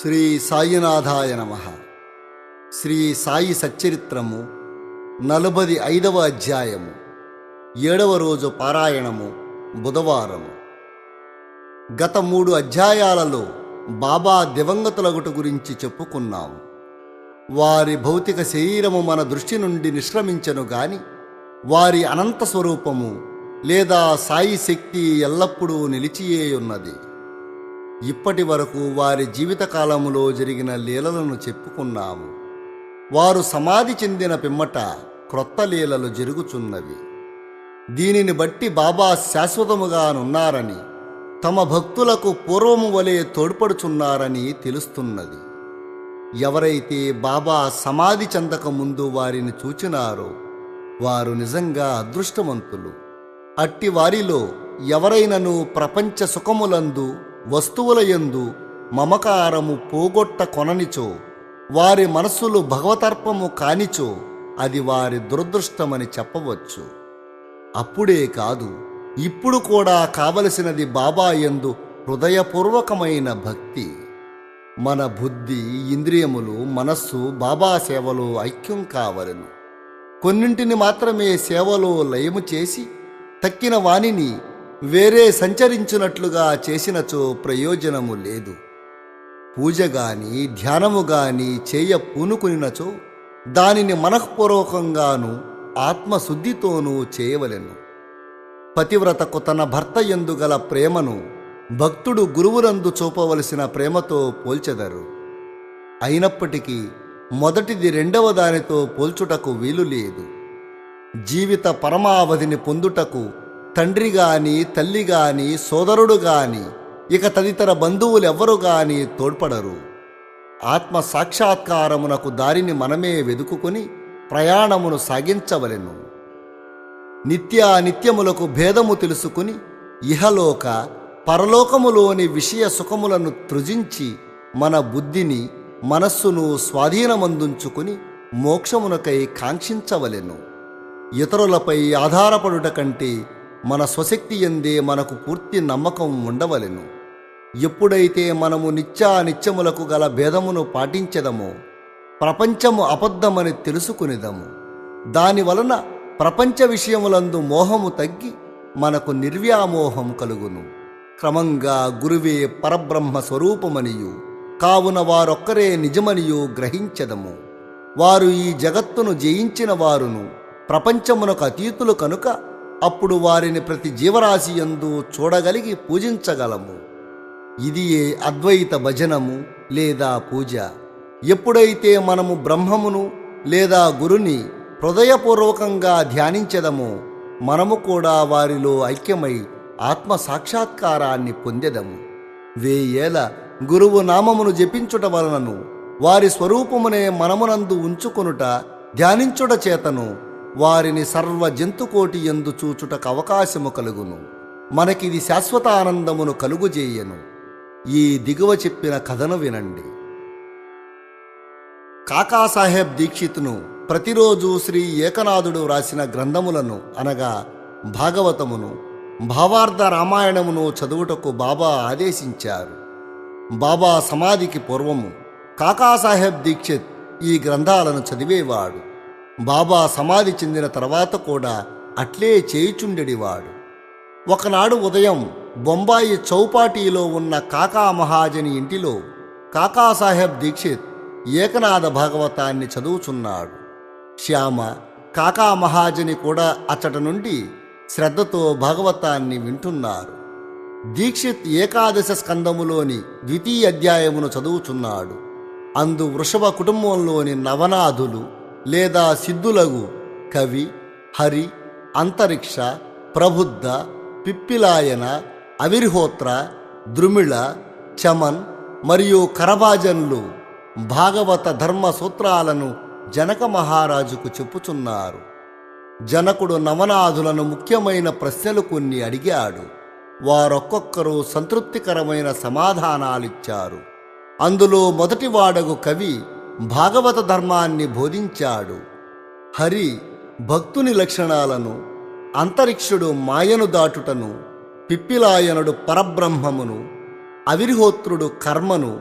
శ్రీ సాయినాథాయ నమః. శ్రీ సాయి సచ్చరిత్రము 45వ అధ్యాయము 7వ రోజు పారాయణము బుధవారము. గత 3 అధ్యాయాలలో బాబా దివంగతులగుట గురించి చెప్పుకున్నాము. వారి భౌతిక శరీరము మన దృష్టి నుండి నిష్క్రమించను గాని వారి అనంత స్వరూపము లేదా సాయి శక్తి ఎల్లప్పుడూ నిలిచియే ఉన్నది. ఇప్పటి వరకు వారి జీవితకాలములో జరిగిన లీలలను చెప్పుకున్నాము. వారు సమాధి చెందిన పిమ్మట క్రొత్త లీలలు జరుగుచున్నవి. దీనిని బట్టి బాబా శాశ్వతముగానున్నారని, తమ భక్తులకు పూర్వము వలె తోడ్పడుచున్నారని తెలుస్తున్నది. ఎవరైతే బాబా సమాధి చెందక ముందు వారిని చూచినారో వారు నిజంగా అదృష్టవంతులు. అట్టి వారిలో ఎవరైనను ప్రపంచ సుఖములందు వస్తువులయందు మమకారము పోగొట్ట కొననిచో, వారి మనస్సులు భగవతర్పము కానిచో అది వారి దురదృష్టమని చెప్పవచ్చు. అప్పుడే కాదు, ఇప్పుడు కూడా కావలసినది బాబా యందు హృదయపూర్వకమైన భక్తి. మన బుద్ధి, ఇంద్రియములు, మనస్సు బాబా సేవలో ఐక్యం కావలెను. కొన్నింటిని మాత్రమే సేవలో లయము చేసి తక్కిన వానిని వేరే సంచరించున్నట్లుగా చేసినచో ప్రయోజనము లేదు. పూజ గాని ధ్యానము గాని చేయ పూనుకునినచో దానిని మనఃపూర్వకంగాను ఆత్మశుద్ధితోనూ చేయవలెను. పతివ్రతకు తన భర్త యందు గల ప్రేమను భక్తుడు గురువునందు చూపవలసిన ప్రేమతో పోల్చెదరు. అయినప్పటికీ మొదటిది రెండవ దానితో పోల్చుటకు వీలు లేదు. జీవిత పరమావధిని పొందుటకు తండ్రి గాని, తల్లి గాని, సోదరుడు గాని, ఇక తదితర బంధువులెవ్వరు గాని తోడ్పడరు. ఆత్మ సాక్షాత్కారమునకు దారిని మనమే వెదుకుని ప్రయాణమును సాగించవలెను. నిత్యానిత్యములకు భేదము తెలుసుకుని ఇహలోక పరలోకములోని విషయ సుఖములను త్రుజించి మన బుద్ధిని, మనస్సును స్వాధీనమందుంచుకుని మోక్షమునకై కాంక్షించవలెను. ఇతరులపై ఆధారపడుట కంటే మన స్వశక్తి యందే మనకు పూర్తి నమ్మకం ఉండవలెను. ఎప్పుడైతే మనము నిత్యానిత్యములకు గల భేదమును పాటించెదమో ప్రపంచము అబద్ధమని తెలుసుకునేదము. దానివలన ప్రపంచ విషయములందు మోహము తగ్గి మనకు నిర్వ్యామోహం కలుగును. క్రమంగా గురువే పరబ్రహ్మ స్వరూపమనియు, కావున వారొక్కరే నిజమనియు గ్రహించెదము. వారు ఈ జగత్తును జయించిన వారును, ప్రపంచమునకు అతీతులు కనుక అప్పుడు వారిని ప్రతి జీవరాశి యందు చూడగలిగి పూజించగలము. ఇదియే అద్వైత భజనము లేదా పూజ. ఎప్పుడైతే మనము బ్రహ్మమును లేదా గురుని హృదయపూర్వకంగా ధ్యానించెదమో మనము కూడా వారిలో ఐక్యమై ఆత్మ సాక్షాత్కారాన్ని పొందెదము. 1000 ఏళ్ల గురువు నామమును జపించుట వలనను వారి స్వరూపమునే మనమునందు ఉంచుకొనుట, ధ్యానించుట చేతను వారిని సర్వ జంతుకోటి యందు చూచుటకు అవకాశము కలుగును. మనకిది శాశ్వత ఆనందమును కలుగుజేయను. ఈ దిగువ చెప్పిన కథను వినండి. కాకాసాహెబ్ దీక్షిత్ను ప్రతిరోజు శ్రీ ఏకనాథుడు రాసిన గ్రంథములను అనగా భాగవతమును, భావార్థ రామాయణమును చదువుటకు బాబా ఆదేశించారు. బాబా సమాధికి పూర్వము కాకాసాహెబ్ దీక్షిత్ ఈ గ్రంథాలను చదివేవాడు. బాబా సమాధి చెందిన తర్వాత కూడా అట్లే చేయుచుండెడివాడు. ఒకనాడు ఉదయం బొంబాయి చౌపాటీలో ఉన్న కాకా మహాజని ఇంటిలో కాకాసాహెబ్ దీక్షిత్ ఏకనాథ భాగవతాన్ని చదువుచున్నాడు. శ్యామ, కాకా మహాజని కూడా అచ్చట నుండి శ్రద్ధతో భాగవతాన్ని వింటున్నారు. దీక్షిత్ ఏకాదశ స్కందములోని 2వ అధ్యాయమును చదువుచున్నాడు. అందు వృషభ కుటుంబంలోని నవనాథులు లేదా సిద్ధులగు కవి, హరి, అంతరిక్ష, ప్రబుద్ధ, పిప్పిలాయన, అవిర్హోత్ర, ద్రుమిళ, చమన్ మరియు కరభాజన్లు భాగవత ధర్మ సూత్రాలను జనక మహారాజుకు చెప్పుచున్నారు. జనకుడు నవనాథులను ముఖ్యమైన ప్రశ్నలు కొన్ని అడిగాడు. వారొక్కొక్కరు సంతృప్తికరమైన సమాధానాలిచ్చారు. అందులో మొదటివాడగు కవి భాగవత ధర్మాన్ని బోధించాడు. హరి భక్తుని లక్షణాలను, అంతరిక్షుడు మాయను దాటుటను, పిప్పిలాయనుడు పరబ్రహ్మమును, అవిర్హోత్రుడు కర్మను,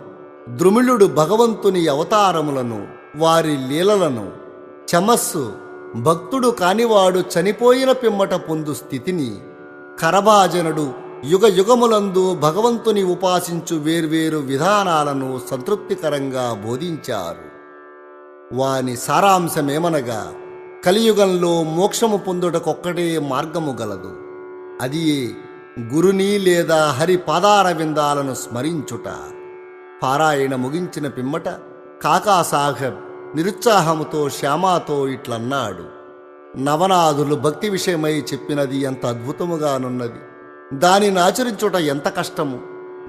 ద్రుమిళుడు భగవంతుని అవతారములను, వారి లీలలను, చమస్సు భక్తుడు కానివాడు చనిపోయిన పిమ్మట పొందు స్థితిని, కరభాజనుడు యుగ యుగములందు భగవంతుని ఉపాసించు వేర్వేరు విధానాలను సంతృప్తికరంగా బోధించారు. వాని సారాంశమేమనగా, కలియుగంలో మోక్షము పొందుటకొక్కటే మార్గము గలదు. అది గురుని లేదా హరి పాదార విందాలను స్మరించుట. పారాయణ ముగించిన పిమ్మట కాకాసాహెబ్ నిరుత్సాహముతో శ్యామాతో ఇట్లన్నాడు: నవనాథులు భక్తి విషయమై చెప్పినది ఎంత అద్భుతముగానున్నది. దానిని ఆచరించుట ఎంత కష్టము.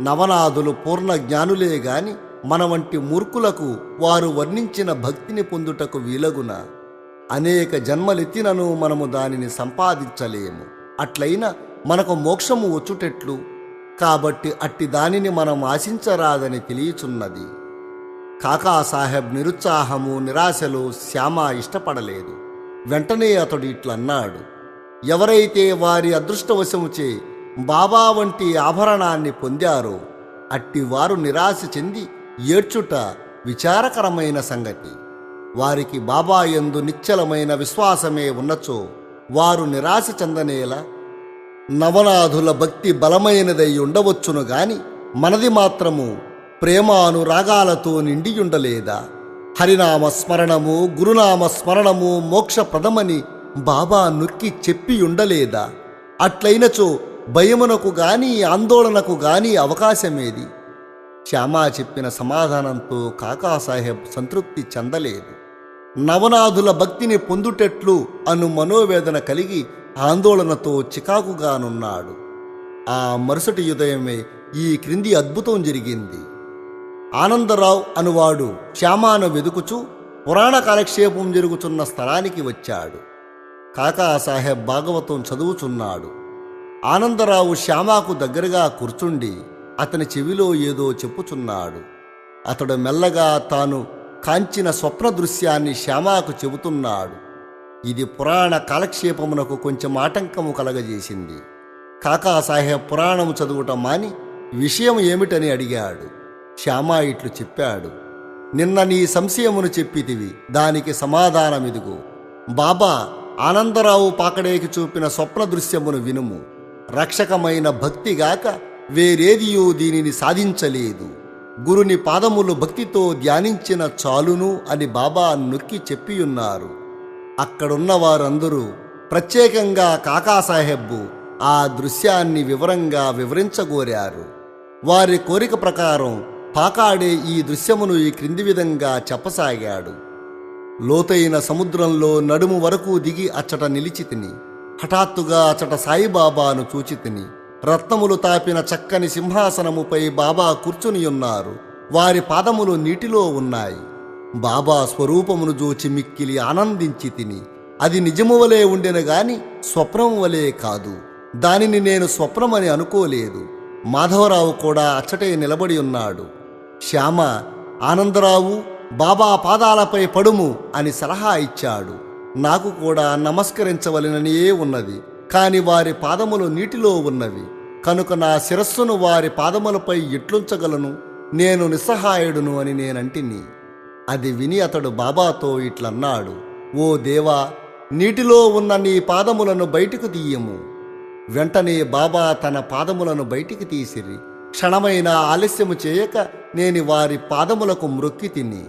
నవనాథులు పూర్ణ జ్ఞానులే గాని మన వంటి మూర్ఖులకు వారు వర్ణించిన భక్తిని పొందుటకు వీలగున. అనేక జన్మలెత్తినను మనము దానిని సంపాదించలేము. అట్లయినా మనకు మోక్షము వచ్చుటెట్లు? కాబట్టి అట్టి దానిని మనం ఆశించరాదని తెలియచున్నది. కాకాసాహెబ్ నిరుత్సాహము నిరాశలో శ్యామ ఇష్టపడలేదు. వెంటనే అతడు ఇట్లన్నాడు: ఎవరైతే వారి అదృష్టవశముచే బాబా వంటి ఆభరణాన్ని పొందారో అట్టి వారు నిరాశ చెంది ఏడ్చుట విచారకరమైన సంగతి. వారికి బాబా యందు నిశ్చలమైన విశ్వాసమే ఉన్నచో వారు నిరాశ చెందనేలా? నవనాథుల భక్తి బలమైనదై ఉండవచ్చును గాని మనది మాత్రము ప్రేమానురాగాలతో నిండియుండలేదా? హరినామ స్మరణము, గురునామ స్మరణము మోక్షప్రదమని బాబా నొక్కి చెప్పియుండలేదా? అట్లయినచో భయమునకు గాని ఆందోళనకు గాని అవకాశమేది? శ్యామా చెప్పిన సమాధానంతో కాకాసాహెబ్ సంతృప్తి చెందలేదు. నవనాథుల భక్తిని పొందుటెట్లు అను మనోవేదన కలిగి ఆందోళనతో చికాకుగానున్నాడు. ఆ మరుసటి ఉదయమే ఈ క్రింది అద్భుతం జరిగింది. ఆనందరావు అనువాడు శ్యామాను వెదుకుచూ పురాణ కాలక్షేపం జరుగుతున్న స్థలానికి వచ్చాడు. కాకాసాహెబ్ భాగవతం చదువుచున్నాడు. ఆనందరావు శ్యామాకు దగ్గరగా కూర్చుండి అతని చెవిలో ఏదో చెప్పుచున్నాడు. అతడు మెల్లగా తాను కాంచిన స్వప్న దృశ్యాన్ని శ్యామాకు చెబుతున్నాడు. ఇది పురాణ కాలక్షేపమునకు కొంచెం ఆటంకము కలగజేసింది. కాకాసాహెబ్ పురాణము చదువుట మాని విషయం ఏమిటని అడిగాడు. శ్యామా ఇట్లు చెప్పాడు: నిన్న నీ సంశయమును చెప్పితివి, దానికి సమాధానమిదిగో. బాబా ఆనందరావు పాకడేకి చూపిన స్వప్న దృశ్యమును వినుము. రక్షకమైన భక్తిగాక వేరేదియూ దీనిని సాధించలేదు. గురుని పాదములు భక్తితో ధ్యానించిన చాలును అని బాబా నొక్కి చెప్పియున్నారు. అక్కడున్న వారందరూ, ప్రత్యేకంగా కాకాసాహెబ్బు, ఆ దృశ్యాన్ని వివరంగా వివరించగోరారు. వారి కోరిక ప్రకారం పాకాడే ఈ దృశ్యమును ఈ క్రింది విధంగా చెప్పసాగాడు: లోతైన సముద్రంలో నడుము వరకు దిగి అచ్చట నిలిచితిని. హఠాత్తుగా అచ్చట సాయిబాబాను చూచితిని. రత్నములు తాపిన చక్కని సింహాసనముపై బాబా కూర్చునియున్నారు. వారి పాదములు నీటిలో ఉన్నాయి. బాబా స్వరూపమును జూచి మిక్కిలి ఆనందించి తిని. అది నిజము వలె ఉండెను గాని స్వప్నం వలె కాదు. దానిని నేను స్వప్నమని అనుకోలేదు. మాధవరావు కూడా అచ్చటే నిలబడి ఉన్నాడు. శ్యామ, ఆనందరావు, బాబా పాదాలపై పడుము అని సలహా ఇచ్చాడు. నాకు కూడా నమస్కరించవలననియే ఉన్నది, కాని వారి పాదములు నీటిలో ఉన్నవి కనుక నా శిరస్సును వారి పాదములపై ఎట్లుంచగలను? నేను నిస్సహాయుడును అని నేనంటిని. అది విని అతడు బాబాతో ఇట్లన్నాడు: ఓ దేవా, నీటిలో ఉన్న నీ పాదములను బయటకు తీయము. వెంటనే బాబా తన పాదములను బయటికి తీసిరి. క్షణమైన ఆలస్యము చేయక నేను వారి పాదములకు మ్రొక్కి తిని.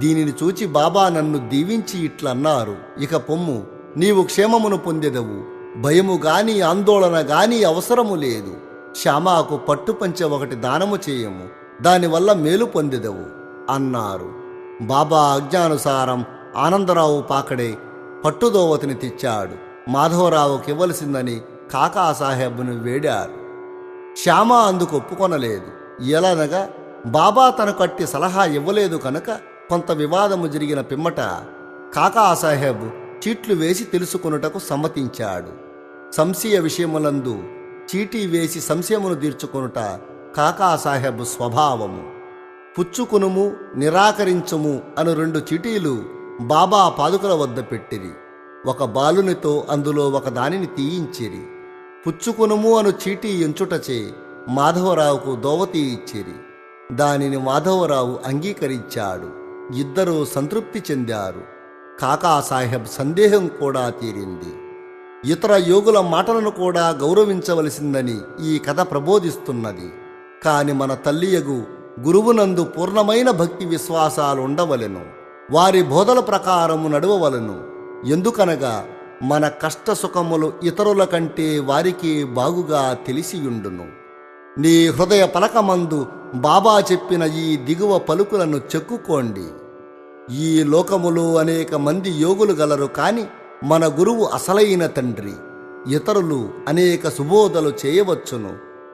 దీనిని చూచి బాబా నన్ను దీవించి ఇట్లన్నారు: ఇక పొమ్ము, నీవు క్షేమమును పొందెదవు. భయము గాని ఆందోళన గాని అవసరము లేదు. శ్యామాకు పట్టుపంచె ఒకటి దానము చేయము, దానివల్ల మేలు పొందెదవు అన్నారు. బాబా ఆజ్ఞానుసారం ఆనందరావు పాకడే పట్టుదోవతిని తెచ్చాడు. మాధవరావుకి ఇవ్వలసిందని కాకాసాహెబ్ను వేడారు. శ్యామ అందుకు ఒప్పుకొనలేదు. ఎలానగా బాబా తనకు అట్టి సలహా ఇవ్వలేదు కనుక కొంత వివాదము జరిగిన పిమ్మట కాకాసాహెబ్ చీట్లు వేసి తెలుసుకొనుటకు సమ్మతించాడు. సంశయ విషయములందు చీటీ వేసి సంశయమును తీర్చుకొనుట కాకాసాహెబ్ స్వభావము. పుచ్చుకునుము, నిరాకరించుము అను 2 చీటీలు బాబా పాదుకల వద్ద పెట్టిరి. ఒక బాలునితో అందులో ఒక దానిని తీయించిరి. పుచ్చుకునుము అను చీటీ ఎంచుటచే మాధవరావుకు దోవతి ఇచ్చిరి. దానిని మాధవరావు అంగీకరించాడు. ఇద్దరూ సంతృప్తి చెందారు. కాకాసాహెబ్ సందేహం కూడా తీరింది. ఇతర యోగుల మాటలను కూడా గౌరవించవలసిందని ఈ కథ ప్రబోధిస్తున్నది. కాని మన తల్లియగు గురువునందు పూర్ణమైన భక్తి విశ్వాసాలు ఉండవలెను. వారి బోధల ప్రకారము నడవవలను. ఎందుకనగా మన కష్ట సుఖములు ఇతరుల కంటే వారికి బాగుగా తెలిసియుండును. నీ హృదయ పలకమందు బాబా చెప్పిన ఈ దిగువ పలుకులను చెక్కుకోండి. ఈ లోకములో అనేక మంది యోగులు గలరు, కాని మన గురువు అసలైన తండ్రి. ఇతరులు అనేక సుబోధలు చేయవచ్చును,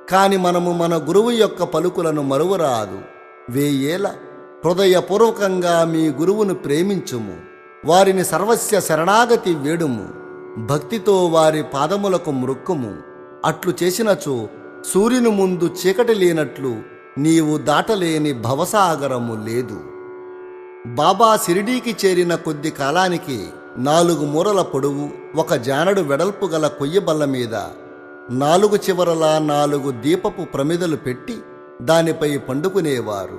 కాని మనము మన గురువు యొక్క పలుకులను మరువరాదు. వేయేల హృదయపూర్వకంగా మీ గురువును ప్రేమించుము. వారిని సర్వస్య శరణాగతి వేడుము. భక్తితో వారి పాదములకు మ్రొక్కుము. అట్లు చేసినచో సూర్యుని ముందు చీకటి లేనట్లు నీవు దాటలేని భవసాగరము లేదు. బాబా షిరిడీకి చేరిన కొద్ది కాలానికి 4 మూరల పొడవు, 1 జానడు వెడల్పు గల కొయ్యబల్ల మీద 4 చివరలా 4 దీపపు ప్రమిదలు పెట్టి దానిపై పండుకునేవారు.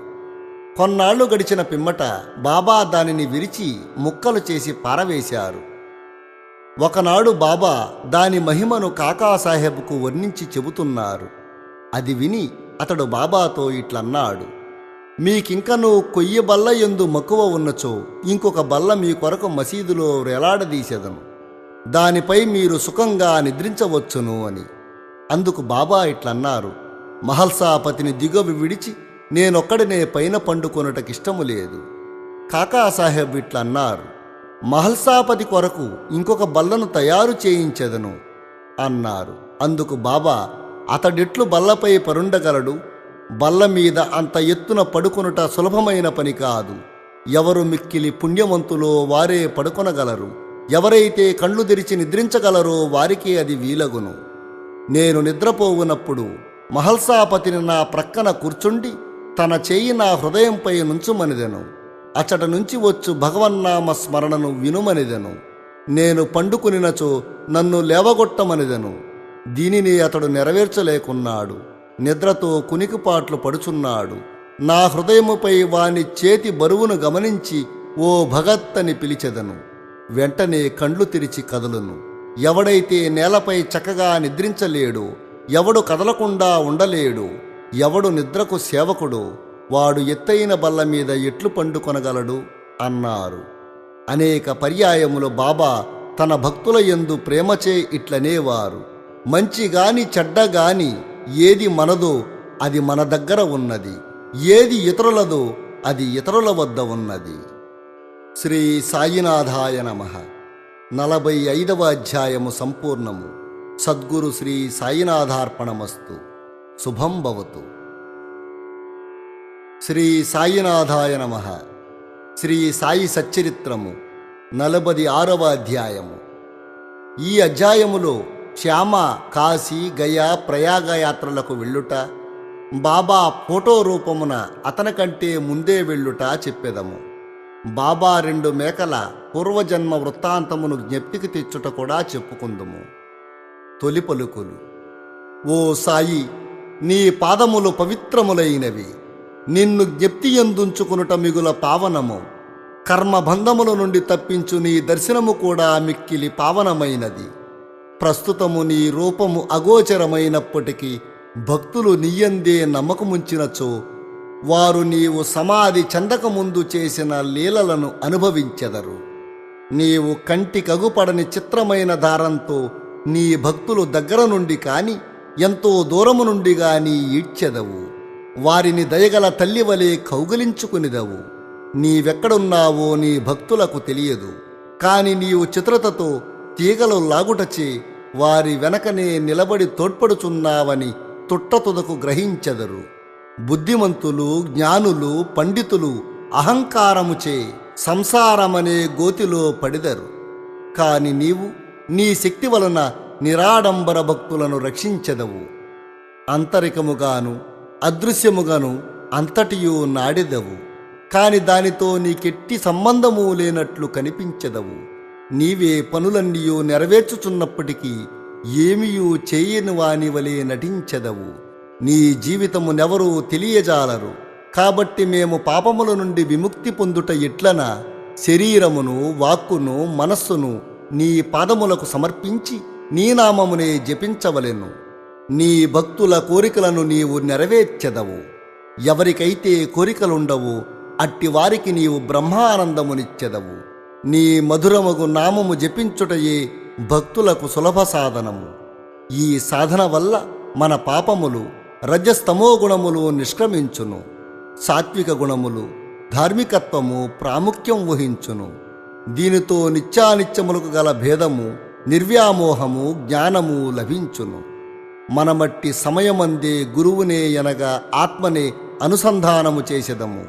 కొన్నాళ్లు గడిచిన పిమ్మట బాబా దానిని విరిచి ముక్కలు చేసి పారవేశారు. ఒకనాడు బాబా దాని మహిమను కాకాసాహెబ్కు వర్ణించి చెబుతున్నారు. అది విని అతడు బాబాతో ఇట్లన్నాడు: మీకింకనూ కొయ్య బల్ల యందు మక్కువ ఉన్నచో ఇంకొక బల్ల మీ కొరకు మసీదులో వేలాడదీసెదను. దానిపై మీరు సుఖంగా నిద్రించవచ్చును అని. అందుకు బాబా ఇట్లన్నారు: మహల్సాపతిని దిగవి విడిచి నేనొక్కడినే పైన పండుకొనుటకిష్టము లేదు. కాకాసాహెబ్ ఇట్లన్నారు: మహల్సాపతి కొరకు ఇంకొక బల్లను తయారు చేయించెదను అన్నారు. అందుకు బాబా, అతడిట్లు బల్లపై పరుండగలడు? బల్ల మీద అంత ఎత్తున పడుకొనుట సులభమైన పని కాదు. ఎవరు మిక్కిలి పుణ్యవంతులో వారే పడుకొనగలరు. ఎవరైతే కళ్ళు తెరిచి నిద్రించగలరో వారికే అది వీలగును. నేను నిద్రపోవునప్పుడు మహల్సాపతిని నా ప్రక్కన కూర్చుండి తన చేయి నా హృదయంపై నుంచుమనిదెను. అచట నుంచి వచ్చు భగవన్నామ స్మరణను వినుమనిదెను. నేను పండుకునినచో నన్ను లేవగొట్టమనిదెను. దీనిని అతడు నెరవేర్చలేకున్నాడు. నిద్రతో కునికిపాట్లు పడుచున్నాడు. నా హృదయముపై వాని చేతి బరువును గమనించి ఓ భగత్ అని పిలిచెదను. వెంటనే కండ్లు తెరిచి కదలును. ఎవడైతే నేలపై చక్కగా నిద్రించలేడో, ఎవడు కదలకుండా ఉండలేడు, ఎవడు నిద్రకు సేవకుడో వాడు ఎత్తైన బల్ల మీద ఎట్లు పండుకొనగలడు అన్నారు. అనేక పర్యాయములు బాబా తన భక్తుల యందు ప్రేమచే ఇట్లనేవారు: మంచిగాని చెడ్డగాని ఏది మనదో అది మన దగ్గర ఉన్నది, ఏది ఇతరులదో అది ఇతరుల వద్ద ఉన్నది. శ్రీ సాయినాథాయ నమః. 45వ అధ్యాయము సంపూర్ణము. సద్గురు శ్రీ సాయినాథార్పణమస్తు. శుభం భవతు. శ్రీ సాయినాథాయ నమః. శ్రీ సాయి సచ్చరిత్రము 46వ అధ్యాయము. ఈ అధ్యాయములో శ్యామ కాశీ, గయా, ప్రయాగ యాత్రలకు వెళ్ళుట, బాబా ఫోటో రూపమున అతనికంటే ముందే వెళ్ళుట చెప్పెదము. బాబా 2 మేకల పూర్వజన్మ వృత్తాంతమును జ్ఞప్తికి తెచ్చుట కూడా చెప్పుకుందుము. తొలి పలుకులు: ఓ సాయి, నీ పాదములు పవిత్రములైనవి. నిన్ను జ్ఞప్తియందుంచుకునుట మిగుల పావనము. కర్మబంధముల నుండి తప్పించు నీ దర్శనము కూడా మిక్కిలి పావనమైనది. ప్రస్తుతము నీ రూపము అగోచరమైనప్పటికీ భక్తులు నీయందే నమ్మకముంచినచో వారు నీవు సమాధి చెందకముందు చేసిన లీలలను అనుభవించెదరు. నీవు కంటికగుపడని చిత్రమైన దారంతో నీ భక్తులు దగ్గర నుండి కాని ఎంతో దూరము నుండి గాని ఈడ్చెదవు. వారిని దయగల తల్లివలే కౌగిలించుకునిదవు. నీవెక్కడున్నావో నీ భక్తులకు తెలియదు. కాని నీవు చిత్రతతో తీగలు లాగుటచే వారి వెనకనే నిలబడి తోడ్పడుచున్నావని తుట్టతుదకు గ్రహించెదరు. బుద్ధిమంతులు, జ్ఞానులు, పండితులు అహంకారముచే సంసారమనే గోతిలో పడిదరు. కాని నీవు నీ శక్తి వలన నిరాడంబర భక్తులను రక్షించెదవు. అంతరికముగాను అదృశ్యముగాను అంతటియూ నాడెదవు. కాని దానితో నీకెట్టి సంబంధము లేనట్లు కనిపించెదవు. నీవే పనులన్నీయూ నెరవేర్చుచున్నప్పటికీ ఏమియూ చేయని వాని వలె నటించెదవు. నీ జీవితమునెవరూ తెలియజాలరు. కాబట్టి మేము పాపముల నుండి విముక్తి పొందుట ఎట్లన శరీరమును వాక్కును మనస్సును నీ పాదములకు సమర్పించి నీ నామమునే జపించవలెను. నీ భక్తుల కోరికలను నీవు నెరవేర్చెదవు. ఎవరికైతే కోరికలుండవు అట్టి వారికి నీవు బ్రహ్మానందమునిచ్చెదవు. నీ మధురమగు నామము జపించుటయే భక్తులకు సులభ సాధనము. ఈ సాధన వల్ల మన పాపములు రజస్తమో గుణములు నిష్క్రమించును. సాత్విక గుణములు ధార్మికత్వము ప్రాముఖ్యం వహించును. దీనితో నిత్యానిత్యములకు గల భేదము నిర్వ్యామోహము జ్ఞానము లభించును. మనమట్టి సమయమందే గురువునే అనగా ఆత్మనే అనుసంధానము చేసెదము.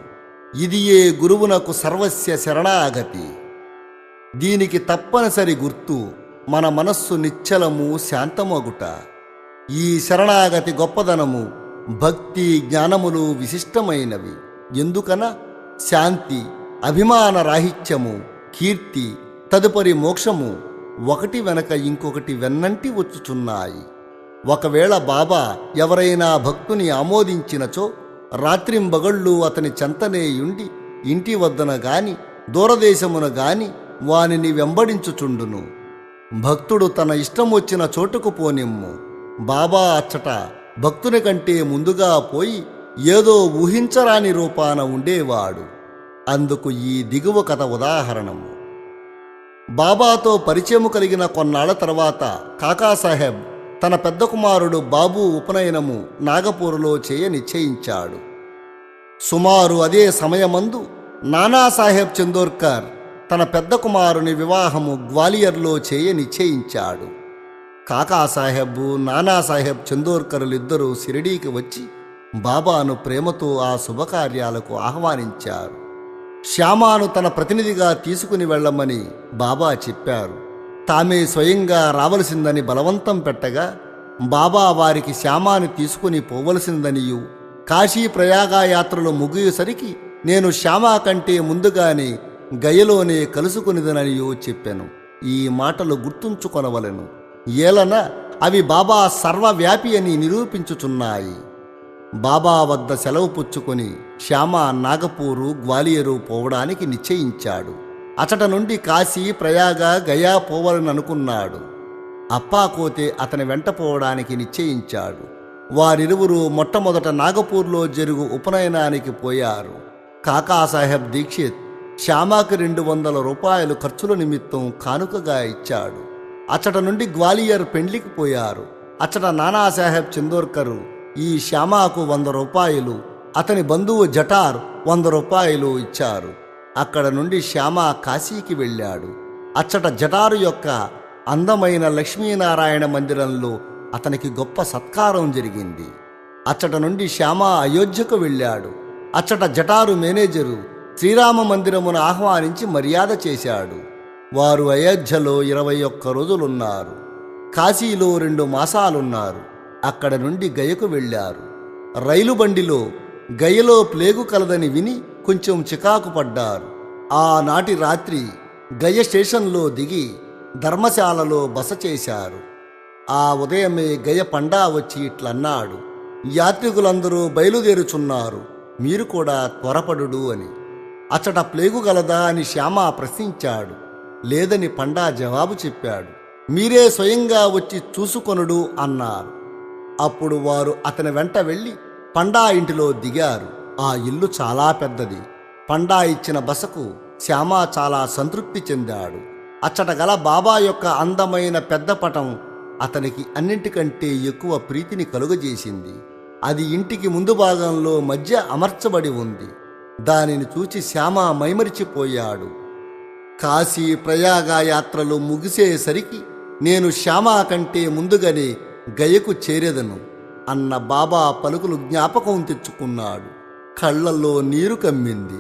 ఇదియే గురువునకు సర్వస్య శరణాగతి. దీనికి తప్పనిసరి గుర్తు మన మనస్సు నిశ్చలము శాంతమగుట. ఈ శరణాగతి గొప్పదనము భక్తి జ్ఞానములు విశిష్టమైనవి. ఎందుకన శాంతి అభిమాన రాహిత్యము కీర్తి తదుపరి మోక్షము ఒకటి వెనక ఇంకొకటి వెన్నంటి వచ్చుచున్నాయి. ఒకవేళ బాబా ఎవరైనా భక్తుని ఆమోదించినచో రాత్రింబగళ్ళు అతని చెంతనేయుండి ఇంటి వద్దన గాని దూరదేశమున గాని వానిని వెంబడించుచుండును. భక్తుడు తన ఇష్టం వచ్చిన చోటుకు పోనిమ్ము. బాబా అచ్చట భక్తుని కంటే ముందుగా పోయి ఏదో ఊహించరాని రూపాన ఉండేవాడు. అందుకు ఈ దిగువ కథ ఉదాహరణము. బాబాతో పరిచయము కలిగిన కొన్నాళ్ల తర్వాత కాకాసాహెబ్ తన పెద్ద కుమారుడు బాబు ఉపనయనము నాగపూర్లో చేయ నిశ్చయించాడు. సుమారు అదే సమయమందు నానాసాహెబ్ చందోర్కర్ తన పెద్ద కుమారుని వివాహము గ్వాలియర్లో చేయ నిశ్చయించాడు. కాకాసాహెబ్ నానాసాహెబ్ చందోర్కరులిద్దరూ షిరిడీకి వచ్చి బాబాను ప్రేమతో ఆ శుభకార్యాలకు ఆహ్వానించారు. శ్యామాను తన ప్రతినిధిగా తీసుకుని వెళ్ళమని బాబా చెప్పారు. తామే స్వయంగా రావలసిందని బలవంతం పెట్టగా బాబా వారికి శ్యామాను తీసుకుని పోవలసిందనియు కాశీ ప్రయాగ యాత్రలు ముగియుసరికి నేను శ్యామా కంటే ముందుగానే గయలోనే కలుసుకునిదననియు చెప్పెను. ఈ మాటలు గుర్తుంచుకొనవలెను. ఏలన అవి బాబా సర్వవ్యాపి అని నిరూపించుచున్నాయి. బాబా వద్ద సెలవు పుచ్చుకొని శ్యామ నాగపూరు గ్వాలియరు పోవడానికి నిశ్చయించాడు. అచట నుండి కాశీ ప్రయాగ గయా పోవాలననుకున్నాడు. అప్పాకోతే అతని వెంట పోవడానికి నిశ్చయించాడు. వారిరువురు మొట్టమొదట నాగపూర్లో జరుగు ఉపనయనానికి పోయారు. కాకాసాహెబ్ దీక్షిత్ శ్యామాకి 200 రూపాయలు ఖర్చుల నిమిత్తం కానుకగా ఇచ్చాడు. అచ్చట నుండి గ్వాలియర్ పెండ్లికి పోయారు. అచ్చట నానాసాహెబ్ చందోర్కరు ఈ శ్యామాకు 100 రూపాయలు, అతని బంధువు జటార్ 100 రూపాయలు ఇచ్చారు. అక్కడ నుండి శ్యామ కాశీకి వెళ్ళాడు. అచ్చట జటారు యొక్క అందమైన లక్ష్మీనారాయణ మందిరంలో అతనికి గొప్ప సత్కారం జరిగింది. అచ్చట నుండి శ్యామ అయోధ్యకు వెళ్ళాడు. అచ్చట జటారు మేనేజరు శ్రీరామ మందిరమును ఆహ్వానించి మర్యాద చేశాడు. వారు అయోధ్యలో 21 రోజులున్నారు. కాశీలో 2 మాసాలున్నారు. అక్కడ నుండి గయకు వెళ్ళారు. రైలు బండిలో గయలో ప్లేగు కలదని విని కొంచెం చికాకు పడ్డారు. ఆనాటి రాత్రి గయ స్టేషన్లో దిగి ధర్మశాలలో బస చేశారు. ఆ ఉదయమే గయ పండా వచ్చి ఇట్లన్నాడు: యాత్రికులందరూ బయలుదేరుచున్నారు, మీరు కూడా త్వరపడు అని. అచ్చట ప్లేగు గలదా అని శ్యామ ప్రశ్నించాడు. లేదని పండా జవాబు చెప్పాడు. మీరే స్వయంగా వచ్చి చూసుకొనుడు అన్నారు. అప్పుడు వారు అతని వెంట వెళ్ళి పండా ఇంటిలో దిగారు. ఆ ఇల్లు చాలా పెద్దది. పండా ఇచ్చిన బసకు శ్యామ చాలా సంతృప్తి చెందాడు. అచ్చట గల బాబా యొక్క అందమైన పెద్ద పటం అతనికి అన్నింటికంటే ఎక్కువ ప్రీతిని కలుగజేసింది. అది ఇంటికి ముందు భాగంలో మధ్య అమర్చబడి ఉంది. దానిని చూచి శ్యామ మైమరిచిపోయాడు. కాశీ ప్రయాగ యాత్రలు ముగిసేసరికి నేను శ్యామా కంటే ముందుగానే గయకు చేరెదను అన్న బాబా పలుకులు జ్ఞాపకం తెచ్చుకున్నాడు. కళ్ళల్లో నీరు కమ్మింది.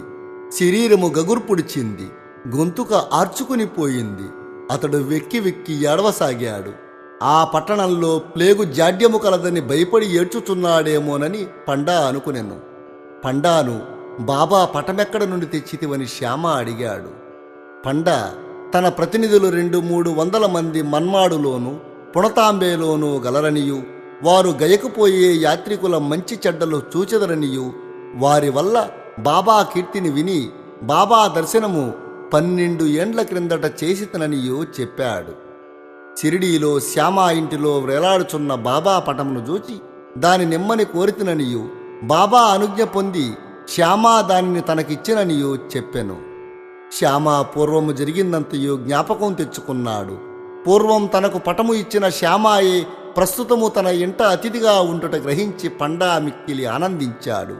శరీరము గగుర్పుడిచింది. గొంతుక ఆర్చుకుని పోయింది. అతడు వెక్కి వెక్కి ఏడవసాగాడు. ఆ పట్టణంలో ప్లేగు జాడ్యము కలదని భయపడి ఏడ్చుచున్నాడేమోనని పండా అనుకునెను. పండాను బాబా పటమెక్కడ నుండి తెచ్చితివని శ్యామ అడిగాడు. పండా తన ప్రతినిధులు 200-300 మంది మన్మాడులోనూ పుణతాంబేలోనూ గలరనియు, వారు గయకుపోయే యాత్రికుల మంచి చెడ్డలు చూచెదరనియు వారి వల్ల బాబా కీర్తిని విని బాబా దర్శనము 12 ఏండ్ల క్రిందట చేసితననియో చెప్పాడు. షిరిడీలో శ్యామా ఇంటిలో వేలాడుచున్న బాబా పటమును చూచి దాని నిమ్మని కోరితిననియు బాబా అనుజ్ఞ పొంది శ్యామా దానిని తనకిచ్చిననియు చెప్పెను. శ్యామా పూర్వము జరిగిందంతయు జ్ఞాపకం తెచ్చుకున్నాడు. పూర్వం తనకు పటము ఇచ్చిన శ్యామాయే ప్రస్తుతము తన ఇంట అతిథిగా ఉంటుట గ్రహించి పండా మిక్కిలి ఆనందించాడు.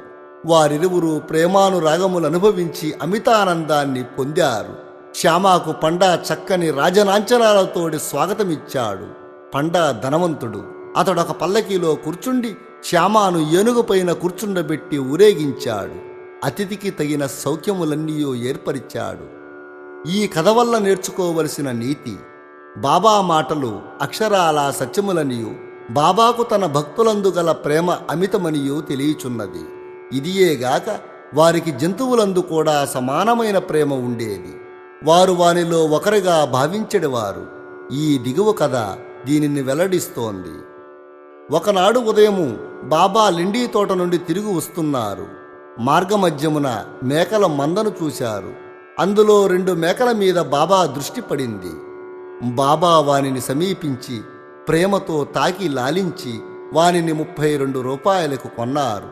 వారిరువురు ప్రేమానురాగములు అనుభవించి అమితానందాన్ని పొందారు. శ్యామాకు పండా చక్కని రాజనాంచనాలతోటి స్వాగతమిచ్చాడు. పండా ధనవంతుడు. అతడొక పల్లకీలో కూర్చుండి శ్యామాను ఏనుగుపైన కూర్చుండబెట్టి ఊరేగించాడు. అతిథికి తగిన సౌఖ్యములన్నీ ఏర్పరిచాడు. ఈ కథ వల్ల నేర్చుకోవలసిన నీతి: బాబా మాటలు అక్షరాల సత్యములనియు బాబాకు తన భక్తులందు గల ప్రేమ అమితమనియు తెలియచున్నది. ఇదియేగాక వారికి జంతువులందు కూడా సమానమైన ప్రేమ ఉండేది. వారు వానిలో ఒకరిగా భావించెడివారు. ఈ దిగువ కథ దీనిని వెల్లడిస్తోంది. ఒకనాడు ఉదయము బాబా లిండీ తోట నుండి తిరిగి వస్తున్నారు. మార్గమధ్యమున మేకల మందను చూశారు. అందులో 2 మేకల మీద బాబా దృష్టి పడింది. బాబా వానిని సమీపించి ప్రేమతో తాకి లాలించి వానిని 32 రూపాయలకు కొన్నారు.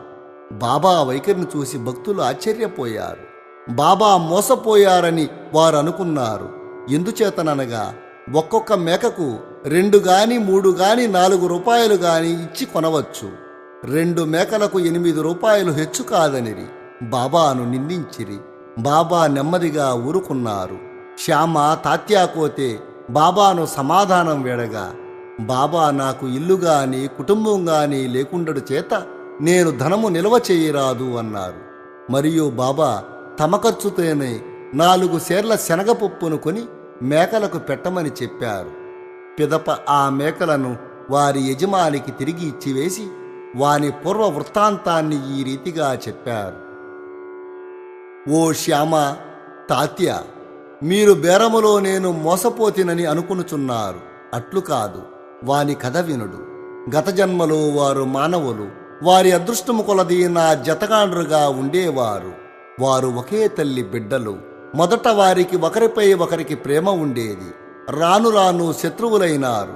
బాబా వైఖరిని చూసి భక్తులు ఆశ్చర్యపోయారు. బాబా మోసపోయారని వారు అనుకున్నారు. ఎందుచేతననగా ఒక్కొక్క మేకకు 2 గాని 3 గాని 4 రూపాయలు గాని ఇచ్చి కొనవచ్చు. 2 మేకలకు 8 రూపాయలు హెచ్చు కాదనిరి. బాబాను నిందించిరి. బాబా నెమ్మదిగా ఊరుకున్నారు. శ్యామ తాత్యాకోతే బాబాను సమాధానం వేడగా, బాబా నాకు ఇల్లు గాని కుటుంబం గాని లేకుండడు చేత నేను ధనము నిల్వ చేయరాదు అన్నారు. మరియు బాబా తమ ఖర్చుతోనే 4 సేర్ల శనగపప్పును కొని మేకలకు పెట్టమని చెప్పారు. పిదప ఆ మేకలను వారి యజమానికి తిరిగి ఇచ్చివేసి వాని పూర్వ వృత్తాంతాన్ని ఈ రీతిగా చెప్పారు. ఓ శ్యామ, తాత్య, మీరు బేరములో నేను మోసపోతినని అనుకునుచున్నారు. అట్లు కాదు. వాని కథ వినుడు. గత జన్మలో వారు మానవులు. వారి అదృష్టము కొలది నా జతగాండ్రుగా ఉండేవారు. వారు ఒకే తల్లి బిడ్డలు. మొదట వారికి ఒకరిపై ఒకరికి ప్రేమ ఉండేది. రాను రాను శత్రువులైనారు.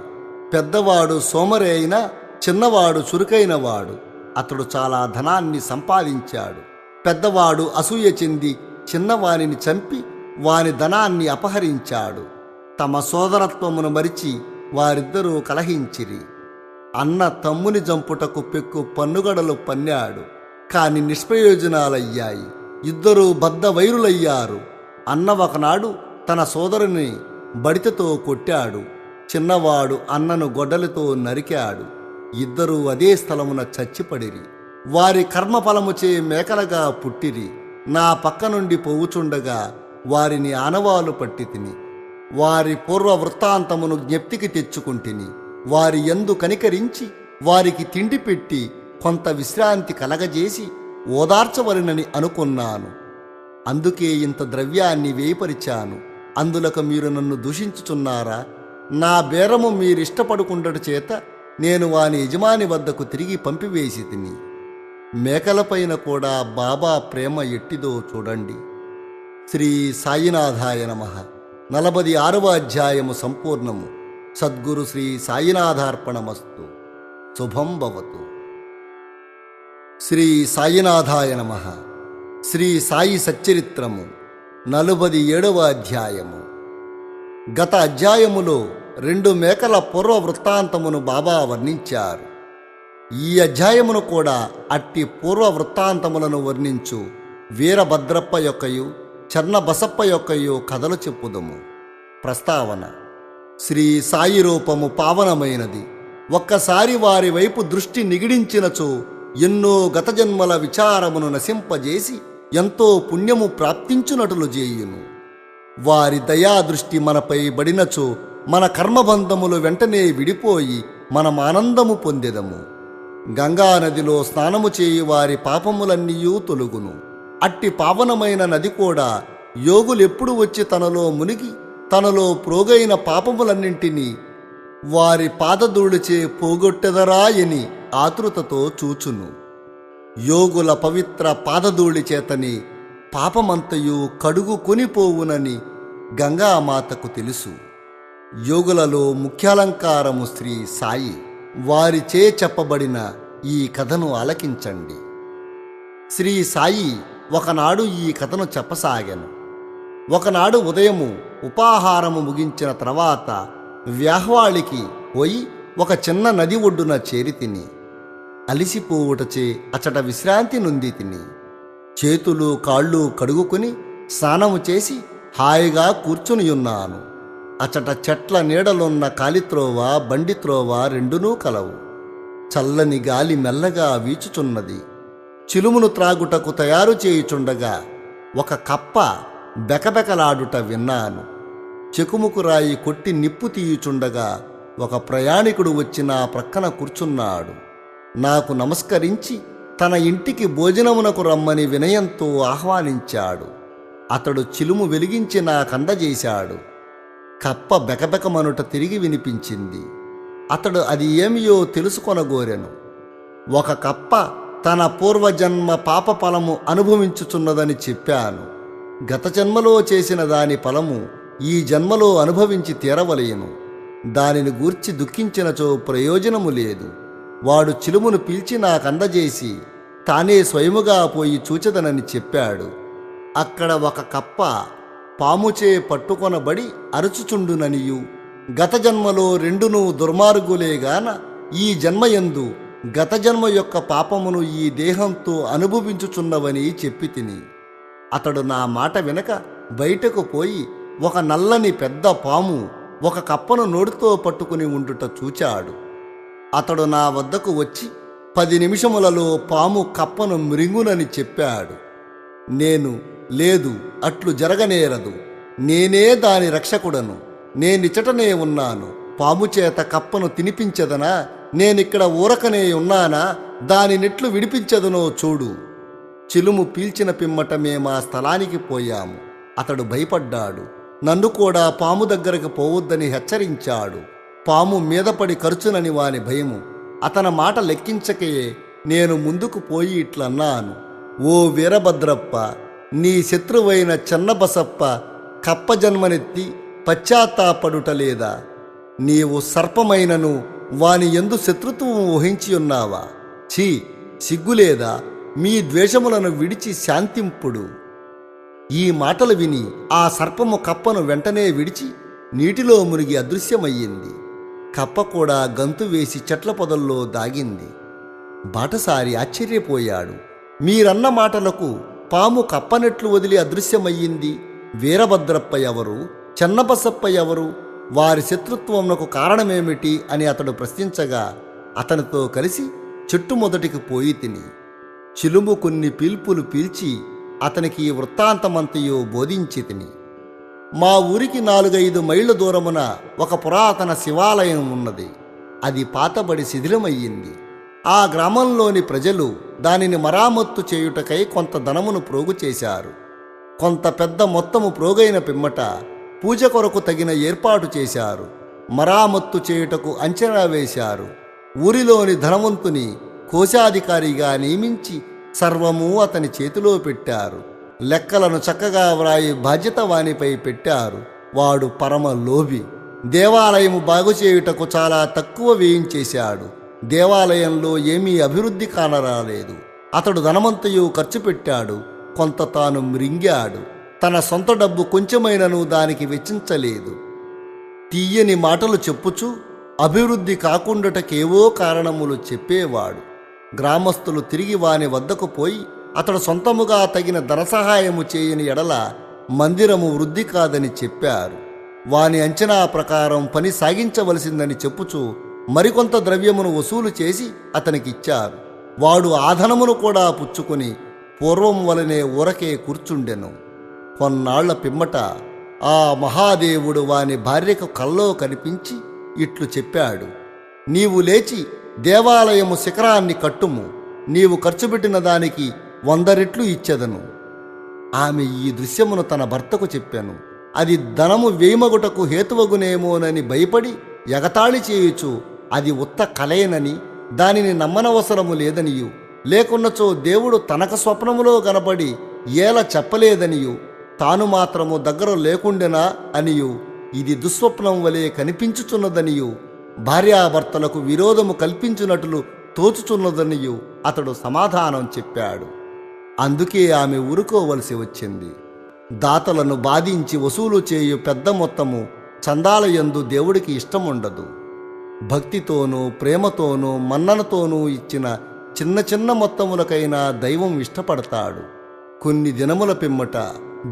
పెద్దవాడు సోమరి అయినా చిన్నవాడు చురుకైనవాడు. అతడు చాలా ధనాన్ని సంపాదించాడు. పెద్దవాడు అసూయ చెంది చిన్నవానిని చంపి వాని ధనాన్ని అపహరించాడు. తమ సోదరత్వమును మరిచి వారిద్దరూ కలహించిరి. అన్న తమ్ముని జంపుటకు పెక్కు పన్నుగడలు పన్నాడు. కాని నిష్ప్రయోజనాలయ్యాయి. ఇద్దరూ బద్ధ వైరులయ్యారు. అన్న ఒకనాడు తన సోదరుని బడితతో కొట్టాడు. చిన్నవాడు అన్నను గొడ్డలితో నరికాడు. ఇద్దరూ అదే స్థలమున చచ్చిపడిరి. వారి కర్మఫలముచే మేకలుగా పుట్టిరి. నా పక్క నుండి పోవుచుండగా వారిని ఆనవాలు పట్టి తిని వారి పూర్వ వృత్తాంతమును జ్ఞప్తికి తెచ్చుకుంటిని. వారి యందు కనికరించి వారికి తిండి పెట్టి కొంత విశ్రాంతి కలగజేసి ఓదార్చవలనని అనుకున్నాను. అందుకే ఇంత ద్రవ్యాన్ని వేయపరిచాను. అందులకు మీరు నన్ను దూషించుచున్నారా? నా బేరము మీరిష్టపడుకుండట చేత నేను వాని యజమాని వద్దకు తిరిగి పంపివేసి తిని. మేకలపైన కూడా బాబా ప్రేమ ఎట్టిదో చూడండి. శ్రీ సాయినాథాయ నమః. 46వ అధ్యాయము సంపూర్ణము. సద్గురు శ్రీ సాయినాథార్పణమస్తు. శుభం భవతు. శ్రీ సాయినాథాయ నమః. శ్రీ సాయి సచ్చరిత్రము 47వ అధ్యాయము. గత అధ్యాయములో 2 మేకల పూర్వ వృత్తాంతమును బాబా వర్ణించారు. ఈ అధ్యాయమును కూడా అట్టి పూర్వ వృత్తాంతములను వర్ణించు వీరభద్రప్ప యొక్కయు చర్ణబసప్ప యొక్కయు కథలు చెప్పుదము. ప్రస్తావన: శ్రీ సాయి రూపము పావనమైనది. ఒక్కసారి వారి వైపు దృష్టి నిగిడించినచో ఎన్నో గత జన్మల విచారమును నశింపజేసి ఎంతో పుణ్యము ప్రాప్తించునటులు చేయును. వారి దయాదృష్టి మనపై బడినచో మన కర్మబంధములు వెంటనే విడిపోయి మనం ఆనందము పొందెదము. గంగానదిలో స్నానము చేయి వారి పాపములన్నీయూ తొలుగును. అట్టి పావనమైన నది కూడా యోగులెప్పుడు వచ్చి తనలో మునిగి తనలో ప్రోగైన పాపములన్నింటినీ వారి పాదధూళిచే పోగొట్టెదరా అని ఆతృతతో చూచును. యోగుల పవిత్ర పాదధూళి చేతని పాపమంతయు కడుగు కొనిపోవునని గంగామాతకు తెలుసు. యోగులలో ముఖ్యాలంకారము శ్రీ సాయి. వారిచే చెప్పబడిన ఈ కథను ఆలకించండి. శ్రీ సాయి ఒకనాడు ఈ కథను చెప్పసాగాను. ఒకనాడు ఉదయము ఉపాహారము ముగించిన తర్వాత వ్యాహ్వాళికి పోయి ఒక చిన్న నది ఒడ్డున చేరి తిని అలిసిపోవుటచే అచట విశ్రాంతి నొంది తిని చేతులు కాళ్ళు కడుగుకుని స్నానము చేసి హాయిగా కూర్చునియున్నాను. అచట చెట్ల నీడలున్న కాలిత్రోవ బండిత్రోవ రెండునూ కలవు. చల్లని గాలి మెల్లగా వీచుచున్నది. చిలుమును త్రాగుటకు తయారు చేయుచుండగా ఒక కప్ప బెకబెకలాడుట విన్నాను. చెకుముకు రాయి కొట్టి నిప్పు తీయుచుండగా ఒక ప్రయాణికుడు వచ్చి నా ప్రక్కన కూర్చున్నాడు. నాకు నమస్కరించి తన ఇంటికి భోజనమునకు రమ్మని వినయంతో ఆహ్వానించాడు. అతడు చిలుము వెలిగించి నాకందజేశాడు. కప్ప బెకబెకమనుట తిరిగి వినిపించింది. అతడు అది ఏమియో తెలుసుకొనగోరెను. ఒక కప్ప తన పూర్వజన్మ పాప ఫలము అనుభవించుచున్నదని చెప్పాను. గత జన్మలో చేసిన దాని ఫలము ఈ జన్మలో అనుభవించి తీరవలేను. దానిని గూర్చి దుఃఖించినచో ప్రయోజనము లేదు. వాడు చిలుమును పీల్చి నాకందజేసి తానే స్వయముగా పోయి చూచెదనని చెప్పాడు. అక్కడ ఒక కప్ప పాముచే పట్టుకొనబడి అరుచుచుండుననియు గత జన్మలో రెండును దుర్మార్గులేగాన ఈ జన్మయందు గత జన్మ యొక్క పాపమును ఈ దేహంతో అనుభవించుచున్నవని చెప్పి తిని అతడు నా మాట వినక బయటకు పోయి ఒక నల్లని పెద్ద పాము ఒక కప్పను నోటితో పట్టుకుని ఉండుట చూచాడు. అతడు నా వద్దకు వచ్చి 10 నిమిషములలో పాము కప్పను మృంగునని చెప్పాడు. నేను లేదు, అట్లు జరగనేరదు. నేనే దాని రక్షకుడను. నేనిచటనే ఉన్నాను. పాము చేత కప్పను తినిపించదనా? నేనిక్కడ ఊరకనే ఉన్నానా? దాని నెట్లు విడిపించదనో చూడు. చిలుము పీల్చిన పిమ్మట మేమా స్థలానికి పోయాము. అతడు భయపడ్డాడు. నన్ను కూడా పాము దగ్గరకు పోవద్దని హెచ్చరించాడు. పాము మీదపడి కరుచునని వాని భయము. అతని మాట లెక్కించకే నేను ముందుకు పోయి ఇట్లన్నాను. ఓ వీరభద్రప్ప, నీ శత్రువైన చెన్నబసప్ప కప్ప జన్మనెత్తి పశ్చాత్తాపడుటలేదా? నీవు సర్పమైనను వాని యందు శత్రుత్వము వహించియున్నావా? ఛీ, సిగ్గులేదా? మీ ద్వేషములను విడిచి శాంతింపుడు. ఈ మాటలు విని ఆ సర్పము కప్పను వెంటనే విడిచి నీటిలో మునిగి అదృశ్యమయ్యింది. కప్ప కూడా గంతు వేసి చెట్ల పొదల్లో దాగింది. బాటసారి ఆశ్చర్యపోయాడు. మీరన్న మాటలకు పాము కప్పనెట్లు వదిలి అదృశ్యమయ్యింది? వీరభద్రప్ప ఎవరు? చెన్నబసప్ప ఎవరు? వారి శత్రుత్వమునకు కారణమేమిటి అని అతడు ప్రశ్నించగా అతనితో కలిసి చెట్టు మొదటికి పోయి తిని చిలుము కొన్ని పీల్పులు పీల్చి అతనికి ఈ వృత్తాంతమంతయో బోధించి తిని మా ఊరికి 4-5 మైళ్ళ దూరమున ఒక పురాతన శివాలయం ఉన్నది. అది పాతబడి శిథిలమయ్యింది. ఆ గ్రామంలోని ప్రజలు దానిని మరామత్తు చేయుటకై కొంత ధనమును ప్రోగు చేశారు. కొంత పెద్ద మొత్తము ప్రోగైన పిమ్మట పూజ కొరకు తగిన ఏర్పాటు చేశారు. మరామత్తు చేయుటకు అంచనా వేశారు. ఊరిలోని ధనవంతుని కోశాధికారిగా నియమించి సర్వము అతని చేతిలో పెట్టారు. లెక్కలను చక్కగా వ్రాయి బాధ్యత వానిపై పెట్టారు. వాడు పరమ లోభి. దేవాలయము బాగు చేయుటకు చాలా తక్కువ వేయించేశాడు. దేవాలయంలో ఏమీ అభివృద్ధి కానరాలేదు. అతడు ధనమంతయు ఖర్చు పెట్టాడు. కొంత తాను మృంగాడు. తన సొంత డబ్బు కొంచెమైనను దానికి వెచ్చించలేదు. తీయని మాటలు చెప్పుచూ అభివృద్ధి కాకుండాటకేవో కారణములు చెప్పేవాడు. గ్రామస్తులు తిరిగి వాని వద్దకు పోయి అతడు సొంతముగా తగిన ధన సహాయము చేయని ఎడల మందిరము వృద్ధి కాదని చెప్పారు. వాని అంచనా ప్రకారం పని సాగించవలసిందని చెప్పుచూ మరికొంత ద్రవ్యమును వసూలు చేసి అతనికిచ్చారు. వాడు ఆ ధనమును కూడా పుచ్చుకొని పూర్వం వలనే ఊరకే కూర్చుండెను. కొన్నాళ్ల పిమ్మట ఆ మహాదేవుడు వాని భార్యకు కల్లో కనిపించి ఇట్లు చెప్పాడు. నీవు లేచి దేవాలయము శిఖరాన్ని కట్టుము. నీవు ఖర్చుపెట్టిన దానికి 100 రెట్లు ఇచ్చెదను. ఆమె ఈ దృశ్యమును తన భర్తకు చెప్పాను. అది ధనము వేయమగుటకు హేతువగునేమోనని భయపడి ఎగతాళి చేయుచు అది ఉత్త కలయనని దానిని నమ్మనవసరము లేదనియు లేకున్నచో దేవుడు తనకు స్వప్నములో కనబడి ఏల చెప్పలేదనియు తాను మాత్రము దగ్గర లేకుండెనా అనియు ఇది దుస్వప్నం వలె కనిపించుచున్నదనియు భార్యాభర్తలకు విరోధము కల్పించున్నట్లు తోచుచున్నదనియు అతడు సమాధానం చెప్పాడు. అందుకే ఆమె ఊరుకోవలసి వచ్చింది. దాతలను బాధించి వసూలు చేయు పెద్ద మొత్తము చందాలయందు దేవుడికి ఇష్టముండదు. భక్తితోనూ ప్రేమతోనూ మన్ననతోనూ ఇచ్చిన చిన్న చిన్న మొత్తములకైనా దైవం ఇష్టపడతాడు. కొన్ని దినముల పిమ్మట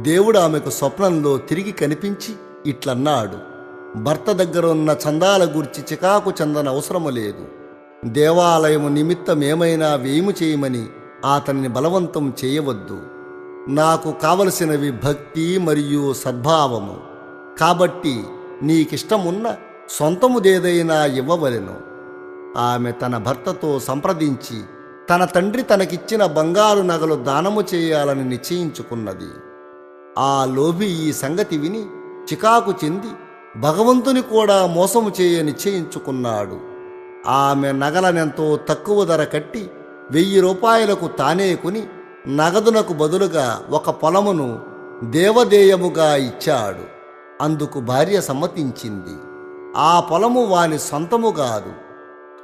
దేవుడు ఆమెకు స్వప్నంలో తిరిగి కనిపించి ఇట్లన్నాడు, భర్త దగ్గరున్న చందాల గూర్చి చికాకు చెందనవసరము లేదు. దేవాలయము నిమిత్తమేమైనా వేయము చేయమని అతన్ని బలవంతం చేయవద్దు. నాకు కావలసినవి భక్తి మరియు సద్భావము. కాబట్టి నీకిష్టమున్న సొంతముదేదైనా ఇవ్వవలెను. ఆమె తన భర్తతో సంప్రదించి తన తండ్రి తనకిచ్చిన బంగారు నగలు దానము చేయాలని నిశ్చయించుకున్నది. ఆ లోభి ఈ సంగతి విని చికాకు చెంది భగవంతుని కూడా మోసము చేయ నిశ్చయించుకున్నాడు. ఆమె నగలనెంతో తక్కువ ధర కట్టి 1000 రూపాయలకు తానే కొని నగదునకు బదులుగా ఒక పొలమును దేవదేయముగా ఇచ్చాడు. అందుకు భార్య సమ్మతించింది. ఆ పొలము వాని సొంతము కాదు,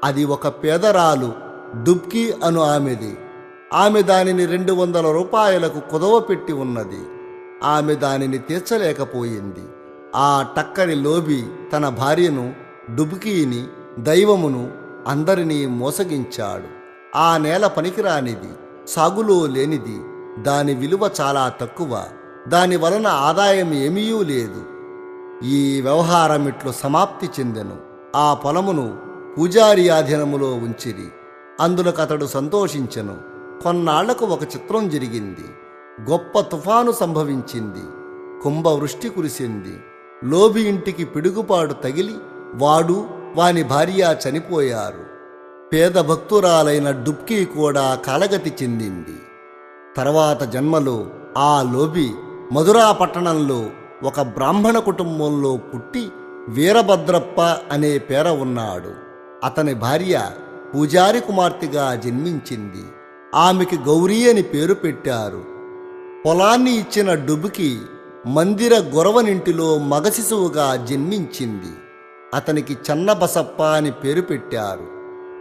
అది ఒక పేదరాలు డుబ్కీ అను ఆమెది. ఆమె దానిని 200 రూపాయలకు కుదవ పెట్టి ఉన్నది. ఆమె దానిని తీర్చలేకపోయింది. ఆ టక్కరి లోబి తన భార్యను, డుబ్కీని, దైవమును అందరినీ మోసగించాడు. ఆ నేల పనికిరానిది, సాగులో లేనిది, దాని విలువ చాలా తక్కువ, దాని వలన ఆదాయం ఏమీ లేదు. ఈ వ్యవహారం ఇట్లు సమాప్తి చెందెను. ఆ పొలమును పూజారి ఆధీనములో ఉంచిరి. అందులకు అతడు సంతోషించెను. కొన్నాళ్లకు ఒక చిత్రం జరిగింది. గొప్ప తుఫాను సంభవించింది. కుంభవృష్టి కురిసింది. లోబి ఇంటికి పిడుగుపాటు తగిలి వాడు వాని భార్య చనిపోయారు. పేద భక్తురాలైన డుబ్కీ కూడా కాలగతి చెందింది. తర్వాత జన్మలో ఆ లోబి మధురా పట్టణంలో ఒక బ్రాహ్మణ కుటుంబంలో పుట్టి వీరభద్రప్ప అనే పేర ఉన్నాడు. అతని భార్య పూజారి కుమార్తెగా జన్మించింది. ఆమెకి గౌరీ అని పేరు పెట్టారు. పొలాన్ని ఇచ్చిన డుబ్కీ మందిర గొరవనింటిలో మగ శిశువుగా జన్మించింది. అతనికి చన్నబసప్ప అని పేరు పెట్టారు.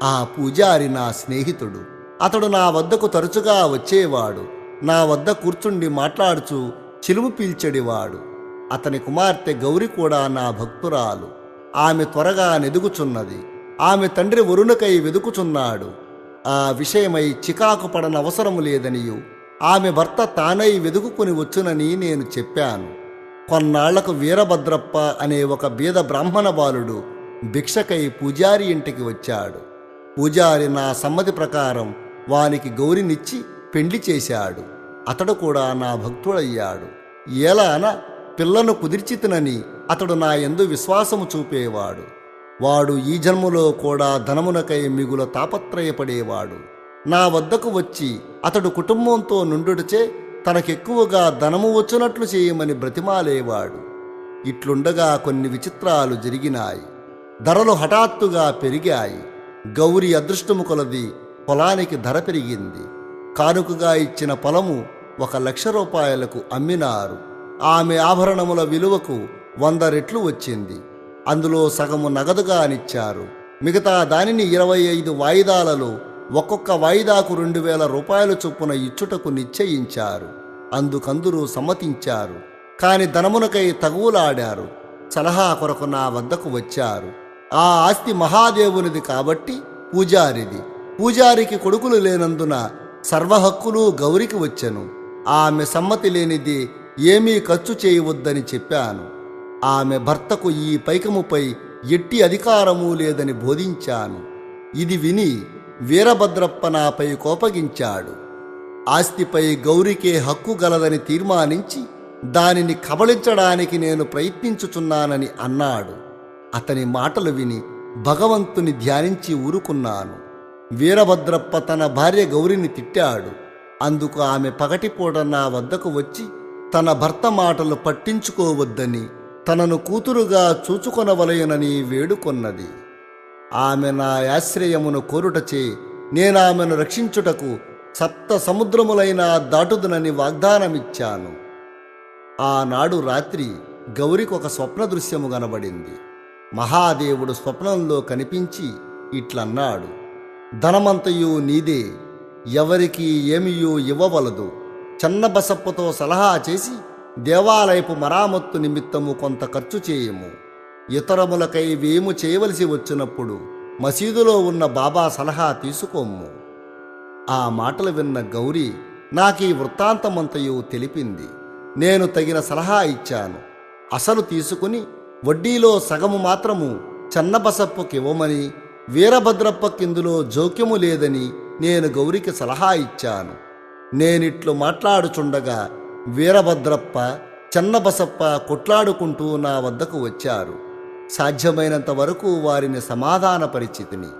ఆ పూజారి నా స్నేహితుడు. అతడు నా వద్దకు తరచుగా వచ్చేవాడు. నా వద్ద కూర్చుండి మాట్లాడుచూ చిలుము పీల్చెడివాడు. అతని కుమార్తె గౌరి కూడా నా భక్తురాలు. ఆమె త్వరగా నెదుగుచున్నది. ఆమె తండ్రి వరుణకై వెదుకుచున్నాడు. ఆ విషయమై చికాకు పడనవసరము లేదనియు ఆమె భర్త తానై వెదుకుని వచ్చునని నేను చెప్పాను. కొన్నాళ్లకు వీరభద్రప్ప అనే ఒక బీద బ్రాహ్మణ బాలుడు భిక్షకై పూజారి ఇంటికి వచ్చాడు. పూజారి నా సమ్మతి ప్రకారం వానికి గౌరినిచ్చి పెండ్లి చేశాడు. అతడు కూడా నా భక్తుడయ్యాడు. ఏలాన పిల్లను కుదిర్చితినని అతడు నా యందు విశ్వాసము చూపేవాడు. వాడు ఈ జన్మలో కూడా ధనమునకై మిగుల తాపత్రయపడేవాడు. నా వద్దకు వచ్చి అతడు కుటుంబంతో నుండుటచే తనకెక్కువగా ధనము వచ్చినట్లు చేయమని బ్రతిమాలేవాడు. ఇట్లుండగా కొన్ని విచిత్రాలు జరిగినాయి. ధరలు హఠాత్తుగా పెరిగాయి. గౌరి అదృష్టము కొలది పొలానికి ధర పెరిగింది. కానుకగా ఇచ్చిన పొలము 1,00,000 రూపాయలకు అమ్మినారు. ఆమె ఆభరణముల విలువకు 100 రెట్లు వచ్చింది. అందులో సగము నగదుగానిచ్చారు. మిగతా దానిని 25 వాయిదాలలో ఒక్కొక్క వాయిదాకు 2,000 రూపాయల చొప్పున ఇచ్చుటకు నిశ్చయించారు. అందుకందరూ సమ్మతించారు. కాని ధనమునకై తగువులాడారు. సలహా కొరకు నా వద్దకు వచ్చారు. ఆ ఆస్తి మహాదేవునిది కాబట్టి పూజారిది. పూజారికి కొడుకులు లేనందున సర్వహక్కులు గౌరికి వచ్చెను. ఆమె సమ్మతి లేనిది ఏమీ ఖర్చు చేయవద్దని చెప్పాను. ఆమె భర్తకు ఈ పైకముపై ఎట్టి అధికారము లేదని బోధించాను. ఇది విని వీరభద్రప్ప నాపై కోపగించాడు. ఆస్తిపై గౌరికే హక్కు గలదని తీర్మానించి దానిని కబళించడానికి నేను ప్రయత్నించుచున్నానని అన్నాడు. అతని మాటలు విని భగవంతుని ధ్యానించి ఊరుకున్నాను. వీరభద్రప్ప తన భార్య గౌరిని తిట్టాడు. అందుకు ఆమె పగటిపూట నా వద్దకు వచ్చి తన భర్త మాటలు పట్టించుకోవద్దని, తనను కూతురుగా చూచుకొనవలయనని వేడుకొన్నది. ఆమె నా ఆశ్రయమును కోరుటచే నేనామెను రక్షించుటకు సప్త సముద్రములైనా దాటుదునని వాగ్దానమిచ్చాను. ఆనాడు రాత్రి గౌరికి ఒక స్వప్న దృశ్యము కనబడింది. మహాదేవుడు స్వప్నంలో కనిపించి ఇట్లన్నాడు: ధనమంతయు నీదే, ఎవరికి ఏమియూ ఇవ్వవలదు. చెన్నబసప్పుతో సలహా చేసి దేవాలయపు మరామత్తు నిమిత్తము కొంత ఖర్చు చేయము. ఇతరములకై వేము చేయవలసి వచ్చినప్పుడు మసీదులో ఉన్న బాబా సలహా తీసుకోము. ఆ మాటలు విన్న గౌరీ నాకీ వృత్తాంతమంతయు తెలిపింది. నేను తగిన సలహా ఇచ్చాను. అసలు తీసుకుని వడ్డీలో సగము మాత్రము చెన్నబసప్పుకివ్వమని, వీరభద్రప్పకిందులో జోక్యము లేదని నేను గౌరికి సలహా ఇచ్చాను. నేనిట్లు మాట్లాడుచుండగా వీరభద్రప్ప, చెన్నబసప్ప కొట్లాడుకుంటూ నా వద్దకు వచ్చారు. సాధ్యమైనంత వరకు వారిని సమాధానపరిచితిని.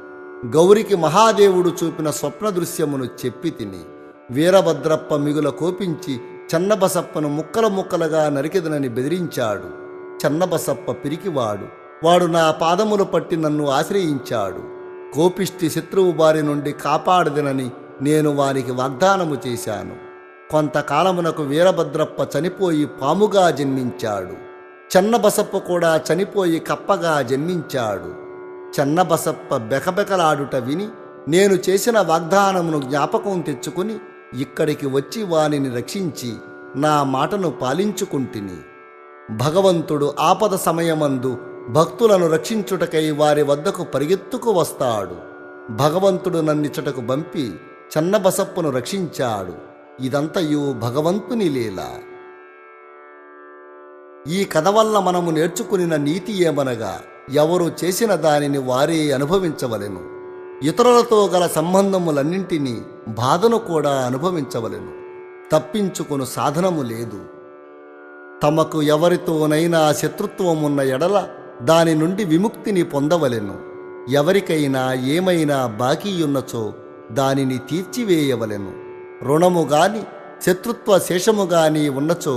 గౌరికి మహాదేవుడు చూపిన స్వప్న దృశ్యమును చెప్పి తిని వీరభద్రప్ప మిగుల కోపించి చెన్నబసప్పను ముక్కలు ముక్కలుగా నరికెదనని బెదిరించాడు. చెన్నబసప్ప పిరికివాడు. వాడు నా పాదములు పట్టి నన్ను ఆశ్రయించాడు. కోపిష్టి శత్రువు బారి నుండి కాపాడదనని నేను వారికి వాగ్దానము చేశాను. కొంతకాలమునకు వీరభద్రప్ప చనిపోయి పాముగా జన్మించాడు. చెన్నబసప్ప కూడా చనిపోయి కప్పగా జన్మించాడు. చెన్నబసప్ప బెకబెకలాడుట విని నేను చేసిన వాగ్దానమును జ్ఞాపకం తెచ్చుకుని ఇక్కడికి వచ్చి వానిని రక్షించి నా మాటను పాలించుకుంటిని. భగవంతుడు ఆపద సమయమందు భక్తులను రక్షించుటకై వారి వద్దకు పరిగెత్తుకు వస్తాడు. భగవంతుడు నన్నిచ్చటకు పంపి చెన్నబసప్పును రక్షించాడు. ఇదంతయు భగవంతుని లీల. ఈ కథ వల్ల మనము నేర్చుకునిన నీతి ఏమనగా, ఎవరు చేసిన దానిని వారే అనుభవించవలెను. ఇతరులతో గల సంబంధములన్నింటినీ బాధను కూడా అనుభవించవలెను. తప్పించుకును సాధనము లేదు. తమకు ఎవరితోనైనా శత్రుత్వమున్న ఎడల దాని నుండి విముక్తిని పొందవలెను. ఎవరికైనా ఏమైనా బాకీయున్నచో దానిని తీర్చివేయవలెను. రుణము గాని శత్రుత్వ శేషము గాని ఉన్నచో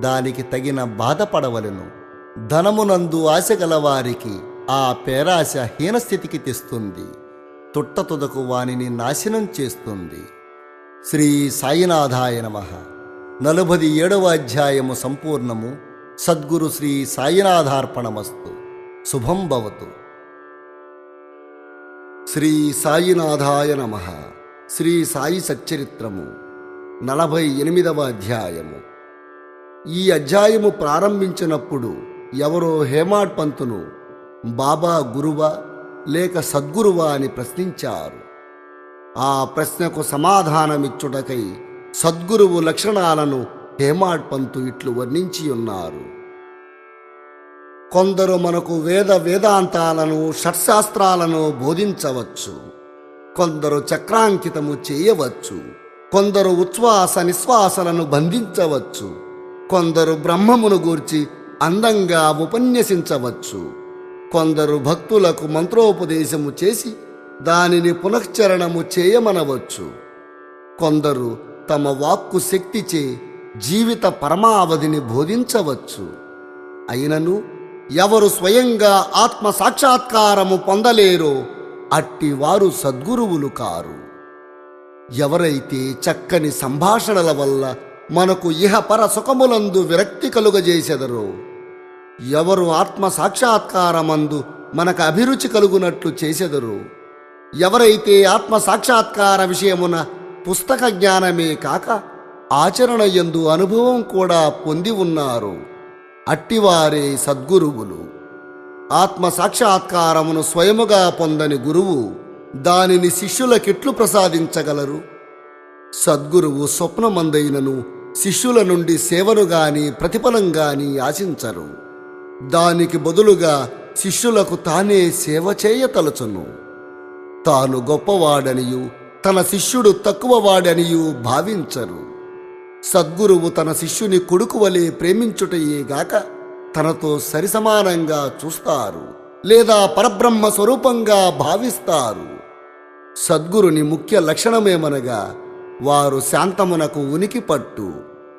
దానికి తగిన బాధపడవలెను. ధనమునందు ఆశ గలవారికి ఆ పేరాశ హీనస్థితికి తెస్తుంది. తుట్టతుదకు వానిని నాశనం చేస్తుంది. శ్రీ సాయినాథాయ నమః. 47వ అధ్యాయము సంపూర్ణము. సద్గురు శ్రీ సాయినాథార్పణమస్తు. శుభం భవతు. శ్రీ సాయినాథాయ నమః. శ్రీ సాయి సచ్చరిత్రము 48వ అధ్యాయము. ఈ అధ్యాయము ప్రారంభించినప్పుడు ఎవరో హేమాడ్ పంతును బాబా గురువా లేక సద్గురువా అని ప్రశ్నించారు. ఆ ప్రశ్నకు సమాధానమిచ్చుటకై సద్గురువు లక్షణాలను హేమాడ్ పంతు ఇట్లు వర్ణించి ఉన్నారు. కొందరు మనకు వేదాంతాలను షట్శాస్త్రాలను బోధించవచ్చు. కొందరు చక్రాంకితము చేయవచ్చు. కొందరు ఉచ్ఛ్వాస నిశ్వాసలను బంధించవచ్చు. కొందరు బ్రహ్మమును గూర్చి అందంగా ఉపన్యసించవచ్చు. కొందరు భక్తులకు మంత్రోపదేశము చేసి దానిని పునశ్చరణము చేయమనవచ్చు. కొందరు తమ వాక్కు శక్తిచే జీవిత పరమావధిని బోధించవచ్చు. అయినను ఎవరు స్వయంగా ఆత్మ సాక్షాత్కారము పొందలేరో అట్టివారు సద్గురువులు కారు. ఎవరైతే చక్కని సంభాషణల వల్ల మనకు ఇహపర సుఖములందు విరక్తి కలుగజేసెదరో, ఎవరు ఆత్మ సాక్షాత్కారమందు మనకు అభిరుచి కలుగునట్లు చేసెదరో, ఎవరైతే ఆత్మ సాక్షాత్కార విషయమున పుస్తక జ్ఞానమే కాక ఆచరణ యందు అనుభవం కూడా పొంది ఉన్నారు, అట్టివారే సద్గురువులు. ఆత్మ సాక్షాత్కారమును స్వయముగా పొందని గురువు దానిని శిష్యులకెట్లు ప్రసాదించగలరు? సద్గురువు స్వప్నమందైనను శిష్యుల నుండి సేవను గాని ప్రతిఫలం గాని ఆశించరు. దానికి బదులుగా శిష్యులకు తానే సేవ చేయతలచును. తాను గొప్పవాడనియు తన శిష్యుడు తక్కువవాడనియు భావించరు. సద్గురువు తన శిష్యుని కొడుకు వలె ప్రేమించుటయేగాక తనతో సరిసమానంగా చూస్తారు లేదా పరబ్రహ్మ స్వరూపంగా భావిస్తారు. సద్గురుని ముఖ్య లక్షణమేమనగా వారు శాంతమునకు ఉనికి పట్టు.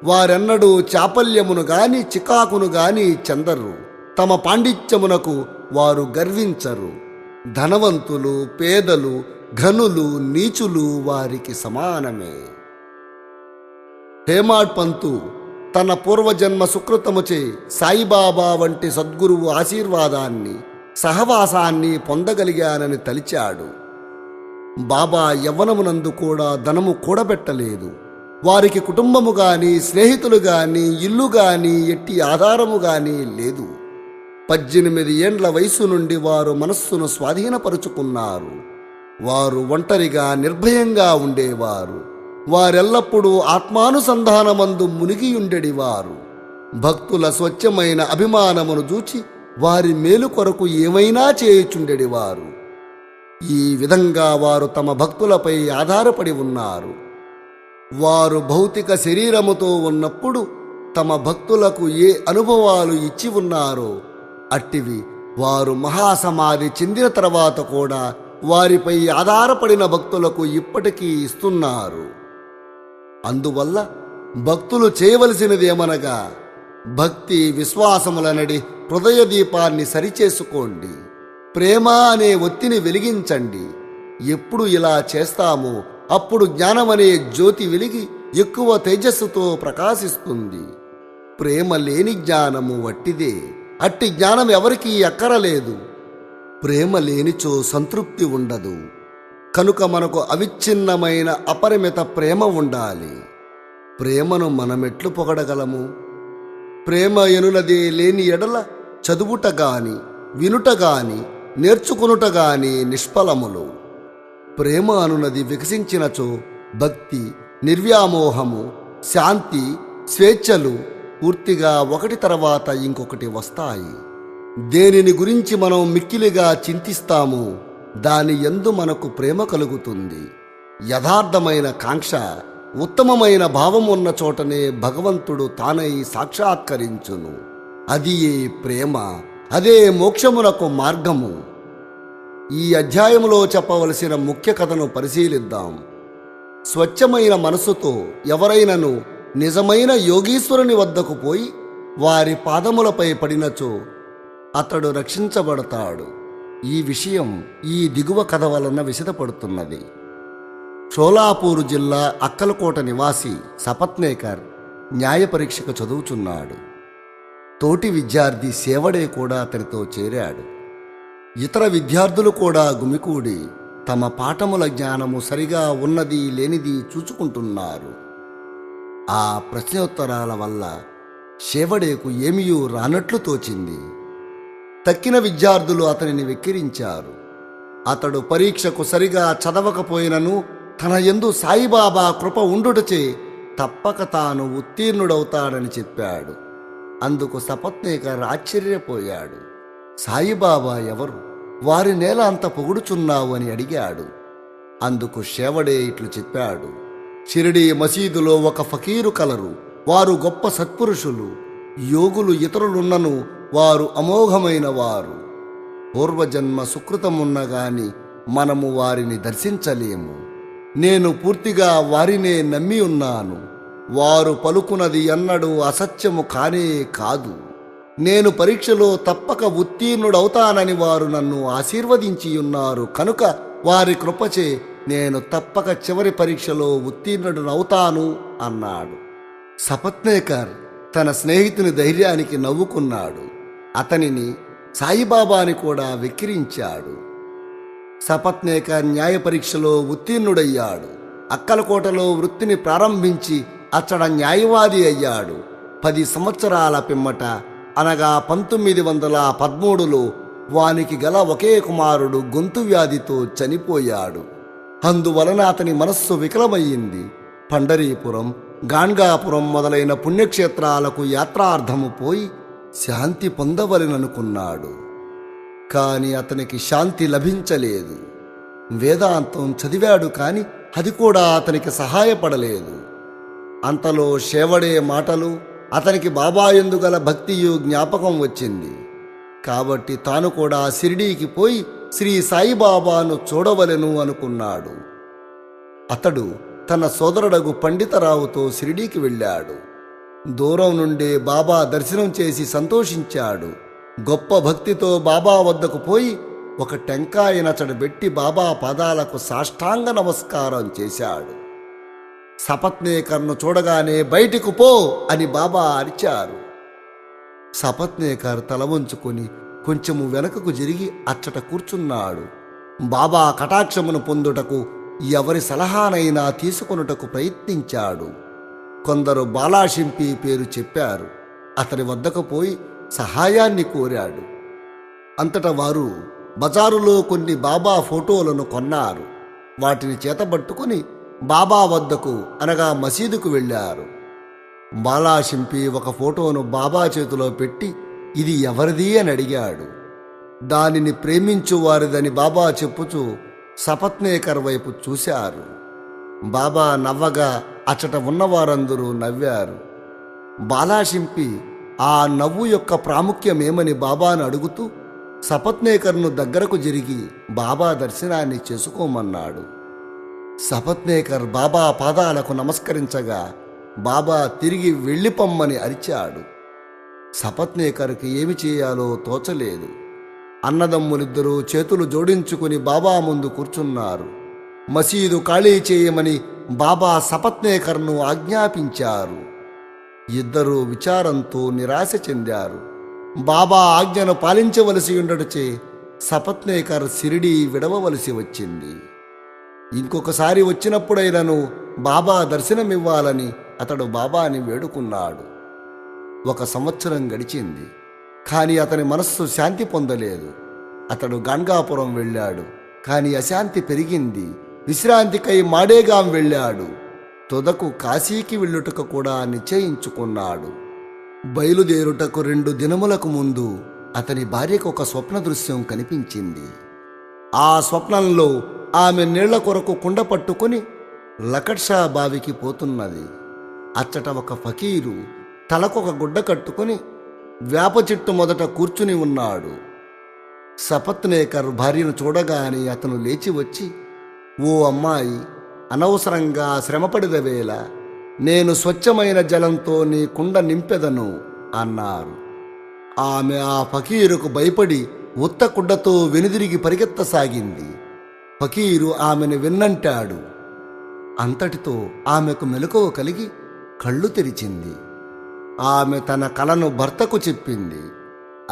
వారెన్నడూ చాపల్యమును గాని చికాకును గాని చెందరు. తమ పాండిత్యమునకు వారు గర్వించరు. ధనవంతులు పేదలు ఘనులు నీచులు వారికి సమానమే. హేమాడ్ పంతు తన పూర్వజన్మ సుకృతముచే సాయిబాబా వంటి సద్గురువు ఆశీర్వాదాన్ని, సహవాసాన్ని పొందగలిగానని తలిచాడు. బాబా యవ్వనమునందు కూడా ధనము కూడబెట్టలేదు. వారికి కుటుంబము గాని, స్నేహితులు గాని, ఇల్లు గాని, ఎట్టి ఆధారము గాని లేదు. 18 ఏండ్ల వయసు నుండి వారు మనస్సును స్వాధీనపరుచుకున్నారు. వారు ఒంటరిగా నిర్భయంగా ఉండేవారు. వారెల్లప్పుడూ ఆత్మానుసంధానమందు మునిగియుండెడివారు. భక్తుల స్వచ్ఛమైన అభిమానమును చూచి వారి మేలు కొరకు ఏమైనా చేయుచుండెడివారు. ఈ విధంగా వారు తమ భక్తులపై ఆధారపడి ఉన్నారు. వారు భౌతిక శరీరముతో ఉన్నప్పుడు తమ భక్తులకు ఏ అనుభవాలు ఇచ్చి ఉన్నారో అట్టివి వారు మహాసమాధి చెందిన తర్వాత కూడా వారిపై ఆధారపడిన భక్తులకు ఇప్పటికీ ఇస్తున్నారు. అందువల్ల భక్తులు చేయవలసినదేమనగా భక్తి విశ్వాసములనడి హృదయ దీపాన్ని సరిచేసుకోండి. ప్రేమ అనే ఒత్తిని వెలిగించండి. ఎప్పుడు ఇలా చేస్తామో అప్పుడు జ్ఞానమనే జ్యోతి వెలిగి ఎక్కువ తేజస్సుతో ప్రకాశిస్తుంది. ప్రేమ లేని జ్ఞానము వట్టిదే. అట్టి జ్ఞానం ఎవరికీ అక్కరలేదు. ప్రేమ లేనిచో సంతృప్తి ఉండదు. కనుక మనకు అవిచ్ఛిన్నమైన అపరిమిత ప్రేమ ఉండాలి. ప్రేమను మనమెట్లు పొగడగలము? ప్రేమ ఎనునదే లేని ఎడల చదువుట గాని, వినుట గాని, నేర్చుకునుట గాని నిష్ఫలములు. ప్రేమ అనునది వికసించినచో భక్తి, నిర్వ్యామోహము, శాంతి, స్వేచ్ఛలు పూర్తిగా ఒకటి తర్వాత ఇంకొకటి వస్తాయి. దేనిని గురించి మనం మిక్కిలిగా చింతిస్తామో దాని యందు మనకు ప్రేమ కలుగుతుంది. యథార్థమైన కాంక్ష, ఉత్తమమైన భావం ఉన్న చోటనే భగవంతుడు తానై సాక్షాత్కరించును. అది ఏ ప్రేమ, అదే మోక్షమునకు మార్గము. ఈ అధ్యాయములో చెప్పవలసిన ముఖ్య కథను పరిశీలిద్దాం. స్వచ్ఛమైన మనసుతో ఎవరైనను నిజమైన యోగీశ్వరుని వద్దకు పోయి వారి పాదములపై పడినచో అతడు రక్షించబడతాడు. ఈ విషయం ఈ దిగువ కథ వలన విశదపడుతున్నది. షోలాపూరు జిల్లా అక్కలకోట నివాసి సపత్నేకర్ న్యాయ పరీక్షకు చదువుచున్నాడు. తోటి విద్యార్థి సేవడే కూడా అతనితో చేరాడు. ఇతర విద్యార్థులు కూడా గుమికూడి తమ పాఠముల జ్ఞానము సరిగా ఉన్నది లేనిది చూచుకుంటున్నారు. ఆ ప్రశ్నోత్తరాల వల్ల షేవడేకు ఏమీయూ రానట్లు తోచింది. తక్కిన విద్యార్థులు అతనిని వెక్కిరించారు. అతడు పరీక్షకు సరిగా చదవకపోయినను తన యందు సాయిబాబా కృప ఉండుటచే తప్పక తాను ఉత్తీర్ణుడవుతాడని చెప్పాడు. అందుకు సపత్నేకర్ ఆశ్చర్యపోయాడు. సాయిబాబా ఎవరు? వారి నేల అంత పొగుడుచున్నావు అని అడిగాడు. అందుకు షేవడే ఇట్లు చెప్పాడు. షిరిడీ మసీదులో ఒక ఫకీరు కలరు. వారు గొప్ప సత్పురుషులు, యోగులు. ఇతరులున్నను వారు అమోఘమైన వారు. పూర్వజన్మ సుకృతమున్న గాని మనము వారిని దర్శించలేము. నేను పూర్తిగా వారినే నమ్మి ఉన్నాను. వారు పలుకున్నది ఎన్నడూ అసత్యము కానే కాదు. నేను పరీక్షలో తప్పక ఉత్తీర్ణుడవుతానని వారు నన్ను ఆశీర్వదించి ఉన్నారు. కనుక వారి కృపచే నేను తప్పక చివరి పరీక్షలో ఉత్తీర్ణుడనవుతాను అన్నాడు. సపత్నేకర్ తన స్నేహితుని ధైర్యానికి నవ్వుకున్నాడు. అతనిని, సాయిబాబాని కూడా వెక్కిరించాడు. సపత్నేకర్ న్యాయ పరీక్షలో ఉత్తీర్ణుడయ్యాడు. అక్కలకోటలో వృత్తిని ప్రారంభించి అచ్చడ న్యాయవాది అయ్యాడు. 10 సంవత్సరాల పిమ్మట అనగా 1913లో వానికి గల ఒకే కుమారుడు గొంతు వ్యాధితో చనిపోయాడు. అందువలన అతని మనస్సు వికలమయ్యింది. పండరీపురం, గాణ్గాపురం మొదలైన పుణ్యక్షేత్రాలకు యాత్రార్థము పోయి శాంతి పొందవలెననుకున్నాడు. కాని అతనికి శాంతి లభించలేదు. వేదాంతం చదివాడు కాని అది కూడా అతనికి సహాయపడలేదు. అంతలో షేవడే మాటలు, అతనికి బాబా యందు గల భక్తియు జ్ఞాపకం వచ్చింది. కాబట్టి తాను కూడా షిరిడీకి పోయి శ్రీ సాయిబాబాను చూడవలెను అనుకున్నాడు. అతడు తన సోదరుడగు పండితరావుతో షిరిడీకి వెళ్ళాడు. దూరం నుండే బాబా దర్శనం చేసి సంతోషించాడు. గొప్ప భక్తితో బాబా వద్దకు పోయి ఒక టెంకాయనచడు పెట్టి బాబా పాదాలకు సాష్టాంగ నమస్కారం చేశాడు. సపత్నేకర్ను చూడగానే బయటికి పో అని బాబా అరిచారు. సపత్నేకర్ తల వంచుకొని కొంచెము వెనకకు జరిగి అచ్చట కూర్చున్నాడు. బాబా కటాక్షమును పొందుటకు ఎవరి సలహానైనా తీసుకొనుటకు ప్రయత్నించాడు. కొందరు బాలాషింపి పేరు చెప్పారు. అతని వద్దకు పోయి సహాయాన్ని కోరాడు. అంతటా వారు బజారులో కొన్ని బాబా ఫోటోలను కొన్నారు. వాటిని చేతబట్టుకుని బాబా వద్దకు అనగా మసీదుకు వెళ్ళారు. బాలాషింపి ఒక ఫోటోను బాబా చేతిలో పెట్టి ఇది ఎవరిది అని అడిగాడు. దానిని ప్రేమించు వారిదని బాబా చెప్పుచూ సపత్నేకర్ వైపు చూశారు. బాబా నవ్వగా అచ్చట ఉన్నవారందరూ నవ్వారు. బాలాషింపి ఆ నవ్వు యొక్క ప్రాముఖ్యమేమని బాబాను అడుగుతూ సపత్నేకర్ను దగ్గరకు జరిగి బాబా దర్శనాన్ని చేసుకోమన్నాడు. సపత్నేకర్ బాబా పాదాలకు నమస్కరించగా బాబా తిరిగి వెళ్ళిపమ్మని అరిచాడు. సపత్నేకర్కి ఏమి చేయాలో తోచలేదు. అన్నదమ్ములిద్దరూ చేతులు జోడించుకుని బాబా ముందు కూర్చున్నారు. మసీదు ఖాళీ చేయమని బాబా సపత్నేకర్ను ఆజ్ఞాపించారు. ఇద్దరూ విచారంతో నిరాశ చెందారు. బాబా ఆజ్ఞను పాలించవలసి ఉండటచే సపత్నేకర్ షిరిడీ విడవవలసి వచ్చింది. ఇంకొకసారి వచ్చినప్పుడైనను బాబా దర్శనమివ్వాలని అతడు బాబాని వేడుకున్నాడు. 1 సంవత్సరం గడిచింది. కానీ అతని మనస్సు శాంతి పొందలేదు. అతడు గంగాపురం వెళ్ళాడు. కానీ అశాంతి పెరిగింది. విశ్రాంతికై మాడేగాం వెళ్ళాడు. తుదకు కాశీకి వెళ్ళుటకు కూడా నిశ్చయించుకున్నాడు. బయలుదేరుటకు 2 దినములకు ముందు అతని భార్యకు ఒక స్వప్న దృశ్యం కనిపించింది. ఆ స్వప్నంలో ఆమె నీళ్ల కొరకు కుండ పట్టుకుని లకట్షా బావికి పోతున్నది. అచ్చట ఒక ఫకీరు తలకొక గుడ్డ కట్టుకుని వేప చెట్టు మొదట కూర్చుని ఉన్నాడు. సపత్నేకర్ భార్యను చూడగానే అతను లేచి వచ్చి, ఓ అమ్మాయి, అనవసరంగా శ్రమపడిదవేళ నేను స్వచ్ఛమైన జలంతో నీ కుండ నింపెదను అన్నారు. ఆమె ఆ ఫకీరుకు భయపడి ఉత్త కుండతో వెనుదిరిగి పరిగెత్తసాగింది. ఫకీరు ఆమెను వెన్నంటాడు. అంతటితో ఆమెకు మెలకువ కలిగి కళ్ళు తెరిచింది. ఆమె తన కలను భర్తకు చెప్పింది.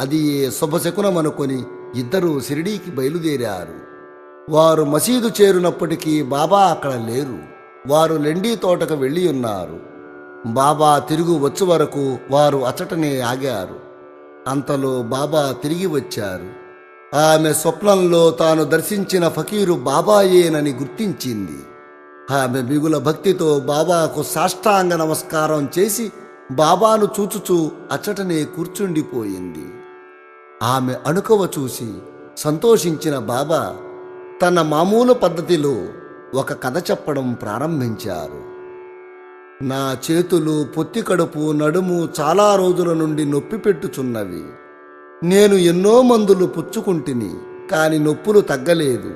అది ఏ శుభశకునమనుకొని ఇద్దరూ షిరిడీకి బయలుదేరారు. వారు మసీదు చేరునప్పటికీ బాబా అక్కడ లేరు. వారు లెండీ తోటకు వెళ్ళి ఉన్నారు. బాబా తిరుగు వచ్చు వరకు వారు అచ్చటనే ఆగారు. అంతలో బాబా తిరిగి వచ్చారు. ఆమె స్వప్నంలో తాను దర్శించిన ఫకీరు బాబాయేనని గుర్తించింది. ఆమె మిగుల భక్తితో బాబాకు సాష్టాంగ నమస్కారం చేసి బాబాను చూచుచూ అచ్చటనే కూర్చుండిపోయింది. ఆమె అణుకవ చూసి సంతోషించిన బాబా తన మామూలు పద్ధతిలో ఒక కథ చెప్పడం ప్రారంభించారు. నా చేతులు, పొత్తి కడుపు, నడుము చాలా రోజుల నుండి నొప్పి పెట్టుచున్నవి. నేను ఎన్నో మందులు పుచ్చుకుంటిని, కాని నొప్పులు తగ్గలేదు.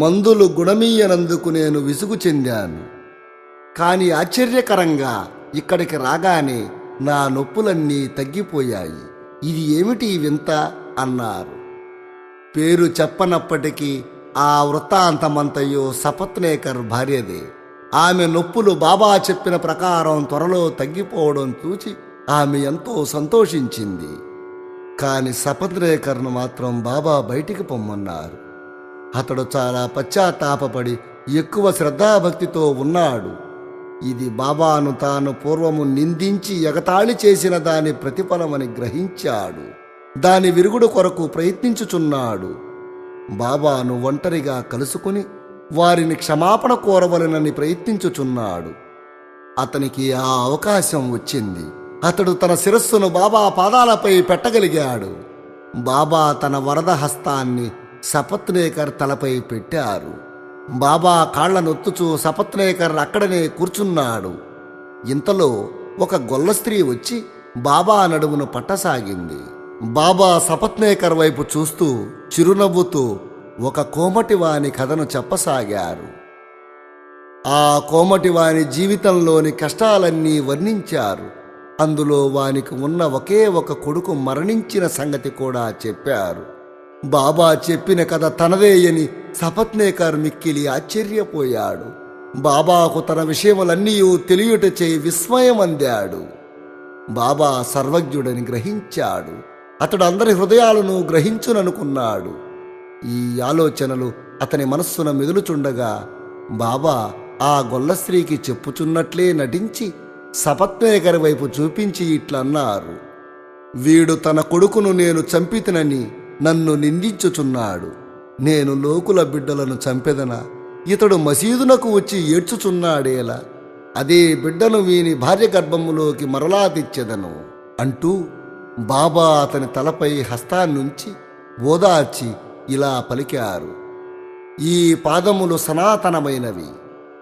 మందులు గుణమీయనందుకు నేను విసుగు చెందాను. కాని ఆశ్చర్యకరంగా ఇక్కడికి రాగానే నా నొప్పులన్నీ తగ్గిపోయాయి. ఇది ఏమిటి వింత అన్నారు. పేరు చెప్పనప్పటికీ ఆ వృత్తాంతమంతయో సపత్నేకర్ భార్యదే. ఆమె నొప్పులు బాబా చెప్పిన ప్రకారం త్వరలో తగ్గిపోవడం చూచి ఆమె ఎంతో సంతోషించింది. కాని సపత్నేకర్ను మాత్రం బాబా బయటికి పొమ్మన్నారు. అతడు చాలా పశ్చాత్తాపపడి ఎక్కువ శ్రద్ధాభక్తితో ఉన్నాడు. ఇది బాబాను తాను పూర్వము నిందించి ఎగతాళి చేసిన దాని ప్రతిఫలమని గ్రహించాడు. దాని విరుగుడు కొరకు ప్రయత్నించుచున్నాడు. బాబాను ఒంటరిగా కలుసుకుని వారిని క్షమాపణ కోరవలెనని ప్రయత్నించుచున్నాడు. అతనికి ఆ అవకాశం వచ్చింది. అతడు తన శిరస్సును బాబా పాదాలపై పెట్టగలిగాడు. బాబా తన వరద హస్తాన్ని సపత్నేకర్ తలపై పెట్టారు. బాబా కాళ్ల నొత్తుచూ సపత్నేకర్ అక్కడనే కూర్చున్నాడు. ఇంతలో ఒక గొల్ల స్త్రీ వచ్చి బాబా నడుమును పట్టసాగింది. బాబా సపత్నేకర్ వైపు చూస్తూ చిరునవ్వుతూ ఒక కోమటివాని కథను చెప్పసాగారు. ఆ కోమటివాని జీవితంలోని కష్టాలన్నీ వర్ణించారు. అందులో వానికి ఉన్న ఒకే ఒక కొడుకు మరణించిన సంగతి కూడా చెప్పారు. బాబా చెప్పిన కథ తనదేయని సపత్నేకర్ మిక్కిలి ఆశ్చర్యపోయాడు. బాబాకు తన విషయములన్నీ తెలియుటచే విస్మయం అందాడు. బాబా సర్వజ్ఞుడని గ్రహించాడు. అతడు అందరి హృదయాలను గ్రహించుననుకున్నాడు. ఈ ఆలోచనలు అతని మనస్సున మెదులుచుండగా బాబా ఆ గొల్ల స్త్రీకి చెప్పుచున్నట్లే నటించి సపత్నేకర్ వైపు చూపించి ఇట్లన్నారు: వీడు తన కొడుకును నేను చంపితినని నన్ను నిందించుచున్నాడు. నేను లోకుల బిడ్డలను చంపెదనా? ఇతడు మసీదునకు వచ్చి ఏడ్చుచున్నాడేలా? అదే బిడ్డను వీని భార్య గర్భములోకి మరలా తెచ్చెదను అంటూ బాబా అతని తలపై హస్తాన్నుంచి ఓదార్చి ఇలా పలికారు: ఈ పాదములు సనాతనమైనవి,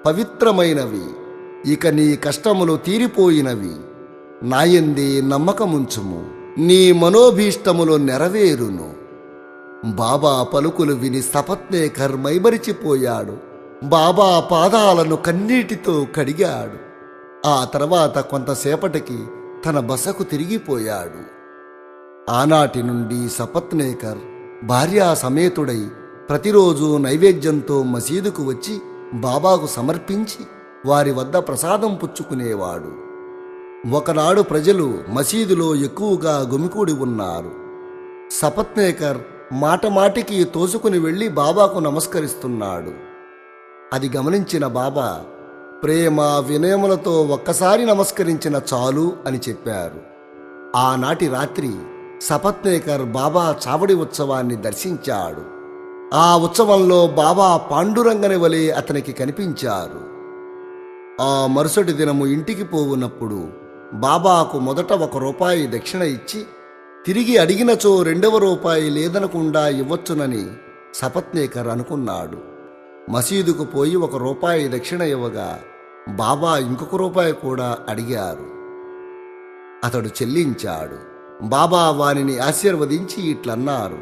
పవిత్రమైనవి. ఇక నీ కష్టములు తీరిపోయినవి. నాయందే నమ్మకముంచుము, నీ మనోభీష్టములు నెరవేరును. బాబా పలుకులు విని సపత్నేకర్ మైమరిచిపోయాడు. బాబా పాదాలను కన్నీటితో కడిగాడు. ఆ తర్వాత కొంతసేపటికి తన బసకు తిరిగిపోయాడు. ఆనాటి నుండి సపత్నేకర్ భార్యా సమేతుడై ప్రతిరోజు నైవేద్యంతో మసీదుకు వచ్చి బాబాకు సమర్పించి వారి వద్ద ప్రసాదం పుచ్చుకునేవాడు. ఒకనాడు ప్రజలు మసీదులో ఎక్కువగా గుమికూడి ఉన్నారు. సపత్నేకర్ మాటమాటికి తోసుకుని వెళ్ళి బాబాకు నమస్కరిస్తున్నాడు. అది గమనించిన బాబా ప్రేమ వినయములతో ఒక్కసారి నమస్కరించిన చాలు అని చెప్పారు. ఆనాటి రాత్రి సపత్నేకర్ బాబా చావడి ఉత్సవాన్ని దర్శించాడు. ఆ ఉత్సవంలో బాబా పాండురంగని వలె అతనికి కనిపించారు. ఆ మరుసటి దినము ఇంటికి పోవునప్పుడు బాబాకు మొదట ₹1 దక్షిణ ఇచ్చి తిరిగి అడిగినచో ₹2 లేదనకుండా ఇవ్వచ్చునని సపత్నేకర్ అనుకున్నాడు. మసీదుకు పోయి ₹1 దక్షిణ ఇవ్వగా బాబా ఇంకొక రూపాయి కూడా అడిగారు. అతడు చెల్లించాడు. బాబా వారిని ఆశీర్వదించి ఇట్లన్నారు: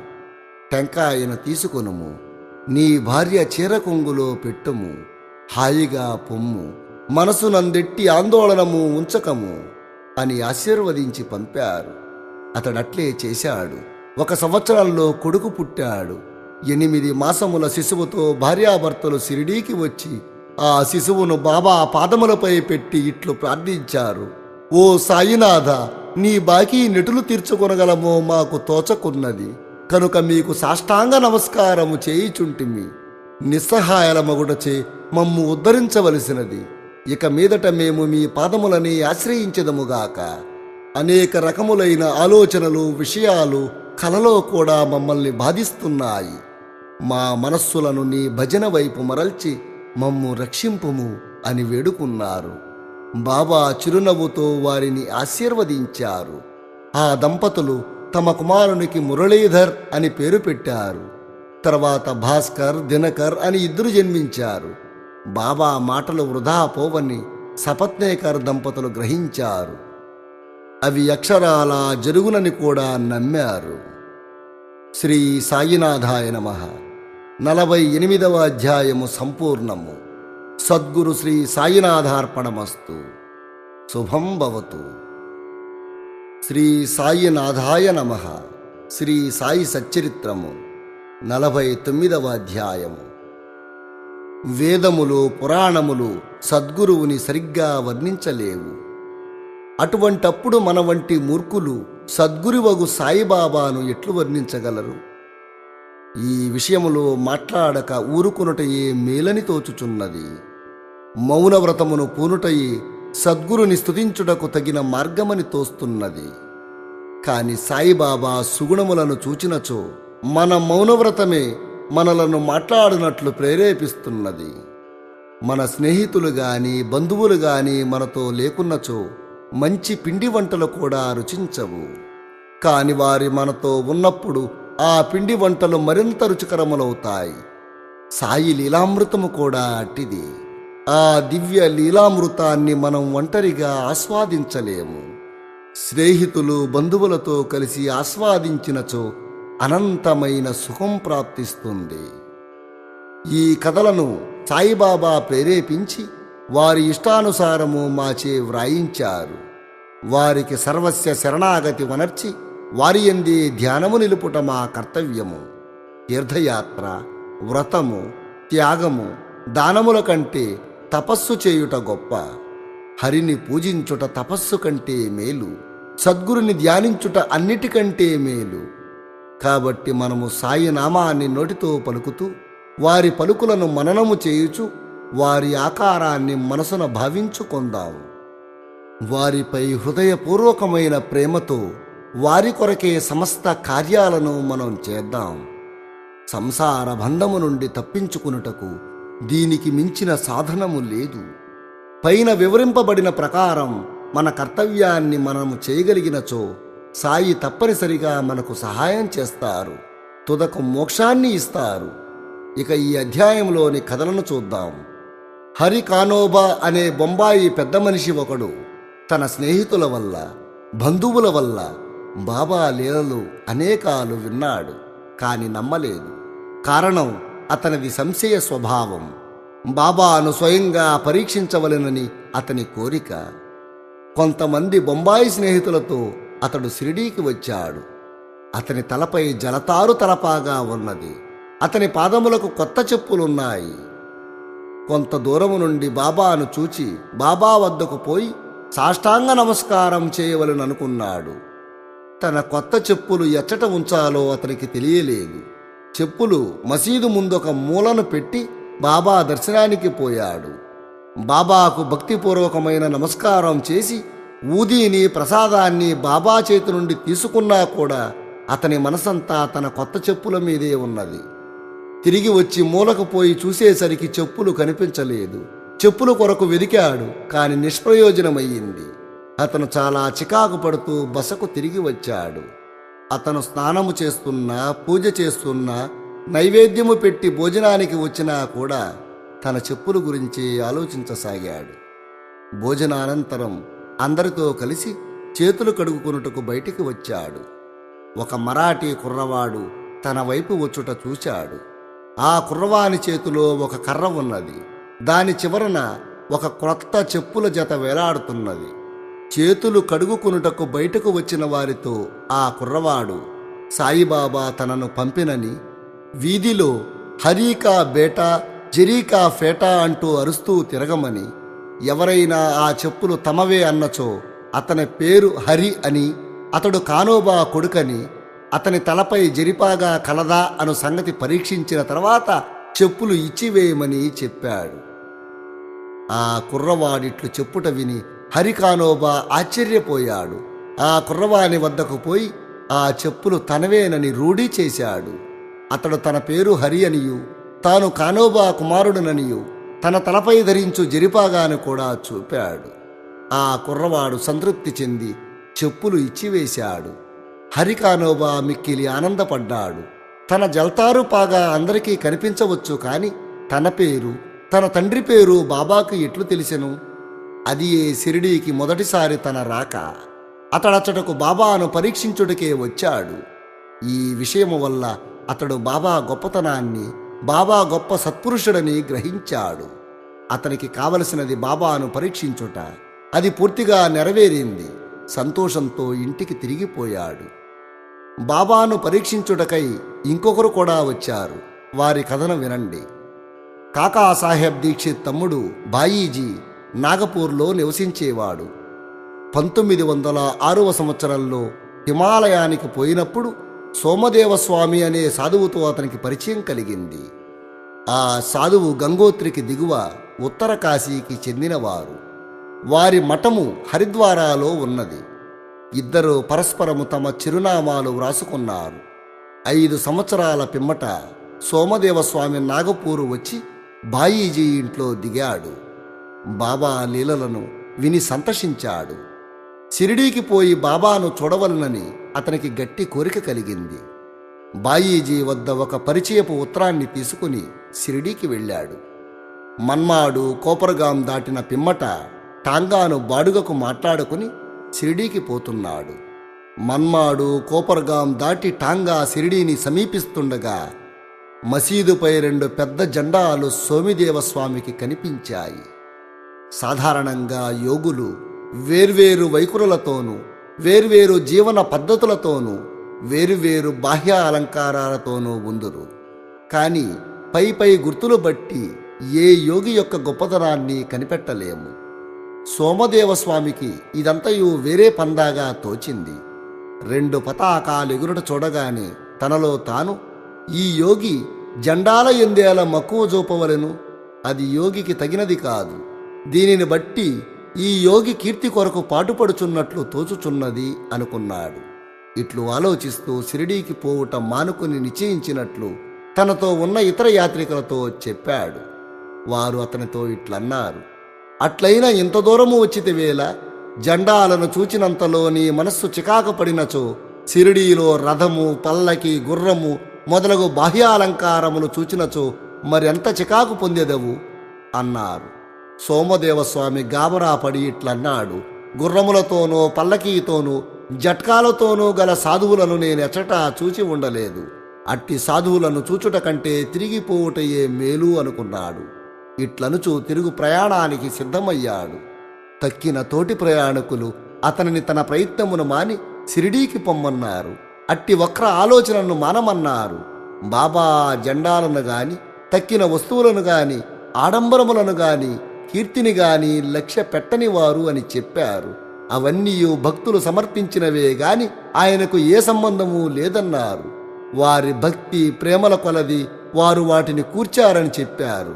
టెంకాయను తీసుకొనుము, నీ భార్య చీర కొంగులో పెట్టుము, హాయిగా పొమ్ము, మనసునందెట్టి ఆందోళనము ఉంచకము అని ఆశీర్వదించి పంపారు. అతడట్లే చేశాడు. 1 సంవత్సరంలో కొడుకు పుట్టాడు. 8 మాసముల శిశువుతో భార్యాభర్తలు షిరిడీకి వచ్చి ఆ శిశువును బాబా పాదములపై పెట్టి ఇట్లు ప్రార్థించారు: ఓ సాయినాథ, నీ బాకీ నెటులు తీర్చుకొనగలమో మాకు తోచకున్నది కనుక మీకు సాష్టాంగ నమస్కారము చేయిచుంటిమి. నిస్సహాయలమగుడచే మమ్ము ఉద్ధరించవలసినది. ఇక మీదట మేము మీ పాదములని ఆశ్రయించెదముగాక. అనేక రకములైన ఆలోచనలు, విషయాలు కలలో కూడా మమ్మల్ని బాధిస్తున్నాయి. మా మనస్సులను నీ భజన వైపు మరల్చి మమ్ము రక్షింపుము అని వేడుకున్నారు. బాబా చిరునవ్వుతో వారిని ఆశీర్వదించారు. ఆ దంపతులు తమ కుమారునికి మురళీధర్ అని పేరు పెట్టారు. తర్వాత భాస్కర్, దినకర్ అని 2 జన్మించారు. బాబా మాటలు వృధా పోవని సపత్నేకర్ దంపతులు గ్రహించారు. అవి అక్షరాలా జరుగునని కూడా నమ్మారు. శ్రీ సాయినాథాయ నమః. 48వ అధ్యాయము సంపూర్ణము. సద్గురు శ్రీ సాయినాథార్పణమస్తు. శుభం భవతు. శ్రీ సాయినాథాయ నమః. శ్రీ సాయి సచ్చరిత్రము 49వ అధ్యాయము. వేదములు, పురాణములు సద్గురువుని సరిగ్గా వర్ణించలేవు. అటువంటప్పుడు మన వంటి మూర్ఖులు సద్గురువగు సాయిబాబాను ఎట్లు వర్ణించగలరు? ఈ విషయములో మాట్లాడక ఊరుకొనుటయే మేలని తోచుచున్నది. మౌనవ్రతమును పూనుటయే సద్గురుని స్తుతించుటకు తగిన మార్గమని తోస్తున్నది. కాని సాయిబాబా సుగుణములను చూచినచో మన మౌనవ్రతమే మనలను మాట్లాడినట్లు ప్రేరేపిస్తున్నది. మన స్నేహితులు గాని బంధువులు గాని మనతో లేకున్నచో మంచి పిండి వంటలు కూడా రుచించవు. కాని వారి మనతో ఉన్నప్పుడు ఆ పిండి వంటలు మరింత రుచికరములవుతాయి. సాయి లీలామృతము కూడా అట్టిది. ఆ దివ్య లీలామృతాన్ని మనం ఒంటరిగా ఆస్వాదించలేము. స్నేహితులు, బంధువులతో కలిసి ఆస్వాదించినచో అనంతమైన సుఖం ప్రాప్తిస్తుంది. ఈ కథలను సాయిబాబా ప్రేరేపించి వారి ఇష్టానుసారము మాచే వ్రాయించారు. వారికి సర్వస్య శరణాగతి వనర్చి వారి యందే ధ్యానము నిలుపుట మా కర్తవ్యము. తీర్థయాత్ర, వ్రతము, త్యాగము, దానముల కంటే తపస్సు చేయుట గొప్ప. హరిని పూజించుట తపస్సు కంటే మేలు. సద్గురుని ధ్యానించుట అన్నిటికంటే మేలు. కాబట్టి మనము సాయి నామాన్ని నోటితో పలుకుతూ వారి పలుకులను మననము చేయుచు వారి ఆకారాన్ని మనసున భావించుకొందాం. వారిపై హృదయపూర్వకమైన ప్రేమతో వారి కొరకే సమస్త కార్యాలను మనం చేద్దాం. సంసార బంధము నుండి తప్పించుకునుటకు దీనికి మించిన సాధనము లేదు. పైన వివరింపబడిన ప్రకారం మన కర్తవ్యాన్ని మనము చేయగలిగినచో సాయి తప్పనిసరిగా మనకు సహాయం చేస్తారు, తుదకు మోక్షాన్ని ఇస్తారు. ఇక ఈ అధ్యాయంలోని కథలను చూద్దాం. హరి కానోబా అనే బొంబాయి పెద్ద మనిషి ఒకడు తన స్నేహితుల వల్ల, బంధువుల వల్ల బాబా లీలలు అనేకాలు విన్నాడు, కాని నమ్మలేదు. కారణం అతనిది సంశయ స్వభావం. బాబాను స్వయంగా పరీక్షించవలెనని అతని కోరిక. కొంతమంది బొంబాయి స్నేహితులతో అతడు షిరిడీకి వచ్చాడు. అతని తలపై జలతారు తలపాగా ఉన్నది. అతని పాదములకు కొత్త చెప్పులున్నాయి. కొంత దూరము నుండి బాబాను చూచి బాబా వద్దకు పోయి సాష్టాంగ నమస్కారం చేయవలెననుకున్నాడు. తన కొత్త చెప్పులు ఎచ్చట ఉంచాలో అతనికి తెలియలేదు. చెప్పులు మసీదు ముందొక మూలను పెట్టి బాబా దర్శనానికి పోయాడు. బాబాకు భక్తిపూర్వకమైన నమస్కారం చేసి ఊదీని, ప్రసాదాన్ని బాబా చేతి నుండి తీసుకున్నా కూడా అతని మనసంతా తన కొత్త చెప్పుల మీదే ఉన్నది. తిరిగి వచ్చి మూలకు పోయి చూసేసరికి చెప్పులు కనిపించలేదు. చెప్పుల కొరకు వెదికాడు, కాని నిష్ప్రయోజనమయ్యింది. అతను చాలా చికాకు పడుతూ బసకు తిరిగి వచ్చాడు. అతను స్నానము చేస్తున్నా, పూజ చేస్తున్నా, నైవేద్యము పెట్టి భోజనానికి వచ్చినా కూడా తన చెప్పుల గురించి ఆలోచించసాగాడు. భోజనానంతరం అందరితో కలిసి చేతులు కడుగుకొనుటకు బయటికి వచ్చాడు. ఒక మరాఠీ కుర్రవాడు తన వైపు వచ్చుట చూశాడు. ఆ కుర్రవాని చేతిలో ఒక కర్ర ఉన్నది. దాని చివరన ఒక క్రొత్త చెప్పుల జత వేలాడుతున్నది. చేతులు కడుగుకొనుటకు బయటకు వచ్చిన వారితో ఆ కుర్రవాడు సాయిబాబా తనను పంపినని, వీధిలో హరీకా బేటా, జరీకా ఫేటా అంటూ అరుస్తూ తిరగమని, ఎవరైనా ఆ చెప్పులు తమవే అన్నచో అతని పేరు హరి అని, అతడు కానోబా కొడుకని, అతని తలపై జరిపాగా కలదా అను సంగతి పరీక్షించిన తర్వాత చెప్పులు ఇచ్చివేయమని చెప్పాడు. ఆ కుర్రవాడిట్లు చెప్పుట విని హరికానోబా ఆశ్చర్యపోయాడు. ఆ కుర్రవాని వద్దకు పోయి ఆ చెప్పులు తనవేనని రూఢీ చేశాడు. అతడు తన పేరు హరి అనియు, తాను కానోబా కుమారుడననియు, తన తలపై ధరించు జరిపాగాను కూడా చూపాడు. ఆ కుర్రవాడు సంతృప్తి చెంది చెప్పులు ఇచ్చివేశాడు. హరికానోబా మిక్కిలి ఆనందపడ్డాడు. తన జల్తారు పాగా అందరికీ కనిపించవచ్చు, కాని తన పేరు, తన తండ్రి పేరు బాబాకు ఎట్లు తెలిసెను? అది ఏ షిరిడీకి మొదటిసారి తన రాక. అతడచ్చటకు బాబాను పరీక్షించుటకే వచ్చాడు. ఈ విషయము వల్ల అతడు బాబా గొప్పతనాన్ని, బాబా గొప్ప సత్పురుషుడని గ్రహించాడు. అతనికి కావలసినది బాబాను పరీక్షించుట. అది పూర్తిగా నెరవేరింది. సంతోషంతో ఇంటికి తిరిగిపోయాడు. బాబాను పరీక్షించుటకై ఇంకొకరు కూడా వచ్చారు. వారి కథను వినండి. కాకాసాహెబ్ దీక్షిత్ తమ్ముడు బాయీజీ నాగపూర్లో నివసించేవాడు. 1906వ సంవత్సరంలో హిమాలయానికి పోయినప్పుడు సోమదేవస్వామి అనే సాధువుతో అతనికి పరిచయం కలిగింది. ఆ సాధువు గంగోత్రికి దిగువ ఉత్తర కాశీకి చెందినవారు. వారి మఠము హరిద్వారాలో ఉన్నది. ఇద్దరు పరస్పరము తమ చిరునామాలు వ్రాసుకున్నారు. 5 సంవత్సరాల పిమ్మట సోమదేవస్వామి నాగపూరు వచ్చి బాయీజీ ఇంట్లో దిగాడు. బాబా లీలలను విని సంతోషించాడు. షిరిడీకి పోయి బాబాను చూడవలనని అతనికి గట్టి కోరిక కలిగింది. బాయీజీ వద్ద ఒక పరిచయపు ఉత్తరాన్ని తీసుకుని షిరిడీకి వెళ్ళాడు. మన్మాడు, కోపర్గాం దాటిన పిమ్మట టాంగాను బాడుగకు మాట్లాడుకుని షిరిడీకి పోతున్నాడు. మన్మాడు, కోపర్గాం దాటి టాంగా షిరిడీని సమీపిస్తుండగా మసీదుపై 2 పెద్ద జెండాలు సోమిదేవస్వామికి కనిపించాయి. సాధారణంగా యోగులు వేర్వేరు వైఖరులతోనూ, వేర్వేరు జీవన పద్ధతులతోనూ, వేరువేరు బాహ్య అలంకారాలతోనూ ఉందురు. కానీ పై పై గుర్తులు బట్టి ఏ యోగి యొక్క గొప్పతనాన్ని కనిపెట్టలేము. సోమదేవస్వామికి ఇదంతయు వేరే పందాగా తోచింది. 2 పతాకాలు ఎగురుట చూడగానే తనలో తాను, ఈ యోగి జెండాల ఎందేల మక్కువ చూపవలెను, అది యోగికి తగినది కాదు. దీనిని బట్టి ఈ యోగి కీర్తి కొరకు పాటుపడుచున్నట్లు తోచుచున్నది అనుకున్నాడు. ఇట్లు ఆలోచిస్తూ షిరిడీకి పోవుట మానుకుని నిశ్చయించినట్లు తనతో ఉన్న ఇతర యాత్రికులతో చెప్పాడు. వారు అతనితో ఇట్లన్నారు: అట్లయినా ఇంత దూరము వచ్చితివేళ, జెండాలను చూచినంతలో నీ మనస్సు చికాకు పడినచో షిరిడీలో రథము, పల్లకి, గుర్రము మొదలగు బాహ్యాలంకారములు చూచినచో మరెంత చికాకు పొందెదవు అన్నారు. సోమదేవస్వామి గాబరా పడి ఇట్లన్నాడు: గుర్రములతోనూ పల్లకీతోనూ జట్కాలతోనూ గల సాధువులను నేనెచ్చటా చూచి ఉండలేదు. అట్టి సాధువులను చూచుట కంటే తిరిగిపోవుటయే మేలు అనుకున్నాడు. ఇట్లనుచు తిరుగు ప్రయాణానికి సిద్ధమయ్యాడు. తక్కిన తోటి ప్రయాణికులు అతనిని తన ప్రయత్నమును మాని షిరిడీకి పొమ్మన్నారు. అట్టి వక్ర ఆలోచనను మానమన్నారు. బాబా జెండాలను గాని, తక్కిన వస్తువులను గాని, ఆడంబరములను గాని, కీర్తిని గాని లక్ష్య పెట్టని వారు అని చెప్పారు. అవన్నీ భక్తులు సమర్పించినవే గాని ఆయనకు ఏ సంబంధము లేదన్నారు. వారి భక్తి ప్రేమల కొలది వారు వాటిని కూర్చారని చెప్పారు.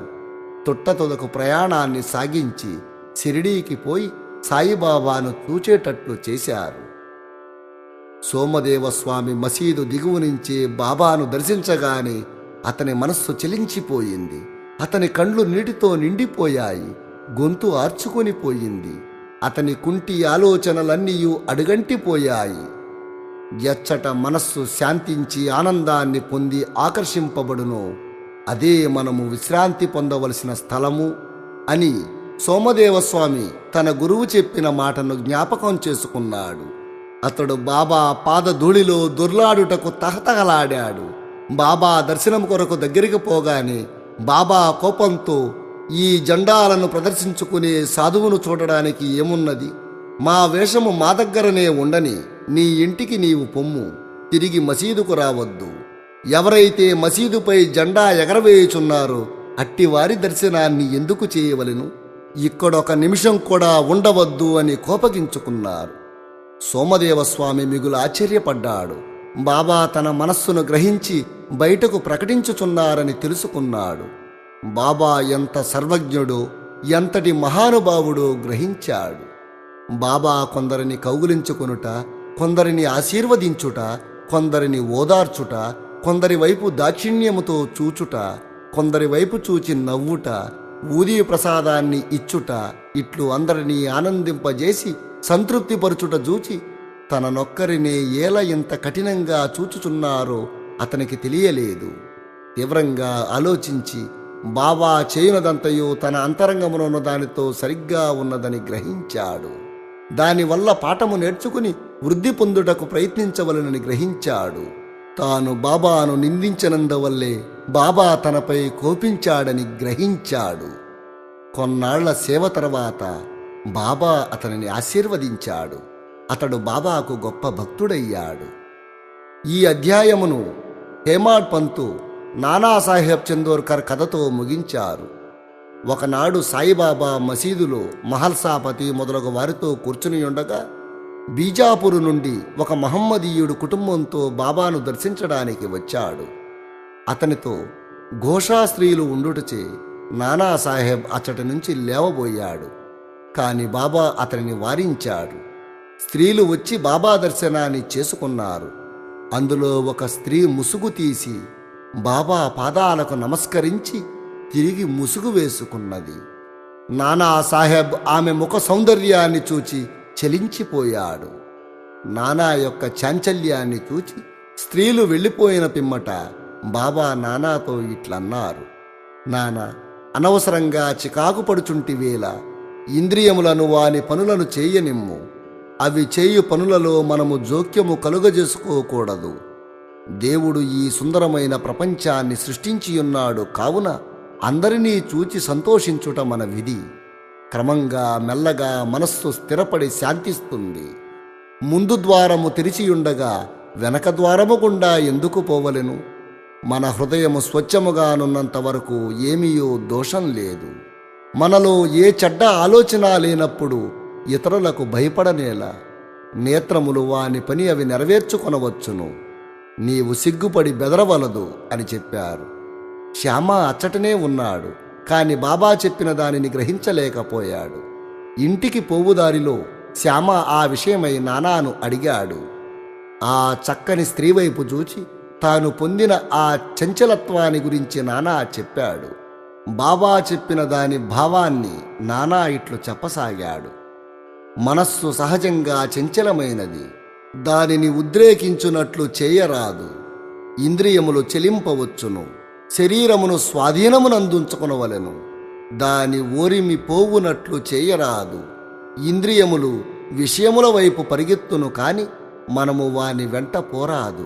తుట్టతుదకు ప్రయాణాన్ని సాగించి షిరిడీకి పోయి సాయిబాబాను చూచేటట్లు చేశారు. సోమదేవస్వామి మసీదు దిగువ నుంచే బాబాను దర్శించగానే అతని మనస్సు చెలించిపోయింది. అతని కండ్లు నీటితో నిండిపోయాయి. గొంతు ఆర్చుకొని పోయింది. అతని కుంటి ఆలోచనలన్నీ అడుగంటిపోయాయి. ఎచ్చట మనస్సు శాంతించి ఆనందాన్ని పొంది ఆకర్షింపబడునో అదే మనము విశ్రాంతి పొందవలసిన స్థలము అని సోమదేవస్వామి తన గురువు చెప్పిన మాటను జ్ఞాపకం చేసుకున్నాడు. అతడు బాబా పాదధూళిలో దొర్లాడుటకు తహతహలాడాడు. బాబా దర్శనం కొరకు దగ్గరికి పోగానే బాబా కోపంతో, ఈ జెండాలను ప్రదర్శించుకునే సాధువును చూడడానికి ఏమున్నది? మా వేషము మా దగ్గరనే ఉండని, నీ ఇంటికి నీవు పొమ్ము, తిరిగి మసీదుకు రావద్దు. ఎవరైతే మసీదుపై జెండా ఎగరవేయుచున్నారో అట్టివారి దర్శనాన్ని ఎందుకు చేయవలెను? ఇక్కడొక నిమిషం కూడా ఉండవద్దు అని కోపగించుకున్నారు. సోమదేవస్వామి మిగులు ఆశ్చర్యపడ్డాడు. బాబా తన మనస్సును గ్రహించి బయటకు ప్రకటించుచున్నారని తెలుసుకున్నాడు. బాబా ఎంత సర్వజ్ఞుడో, ఎంతటి మహానుభావుడో గ్రహించాడు. బాబా కొందరిని కౌగులించుకొనుట, కొందరిని ఆశీర్వదించుట, కొందరిని ఓదార్చుట, కొందరి వైపు దాక్షిణ్యముతో చూచుట, కొందరి వైపు చూచి నవ్వుట, ఊదీ ప్రసాదాన్ని ఇచ్చుట, ఇట్లు అందరినీ ఆనందింపజేసి సంతృప్తిపరచుట చూచి తననొక్కరినే ఏల ఇంత కఠినంగా చూచుచున్నారో అతనికి తెలియలేదు. తీవ్రంగా ఆలోచించి బాబా చేయునదంతయు తన అంతరంగమునున్న దానితో సరిగ్గా ఉన్నదని గ్రహించాడు. దానివల్ల పాఠము నేర్చుకుని వృద్ధి పొందుటకు ప్రయత్నించవలనని గ్రహించాడు. తాను బాబాను నిందించనందువల్లే బాబా తనపై కోపించాడని గ్రహించాడు. కొన్నాళ్ల సేవ తర్వాత బాబా అతనిని ఆశీర్వదించాడు. అతడు బాబాకు గొప్ప భక్తుడయ్యాడు. ఈ అధ్యాయమును హేమాడ్ పంతు నానాసాహెబ్ చందోర్కర్ కథతో ముగించారు. ఒకనాడు సాయిబాబా మసీదులో మహల్సాపతి మొదలగు వారితో కూర్చుని ఉండగా బీజాపూరు నుండి ఒక మహమ్మదీయుడు కుటుంబంతో బాబాను దర్శించడానికి వచ్చాడు. అతనితో ఘోషా స్త్రీలు ఉండుటచే నానాసాహెబ్ అచ్చటి నుంచి లేవబోయాడు. కాని బాబా అతనిని వారించాడు. స్త్రీలు వచ్చి బాబా దర్శనాన్ని చేసుకున్నారు. అందులో ఒక స్త్రీ ముసుగు తీసి బాబా పాదాలకు నమస్కరించి తిరిగి ముసుగు వేసుకున్నది. నానాసాహెబ్ ఆమె ముఖ సౌందర్యాన్ని చూచి చలించిపోయాడు. నానా యొక్క చాంచల్యాన్ని చూచి స్త్రీలు వెళ్ళిపోయిన పిమ్మట బాబా నానాతో ఇట్లన్నారు: నానా, అనవసరంగా చికాకు పడుచుంటివేళ ఇంద్రియములను వాని పనులను చేయనిమ్ము. అవి చేయు పనులలో మనము జోక్యము కలుగజేసుకోకూడదు. దేవుడు ఈ సుందరమైన ప్రపంచాన్ని సృష్టించియున్నాడు. కావున అందరినీ చూచి సంతోషించుట మన విధి. క్రమంగా మెల్లగా మనస్సు స్థిరపడి శాంతిస్తుంది. ముందు ద్వారము తెరిచియుండగా వెనక ద్వారము గుండా ఎందుకు పోవలెను? మన హృదయము స్వచ్ఛముగానున్నంత వరకు ఏమీయో దోషం లేదు. మనలో ఏ చెడ్డ ఆలోచన లేనప్పుడు ఇతరులకు భయపడనేలా. నేత్రములు వాని పని అవి నెరవేర్చుకొనవచ్చును. నీవు సిగ్గుపడి బెదరవలదు అని చెప్పారు. శ్యామ అచ్చటనే ఉన్నాడు, కాని బాబా చెప్పిన దానిని గ్రహించలేకపోయాడు. ఇంటికి పోవుదారిలో శ్యామ ఆ విషయమై నానాను అడిగాడు. ఆ చక్కని స్త్రీ వైపు చూచి తాను పొందిన ఆ చంచలత్వాన్ని గురించి నానా చెప్పాడు. బాబా చెప్పిన దాని భావాన్ని నానా ఇట్లు చెప్పసాగాడు. మనస్సు సహజంగా చంచలమైనది, దానిని ఉద్రేకించునట్లు చేయరాదు. ఇంద్రియములు చెలింపవచ్చును, శరీరమును స్వాధీనమునందుంచుకొనవలెను. దాని ఓరిమి పోవునట్లు చేయరాదు. ఇంద్రియములు విషయముల వైపు పరిగెత్తును, కాని మనము వాని వెంట పోరాదు.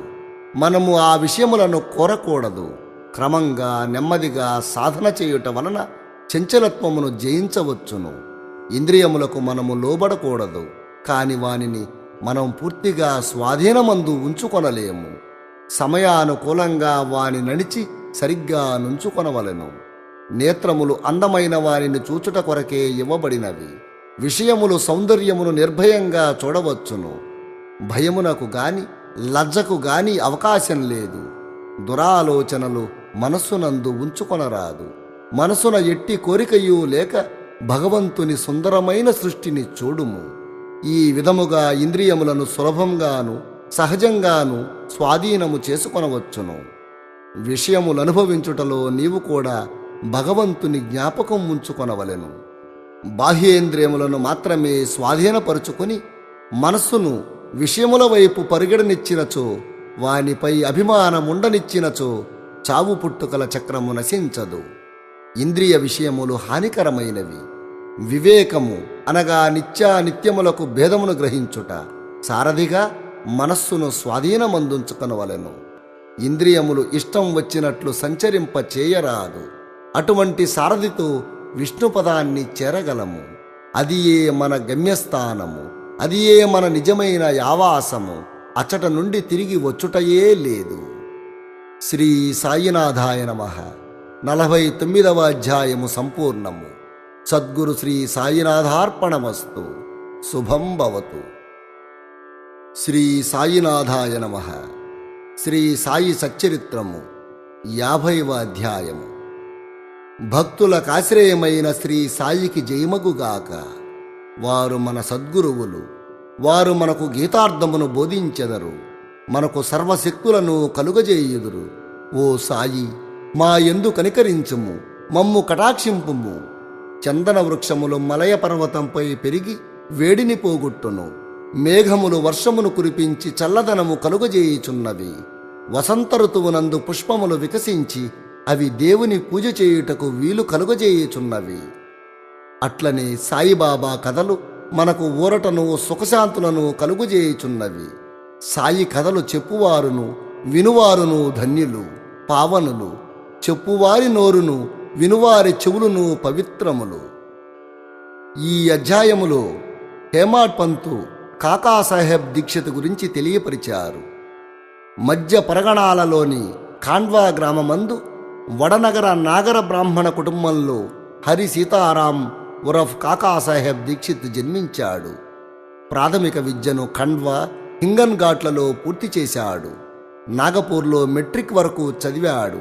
మనము ఆ విషయములను కోరకూడదు. క్రమంగా నెమ్మదిగా సాధన చేయుట వలన చంచలత్వమును జయించవచ్చును. ఇంద్రియములకు మనము లోబడకూడదు, కాని వానిని మనం పూర్తిగా స్వాధీనమందు ఉంచుకొనలేము. సమయానుకూలంగా వాని నడిచి సరిగ్గా నుంచుకొనవలెను. నేత్రములు అందమైన వారిని చూచుట కొరకే ఇవ్వబడినవి. విషయములు సౌందర్యమును నిర్భయంగా చూడవచ్చును. భయమునకు గాని లజ్జకు గాని అవకాశం లేదు. దురాలోచనలు మనస్సునందు ఉంచుకొనరాదు. మనసున ఎట్టి కోరికయూ లేక భగవంతుని సుందరమైన సృష్టిని చూడుము. ఈ విధముగా ఇంద్రియములను సులభంగాను సహజంగాను స్వాధీనము చేసుకొనవచ్చును. విషయములు అనుభవించుటలో నీవు కూడా భగవంతుని జ్ఞాపకం ఉంచుకొనవలెను. బాహ్యేంద్రియములను మాత్రమే స్వాధీనపరుచుకొని మనస్సును విషయముల వైపు పరిగెడనిచ్చినచో, వానిపై అభిమానముండనిచ్చినచో చావు పుట్టుకల చక్రము నశించదు. ఇంద్రియ విషయములు హానికరమైనవి. వివేకము అనగా నిత్యానిత్యములకు భేదమును గ్రహించుట. సారథిగా మనస్సును స్వాధీనమందుంచుకొనవలెను. ఇంద్రియములు ఇష్టం వచ్చినట్లు సంచరింప చేయరాదు. అటువంటి సారథితో విష్ణుపదాన్ని చేరగలము. అది ఏ మన గమ్యస్థానము, అది ఏ మన నిజమైన యావాసము. అచ్చట నుండి తిరిగి వచ్చుటయే లేదు. శ్రీ సాయినాథాయ నమః. 49వ అధ్యాయము సంపూర్ణము. సద్గురు శ్రీ సాయినాథార్పణమస్తు. శుభం భవతు. శ్రీ సాయినాథాయ నమః. శ్రీ సాయి సచ్చరిత్రము 50వ అధ్యాయము. భక్తులకాశ్రయమైన శ్రీ సాయికి జయమగుగాక. వారు మన సద్గురువులు. వారు మనకు గీతార్థమును బోధించెదరు. మనకు సర్వశక్తులను కలుగజేయుదురు. ఓ సాయి, మా యందు కనికరించుము, మమ్ము కటాక్షింపుము. చందన వృక్షములు మలయ పర్వతంపై పెరిగి వేడిని పోగొట్టును. మేఘములు వర్షమును కురిపించి చల్లదనము కలుగజేయుచున్నవి. వసంత ఋతువునందు పుష్పములు వికసించి అవి దేవుని పూజ చేయుటకు వీలు కలుగజేయుచున్నవి. అట్లనే సాయిబాబా కథలు మనకు ఊరటను సుఖశాంతులను కలుగజేయుచున్నవి. సాయి కథలు చెప్పువారును వినువారును ధన్యులు, పావనులు. చెప్పువారి నోరును వినువారి చెవులును పవిత్రములు. ఈ అధ్యాయములో హేమాడ్ పంతు కాకాసాహెబ్ దీక్షిత్ గురించి తెలియపరిచారు. మధ్య పరగణాలలోని ఖాండ్వా గ్రామమందు వడనగర నాగర బ్రాహ్మణ కుటుంబంలో హరి సీతారాం ఉరఫ్ కాకాసాహెబ్ దీక్షిత్ జన్మించాడు. ప్రాథమిక విద్యను ఖండ్వా, హింగన్ ఘాట్లలో పూర్తి చేశాడు. నాగపూర్లో మెట్రిక్ వరకు చదివాడు.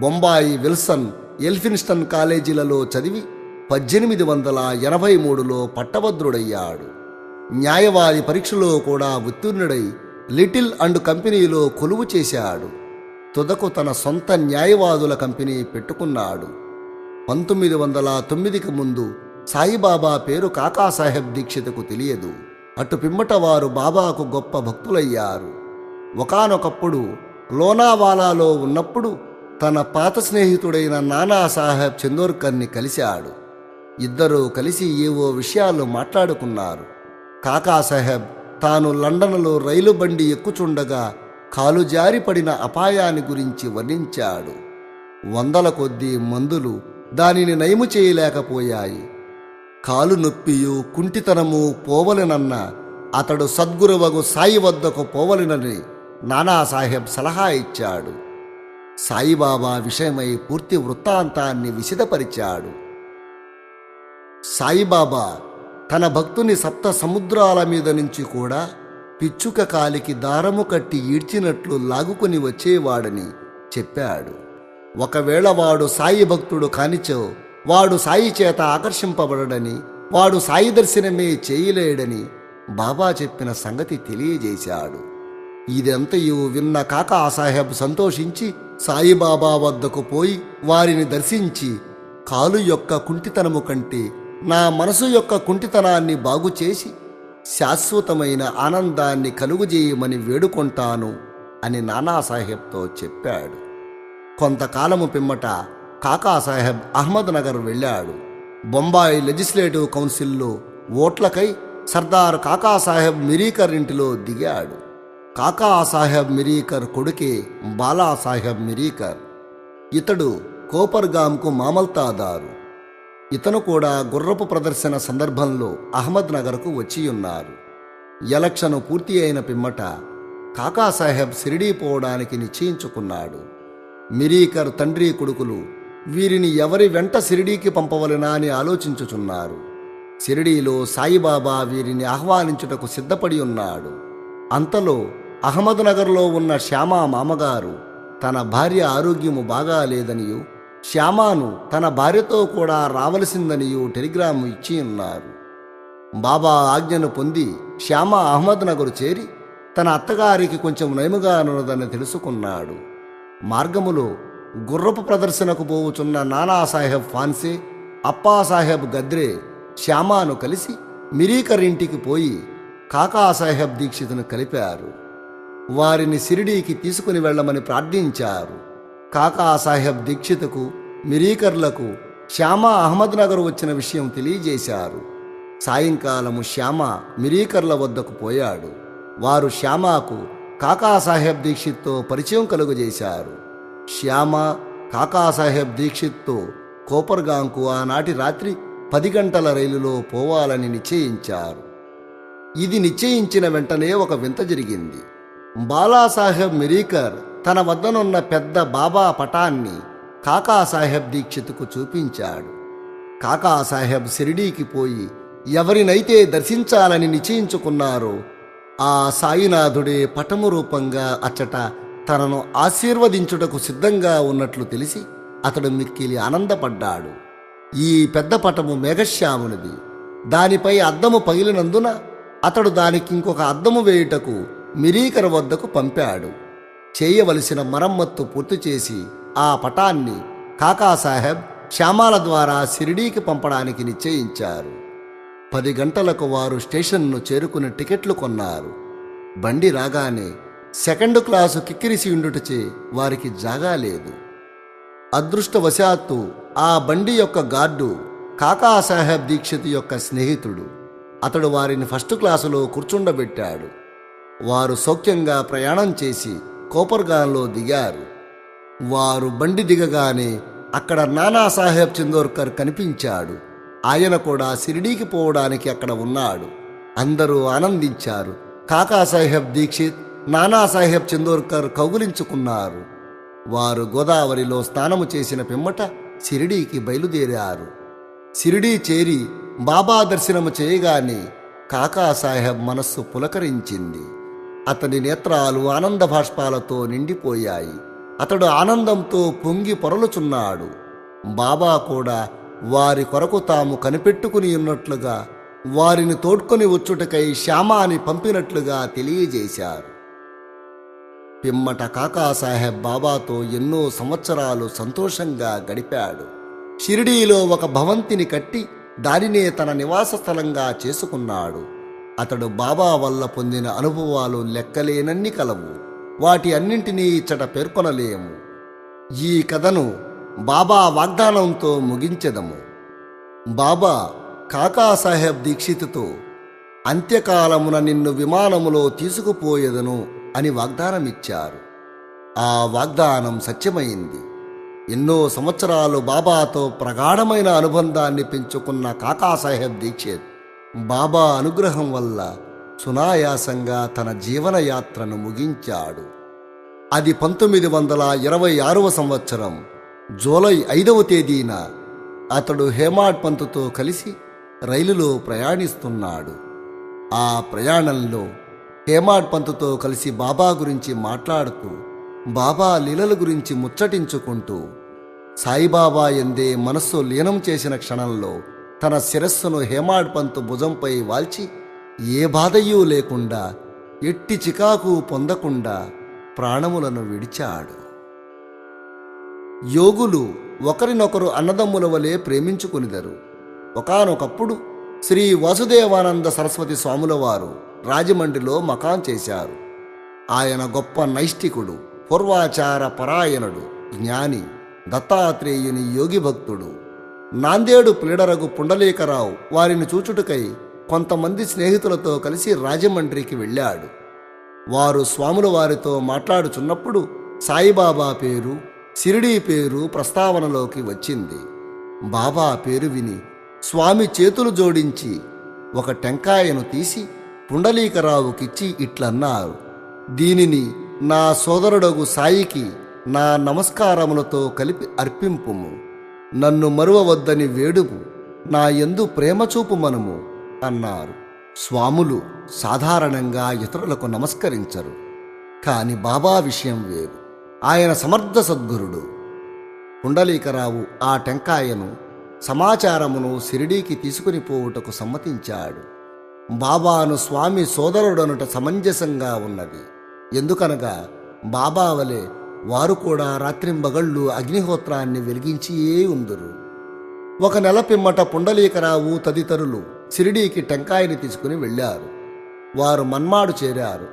బొంబాయి, విల్సన్, ఎల్ఫిన్స్టన్ కాలేజీలలో చదివి 1883లో పట్టభద్రుడయ్యాడు. న్యాయవాది పరీక్షలో కూడా ఉత్తీర్ణుడై లిటిల్ అండ్ కంపెనీలో కొలువు చేశాడు. తుదకు తన సొంత న్యాయవాదుల కంపెనీ పెట్టుకున్నాడు. 1909కి ముందు సాయిబాబా పేరు కాకాసాహెబ్ దీక్షిత్కు తెలియదు. అటు పిమ్మట వారు బాబాకు గొప్ప భక్తులయ్యారు. ఒకానొకప్పుడు లోనావాలాలో ఉన్నప్పుడు తన పాత స్నేహితుడైన నానాసాహెబ్ చందోర్కర్ని కలిశాడు. ఇద్దరూ కలిసి ఏవో విషయాలు మాట్లాడుకున్నారు. కాకాసాహెబ్ తాను లండన్లో రైలు బండి ఎక్కుచుండగా కాలు జారిపడిన అపాయాన్ని గురించి వర్ణించాడు. 100 కొద్దీ మందులు దానిని నయము చేయలేకపోయాయి. కాలు నొప్పియు కుంటితనము పోవలెనన్న అతడు సద్గురువగు సాయి వద్దకు పోవలెనని నానాసాహెబ్ సలహా ఇచ్చాడు. సాయిబాబా విషయమై పూర్తి వృత్తాంతాన్ని విశదపరిచాడు. సాయిబాబా తన భక్తుని సప్త సముద్రాల మీద నుంచి కూడా పిచ్చుక కాలికి దారము కట్టి ఈడ్చినట్లు లాగుకొని వచ్చేవాడని చెప్పాడు. ఒకవేళ వాడు సాయి భక్తుడు కానిచో వాడు సాయి చేత ఆకర్షింపబడడని, వాడు సాయి దర్శనమే చేయలేడని బాబా చెప్పిన సంగతి తెలియజేశాడు. ఇదంతయు విన్న కాకాసాహెబ్ సంతోషించి సాయిబాబా వద్దకు పోయి వారిని దర్శించి, కాలు యొక్క కుంటితనము కంటే నా మనసు యొక్క కుంటితనాన్ని బాగుచేసి శాశ్వతమైన ఆనందాన్ని కలుగుజేయమని వేడుకొంటాను అని నానాసాహెబ్తో చెప్పాడు. కొంతకాలము పిమ్మట కాకాసాహెబ్ అహ్మద్నగర్ వెళ్ళాడు. బొంబాయి లెజిస్లేటివ్ కౌన్సిల్లో ఓట్లకై సర్దార్ కాకాసాహెబ్ మిరీకర్ ఇంటిలో దిగాడు. కాకాసాహెబ్ మిరీకర్ కొడుకే బాలాసాహెబ్ మిరీకర్. ఇతడు కోపర్గాంకు మామల్తాదారు. ఇతను కూడా గుర్రపు ప్రదర్శన సందర్భంలో అహ్మద్నగర్కు వచ్చియున్నారు. ఎలక్షన్ పూర్తి అయిన పిమ్మట కాకాసాహెబ్ షిరిడీ పోవడానికి నిశ్చయించుకున్నాడు. మిరీకర్ తండ్రి కొడుకులు వీరిని ఎవరి వెంట షిరిడీకి పంపవలెనా అని ఆలోచించుచున్నారు. షిరిడీలో సాయిబాబా వీరిని ఆహ్వానించుటకు సిద్ధపడి ఉన్నాడు. అంతలో అహ్మద్నగర్లో ఉన్న శ్యామా మామగారు తన భార్య ఆరోగ్యము బాగాలేదనియు, శ్యామాను తన భార్యతో కూడా రావలసిందనియు టెలిగ్రాము ఇచ్చి ఉన్నారు. బాబా ఆజ్ఞను పొంది శ్యామ అహ్మద్నగర్ చేరి తన అత్తగారికి కొంచెం నయముగానున్నదని తెలుసుకున్నాడు. మార్గములో గుర్రపు ప్రదర్శనకు పోవుచున్న నానాసాహెబ్ ఫాన్సే, అప్పాసాహెబ్ గద్రే శ్యామాను కలిసి మిరీకర్ ఇంటికి పోయి కాకాసాహెబ్ దీక్షితును కలిపారు. వారిని షిరిడీకి తీసుకుని వెళ్ళమని ప్రార్థించారు. కాకాసాహెబ్ దీక్షితుకు, మిరీకర్లకు శ్యామ అహ్మద్నగర్ వచ్చిన విషయం తెలియజేశారు. సాయంకాలము శ్యామ మిరీకర్ల వద్దకు పోయాడు. వారు శ్యామకు కాకాసాహెబ్ దీక్షిత్తో పరిచయం కలుగజేశారు. శ్యామ కాకాసాహెబ్ దీక్షిత్తో కోపర్గాంకు ఆనాటి రాత్రి 10 గంటల రైలులో పోవాలని నిశ్చయించారు. ఇది నిశ్చయించిన వెంటనే ఒక వింత జరిగింది. బాలాసాహెబ్ మిరీకర్ తన వద్దనున్న పెద్ద బాబా పటాన్ని కాకాసాహెబ్ దీక్షిత్కు చూపించాడు. కాకాసాహెబ్ షిరిడీకి పోయి ఎవరినైతే దర్శించాలని నిశ్చయించుకున్నారో ఆ సాయినాథుడే పటము రూపంగా అచ్చట తనను ఆశీర్వదించుటకు సిద్ధంగా ఉన్నట్లు తెలిసి అతడు మిక్కిలి ఆనందపడ్డాడు. ఈ పెద్ద పటము మేఘశ్యామునిది. దానిపై అద్దము పగిలినందున అతడు దానికి ఇంకొక అద్దము వేయుటకు మిరీకర్ వద్దకు పంపాడు. చేయవలసిన మరమ్మత్తు పూర్తి చేసి ఆ పటాన్ని కాకాసాహెబ్ శ్యామాల ద్వారా షిరిడీకి పంపడానికి నిశ్చయించారు. 10 గంటలకు వారు స్టేషన్ను చేరుకుని టికెట్లు కొన్నారు. బండి రాగానే 2nd క్లాసు కిక్కిరిసి ఉండుటచే వారికి జాగా లేదు. అదృష్టవశాత్తు ఆ బండి యొక్క గార్డు కాకాసాహెబ్ దీక్షిత్ యొక్క స్నేహితుడు. అతడు వారిని 1st క్లాసులో కూర్చుండబెట్టాడు. వారు సౌఖ్యంగా ప్రయాణం చేసి కోపర్గాంలో దిగారు. వారు బండి దిగగానే అక్కడ నానాసాహెబ్ చందోర్కర్ కనిపించాడు. ఆయన కూడా షిరిడీకి పోవడానికి అక్కడ ఉన్నాడు. అందరూ ఆనందించారు. కాకాసాహెబ్ దీక్షిత్, నానాసాహెబ్ చందోర్కర్ కౌగులించుకున్నారు. వారు గోదావరిలో స్నానము చేసిన పిమ్మట షిరిడీకి బయలుదేరారు. షిరిడీ చేరి బాబా దర్శనము చేయగానే కాకాసాహెబ్ మనస్సు పులకరించింది. అతని నేత్రాలు ఆనంద బాష్పాలతో నిండిపోయాయి. అతడు ఆనందంతో పొంగి పొరలుచున్నాడు. బాబా కూడా వారి కొరకు తాము కనిపెట్టుకుని ఉన్నట్లుగా వారిని తోడ్కొని వచ్చుటకై శ్యామాని పంపినట్లుగా తెలియజేశారు. పిమ్మట కాకాసాహెబ్ బాబాతో ఎన్నో సంవత్సరాలు సంతోషంగా గడిపాడు. షిరిడీలో ఒక భవంతిని కట్టి దానినే తన నివాస స్థలంగా చేసుకున్నాడు. అతడు బాబా వల్ల పొందిన అనుభవాలు లెక్కలేనన్ని కలవు. వాటి అన్నింటినీ ఇచ్చట పేర్కొనలేము. ఈ కథను బాబా వాగ్దానంతో ముగించెదము. బాబా కాకాసాహెబ్ దీక్షిత్తో అంత్యకాలమున నిన్ను విమానములో తీసుకుపోయేదను అని వాగ్దానమిచ్చారు. ఆ వాగ్దానం సత్యమైంది. ఎన్నో సంవత్సరాలు బాబాతో ప్రగాఢమైన అనుబంధాన్ని పెంచుకున్న కాకాసాహెబ్ దీక్షిత్ బాబా అనుగ్రహం వల్ల సునాయాసంగా తన జీవనయాత్రను ముగించాడు. అది 1926వ సంవత్సరం జూలై 5వ తేదీన అతడు హేమాడ్ పంతుతో కలిసి రైలులో ప్రయాణిస్తున్నాడు. ఆ ప్రయాణంలో హేమాడ్ పంతుతో కలిసి బాబా గురించి మాట్లాడుతూ, బాబా లీలల గురించి ముచ్చటించుకుంటూ, సాయిబాబా ఎందే మనస్సు లీనం చేసిన క్షణంలో తన శిరస్సును హేమాడ్ పంతు భుజంపై వాల్చి ఏ బాధయూ లేకుండా, ఎట్టి చికాకు పొందకుండా ప్రాణములను విడిచాడు. యోగులు ఒకరినొకరు అన్నదమ్ముల వలె ప్రేమించుకునిదరు. ఒకానొకప్పుడు శ్రీ వాసుదేవానంద సరస్వతి స్వాముల వారు రాజమండ్రిలో మకాం చేశారు. ఆయన గొప్ప నైష్ఠికుడు, పూర్వాచార పరాయణుడు, జ్ఞాని, దత్తాత్రేయుని యోగి భక్తుడు. నాందేడు ప్లీడరగు పుండలీకరావు వారిని చూచుటకై కొంతమంది స్నేహితులతో కలిసి రాజమండ్రికి వెళ్ళాడు. వారు స్వాముల వారితో మాట్లాడుచున్నప్పుడు సాయిబాబా పేరు, షిరిడీ పేరు ప్రస్తావనలోకి వచ్చింది. బాబా పేరు విని స్వామి చేతులు జోడించి ఒక టెంకాయను తీసి పుండలీకరావుకిచ్చి ఇట్లన్నారు, దీనిని నా సోదరుడగు సాయికి నా నమస్కారములతో కలిపి అర్పింపుము. నన్ను మరువవద్దని వేడుము, నా యందు ప్రేమ చూపుమనుము అన్నారు. స్వాములు సాధారణంగా ఇతరులకు నమస్కరించరు. కాని బాబా విషయం వేరు. ఆయన సమర్థ సద్గురుడు. పుండలీకరావు ఆ టెంకాయను సమాచారమును షిరిడీకి తీసుకుని పోవుటకు సమ్మతించాడు. బాబాను స్వామి సోదరుడనుట సమంజసంగా ఉన్నది. ఎందుకనగా బాబా వలె వారు కూడా రాత్రింబగళ్ళు అగ్నిహోత్రాన్ని వెలిగించియే ఉందురు. ఒక నెల పిమ్మట పుండలీకరావు తదితరులు షిరిడీకి టెంకాయని తీసుకుని వెళ్ళారు. వారు మన్మాడు చేరారు.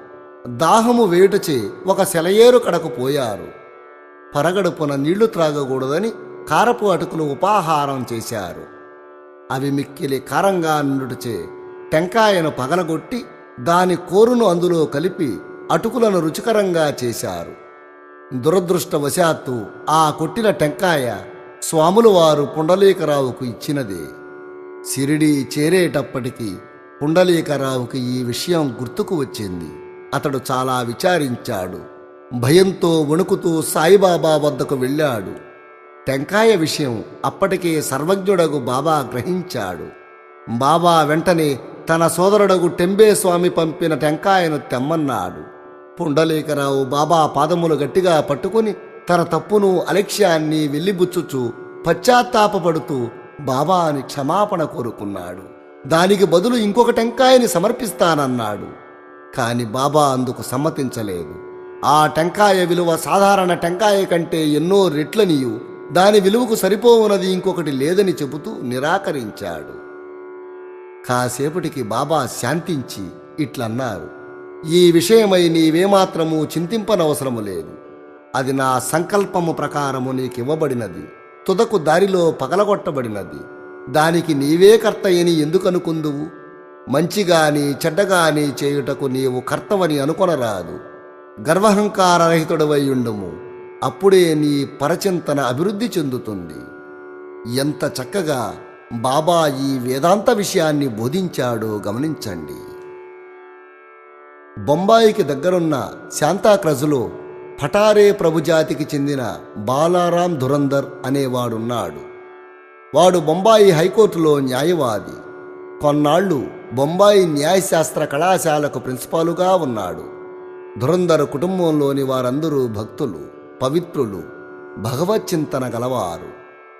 దాహము వేయుటచే ఒక సెలయేరు కడకు పోయారు. పరగడుపున నీళ్లు త్రాగకూడదని కారపు అటుకులు ఉపాహారం చేశారు. అవి మిక్కిలి కారంగా నుండుటచే టెంకాయను పగలగొట్టి దాని కోరును అందులో కలిపి అటుకులను రుచికరంగా చేశారు. దురదృష్టవశాత్తు ఆ కొట్టిన టెంకాయ స్వాములు వారు పుండలీకరావుకు ఇచ్చినదే. షిరిడీ చేరేటప్పటికి పుండలీకరావుకి ఈ విషయం గుర్తుకు వచ్చింది. అతడు చాలా విచారించాడు. భయంతో వణుకుతూ సాయిబాబా వద్దకు వెళ్ళాడు. టెంకాయ విషయం అప్పటికే సర్వజ్ఞుడగు బాబా గ్రహించాడు. బాబా వెంటనే తన సోదరుడగు టెంబే స్వామి పంపిన టెంకాయను తెమ్మన్నాడు. పుండలీకరావు బాబా పాదములు గట్టిగా పట్టుకుని తన తప్పును అలక్ష్యాన్ని వెళ్ళిబుచ్చుచు పశ్చాత్తాపపడుతూ బాబాని క్షమాపణ కోరుకున్నాడు. దానికి బదులు ఇంకొక టెంకాయని సమర్పిస్తానన్నాడు. కాని బాబా అందుకు సమ్మతించలేదు. ఆ టెంకాయ విలువ సాధారణ టెంకాయ కంటే ఎన్నో రెట్లనియు దాని విలువకు సరిపోవునది ఇంకొకటి లేదని చెబుతూ నిరాకరించాడు. కాసేపటికి బాబా శాంతించి ఇట్లన్నారు, ఈ విషయమై నీవేమాత్రమూ చింతింపనవసరము లేదు. అది నా సంకల్పము ప్రకారము నీకివ్వబడినది. తుదకు దారిలో పగలగొట్టబడినది. దానికి నీవే కర్తయని ఎందుకనుకుందువు? మంచిగాని చెడ్డగాని చేయుటకు నీవు కర్తవని అనుకొనరాదు. గర్వహంకారరహితుడవై ఉండుము. అప్పుడే నీ పరచింతన అభివృద్ధి చెందుతుంది. ఎంత చక్కగా బాబా ఈ వేదాంత విషయాన్ని బోధించాడో గమనించండి. బొంబాయికి దగ్గరున్న శాంతాక్రజులో పఠారే ప్రభుజాతికి చెందిన బాలారాం ధురంధర్ అనేవాడున్నాడు. వాడు బొంబాయి హైకోర్టులో న్యాయవాది. కొన్నాళ్లు బొంబాయి న్యాయశాస్త్ర కళాశాలకు ప్రిన్సిపాలుగా ఉన్నాడు. ధురంధర్ కుటుంబంలోని వారందరూ భక్తులు, పవిత్రులు, భగవచ్చింతన గలవారు.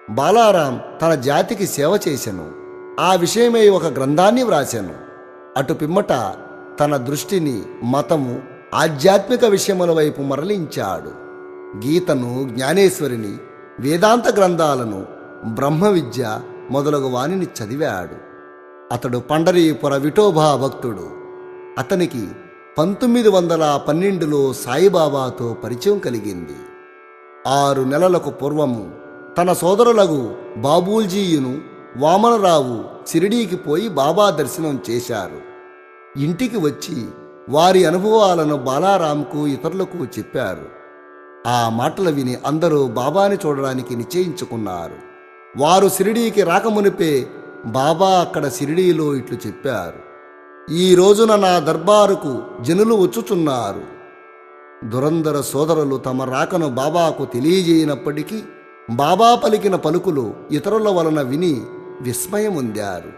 బాలారాం తన జాతికి సేవ చేసెను. ఆ విషయమై ఒక గ్రంథాన్ని వ్రాసెను. అటు పిమ్మట తన దృష్టిని మతము, ఆధ్యాత్మిక విషయముల వైపు మరలించాడు. గీతను, జ్ఞానేశ్వరిని, వేదాంత గ్రంథాలను, బ్రహ్మ విద్య మొదలగు వానిని చదివాడు. అతడు పండరీపుర విఠోబా భక్తుడు. అతనికి 1912లో సాయిబాబాతో పరిచయం కలిగింది. 6 నెలలకు పూర్వము తన సోదరులకు బాబూజీయును, వామనరావు షిరిడీకి పోయి బాబా దర్శనం చేశారు. ఇంటికి వచ్చి వారి అనుభవాలను బాలారాంకు, ఇతరులకు చెప్పారు. ఆ మాటలు విని అందరూ బాబాని చూడడానికి నిశ్చయించుకున్నారు. వారు షిరిడీకి రాకమునిపే బాబా అక్కడ షిరిడీలో ఇట్లు చెప్పారు, ఈ రోజున నా దర్బారుకు జనులు వచ్చుచున్నారు. దురంధర సోదరులు తమ రాకను బాబాకు తెలియజేయనప్పటికీ బాబా పలికిన పలుకులు ఇతరుల వలన విని విస్మయముందారు.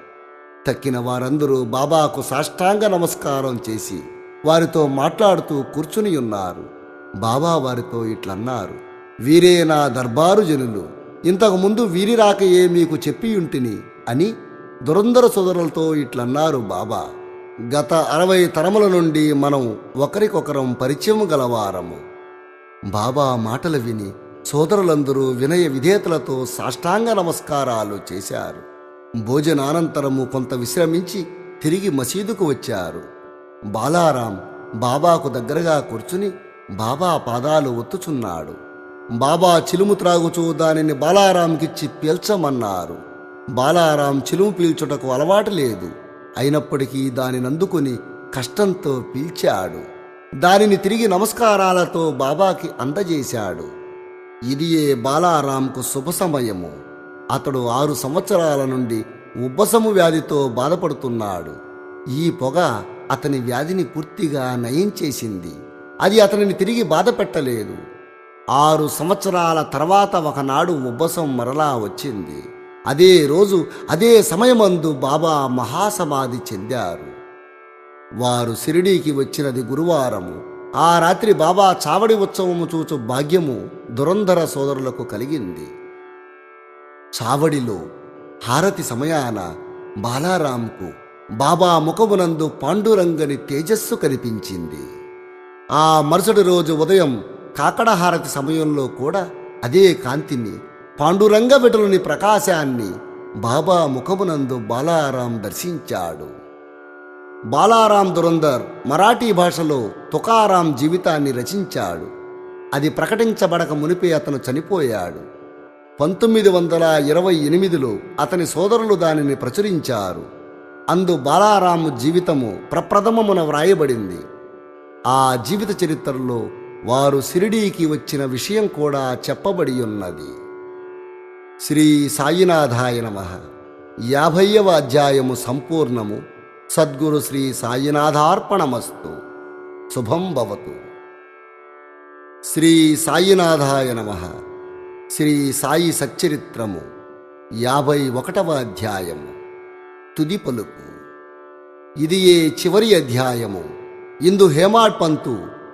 తక్కిన వారందరూ బాబాకు సాష్టాంగ నమస్కారం చేసి వారితో మాట్లాడుతూ కూర్చుని ఉన్నారు. బాబా వారితో ఇట్లన్నారు: వీరే నా దర్బారు జనులు. ఇంతకుముందు వీరి రాకయే మీకు చెప్పియుంటిని అని దురంధర సోదరులతో ఇట్లన్నారు బాబా. గత 60 తరముల నుండి మనం ఒకరికొకరం పరిచయం గలవారము. బాబా మాటలు విని సోదరులందరూ వినయ విధేయతలతో సాష్టాంగ నమస్కారాలు చేశారు. భోజనానంతరము కొంత విశ్రమించి తిరిగి మసీదుకు వచ్చారు. బాలారాం బాబాకు దగ్గరగా కూర్చుని బాబా పాదాలు ఒత్తుచున్నాడు. బాబా చిలుము త్రాగుచూ దానిని బాలారాంకిచ్చి పీల్చమన్నారు. బాలారాం చిలుము పీల్చుటకు అలవాటు లేదు. అయినప్పటికీ దానిని అందుకుని కష్టంతో పీల్చాడు. దానిని తిరిగి నమస్కారాలతో బాబాకి అందజేశాడు. ఇదియే బాలారాంకు శుభ సమయము. అతడు 6 సంవత్సరాల నుండి ఉబ్బసము వ్యాధితో బాధపడుతున్నాడు. ఈ పొగ అతని వ్యాధిని పూర్తిగా నయం చేసింది. అది అతనిని తిరిగి బాధ పెట్టలేదు. 6 సంవత్సరాల తర్వాత ఒకనాడు ఉబ్బసం మరలా వచ్చింది. అదే రోజు అదే సమయమందు బాబా మహాసమాధి చెందారు. వారు షిరిడీకి వచ్చినది గురువారము. ఆ రాత్రి బాబా చావడి ఉత్సవము చూచు భాగ్యము దురంధర సోదరులకు కలిగింది. చావడిలో హారతి సమయాన బాలారాంకు బాబా ముఖమునందు పాండురంగని తేజస్సు కనిపించింది. ఆ మరుసటి రోజు ఉదయం కాకడహారతి సమయంలో కూడా అదే కాంతిని, పాండురంగ విటలుని ప్రకాశాన్ని బాబా ముఖమునందు బాలారాం దర్శించాడు. బాలారాం దురందర్ మరాఠీ భాషలో తుకారాం జీవితాన్ని రచించాడు. అది ప్రకటించబడక మునిపే అతను చనిపోయాడు. 1928లో అతని సోదరులు దానిని ప్రచురించారు. అందు బాలారాము జీవితము ప్రప్రథమమున వ్రాయబడింది. ఆ జీవిత చరిత్రలో వారు షిరిడీకి వచ్చిన విషయం కూడా చెప్పబడి ఉన్నది. శ్రీ సాయినాథాయ నమః. 50వ అధ్యాయము సంపూర్ణము. సద్గురు శ్రీ సాయినాథార్పణమస్తు. శుభం భవతు. శ్రీ సాయినాథాయ నమః. శ్రీ సాయి సచ్చరిత్రము 51వ అధ్యాయము. తుది పలుకు. ఇది ఏ చివరి అధ్యాయము. ఇందు హేమాడ్ పంతు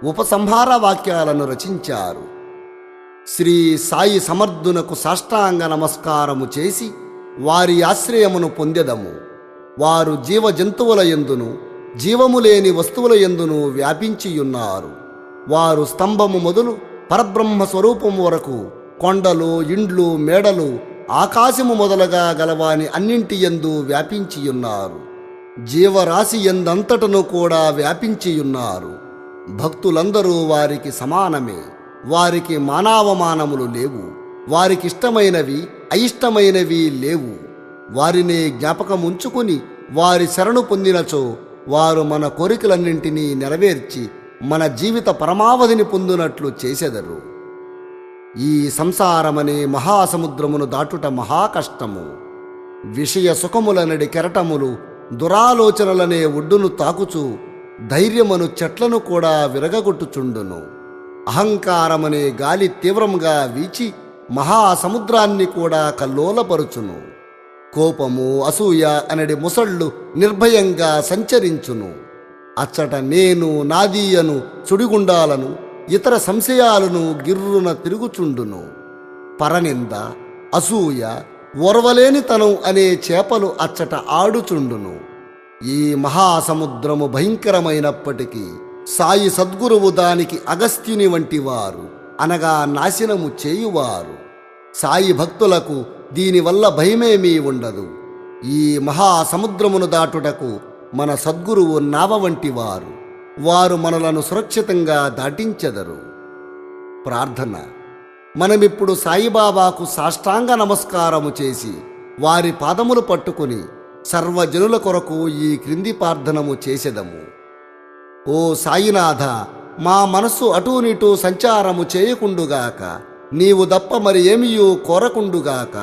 ఉపసంహార వాక్యాలను రచించారు. శ్రీ సాయి సమర్థునకు సాష్టాంగ నమస్కారము చేసి వారి ఆశ్రయమును పొందెదము. వారు జీవ జంతువుల యందును జీవము లేని వస్తువుల యందును వ్యాపించియున్నారు. వారు స్తంభము మొదలు పరబ్రహ్మ స్వరూపము వరకు కొండలు, ఇండ్లు, మేడలు, ఆకాశము మొదలగా గలవాని అన్నింటి యందు వ్యాపించియున్నారు. జీవరాశి ఎందంతటను కూడా వ్యాపించియున్నారు. భక్తులందరూ వారికి సమానమే. వారికి మానావమానములు లేవు. వారికిష్టమైనవి అయిష్టమైనవి లేవు. వారినే జ్ఞాపకముంచుకుని వారి శరణు పొందినచో వారు మన కోరికలన్నింటినీ నెరవేర్చి మన జీవిత పరమావధిని పొందునట్లు చేసెదరు. ఈ సంసారమనే మహాసముద్రమును దాటుట మహాకష్టము. విషయ సుఖములనడి కెరటములు దురాలోచనలనే ఒడ్డును తాకుచు ధైర్యమను చెట్లను కూడా విరగగొట్టుచుండును. అహంకారమనే గాలి తీవ్రంగా వీచి మహాసముద్రాన్ని కూడా కల్లోలపరుచును. కోపము, అసూయ అనడి ముసళ్ళు నిర్భయంగా సంచరించును. అచ్చట నేను, నాది అను సుడిగుండాలను, ఇతర సంశయాలను గిర్రున తిరుగుచుండును. పరనింద, అసూయ, ఓర్వలేనితనం అనే చేపలు అచ్చట ఆడుచుండును. ఈ మహాసముద్రము భయంకరమైనప్పటికీ సాయి సద్గురువు దానికి అగస్త్యుని వంటివారు, అనగా నాశనము చేయువారు. సాయి భక్తులకు దీనివల్ల భయమేమీ ఉండదు. ఈ మహాసముద్రమును దాటుటకు మన సద్గురువు నావ వంటివారు. వారు మనలను సురక్షితంగా దాటించెదరు. ప్రార్థన. మనమిప్పుడు సాయిబాబాకు సాష్టాంగ నమస్కారము చేసి వారి పాదములు పట్టుకుని సర్వజనుల కొరకు ఈ క్రింది ప్రార్థనము చేసెదము. ఓ సాయినాథ, మా మనస్సు అటూనిటూ సంచారము చేయకుండుగాక. నీవు దప్ప మరి ఏమియూ కోరకుండుగాక.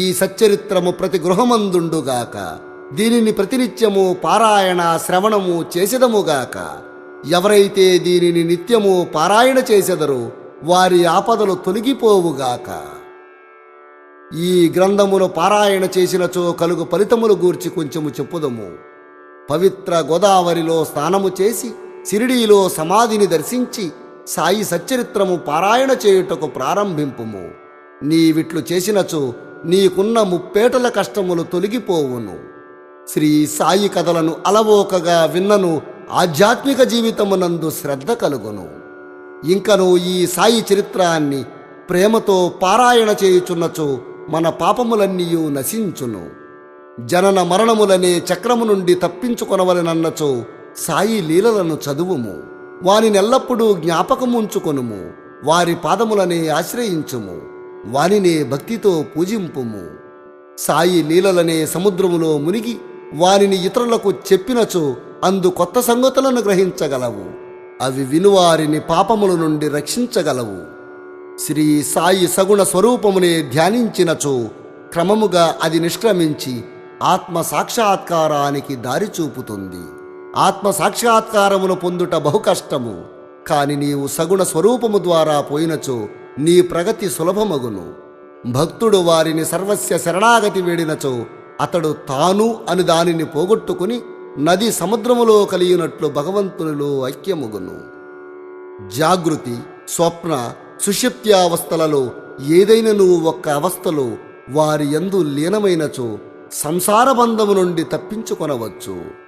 ఈ సచ్చరిత్రము ప్రతి గృహమందుండుగాక. దీనిని ప్రతినిత్యము పారాయణ శ్రవణము చేసెదముగాక. ఎవరైతే దీనిని నిత్యము పారాయణ చేసెదరో వారి ఆపదలు తొలగిపోవుగాక. ఈ గ్రంథమును పారాయణ చేసినచో కలుగు ఫలితములు గూర్చి కొంచెము చెప్పుదము. పవిత్ర గోదావరిలో స్నానము చేసి షిరిడీలో సమాధిని దర్శించి సాయి సచ్చరిత్రము పారాయణ చేయుటకు ప్రారంభింపుము. నీవిట్లు చేసినచో నీకున్న ముప్పేటల కష్టములు తొలగిపోవును. శ్రీ సాయి కథలను అలవోకగా విన్నను ఆధ్యాత్మిక జీవితమునందు శ్రద్ధ కలుగును. ఇంకను ఈ సాయి చరిత్రాన్ని ప్రేమతో పారాయణ చేయుచున్నచో మన పాపములన్నీయూ నశించును. జనన మరణములనే చక్రము నుండి తప్పించుకొనవలెనన్నచో సాయి లీలలను చదువుము. వానినెల్లప్పుడూ జ్ఞాపకముంచుకొనుము. వారి పాదములనే ఆశ్రయించుము. వానినే భక్తితో పూజింపుము. సాయి లీలలనే సముద్రములో మునిగి వానిని ఇతరులకు చెప్పినచో అందు కొత్త సంగతులను గ్రహించగలవు. అవి వినువారిని పాపముల నుండి రక్షించగలవు. శ్రీ సాయి సగుణ స్వరూపమునే ధ్యానించినచో క్రమముగా అది నిష్క్రమించి ఆత్మ సాక్షాత్కారానికి దారి చూపుతుంది. ఆత్మ సాక్షాత్కారమును పొందుట బహు కష్టము. కాని నీవు సగుణ స్వరూపము ద్వారా పోయినచో నీ ప్రగతి సులభమగును. భక్తుడు వారిని సర్వస్య శరణాగతి వేడినచో అతడు తాను అని దానిని పోగొట్టుకుని నది సముద్రములో కలిగినట్లు భగవంతునిలో ఐక్యముగును. జాగృతి, స్వప్న, సుషుప్త్యావస్థలలో ఏదైనను ఒక్క అవస్థలో వారి యందు లీనమైనచో సంసార బంధము నుండి తప్పించుకొనవచ్చు.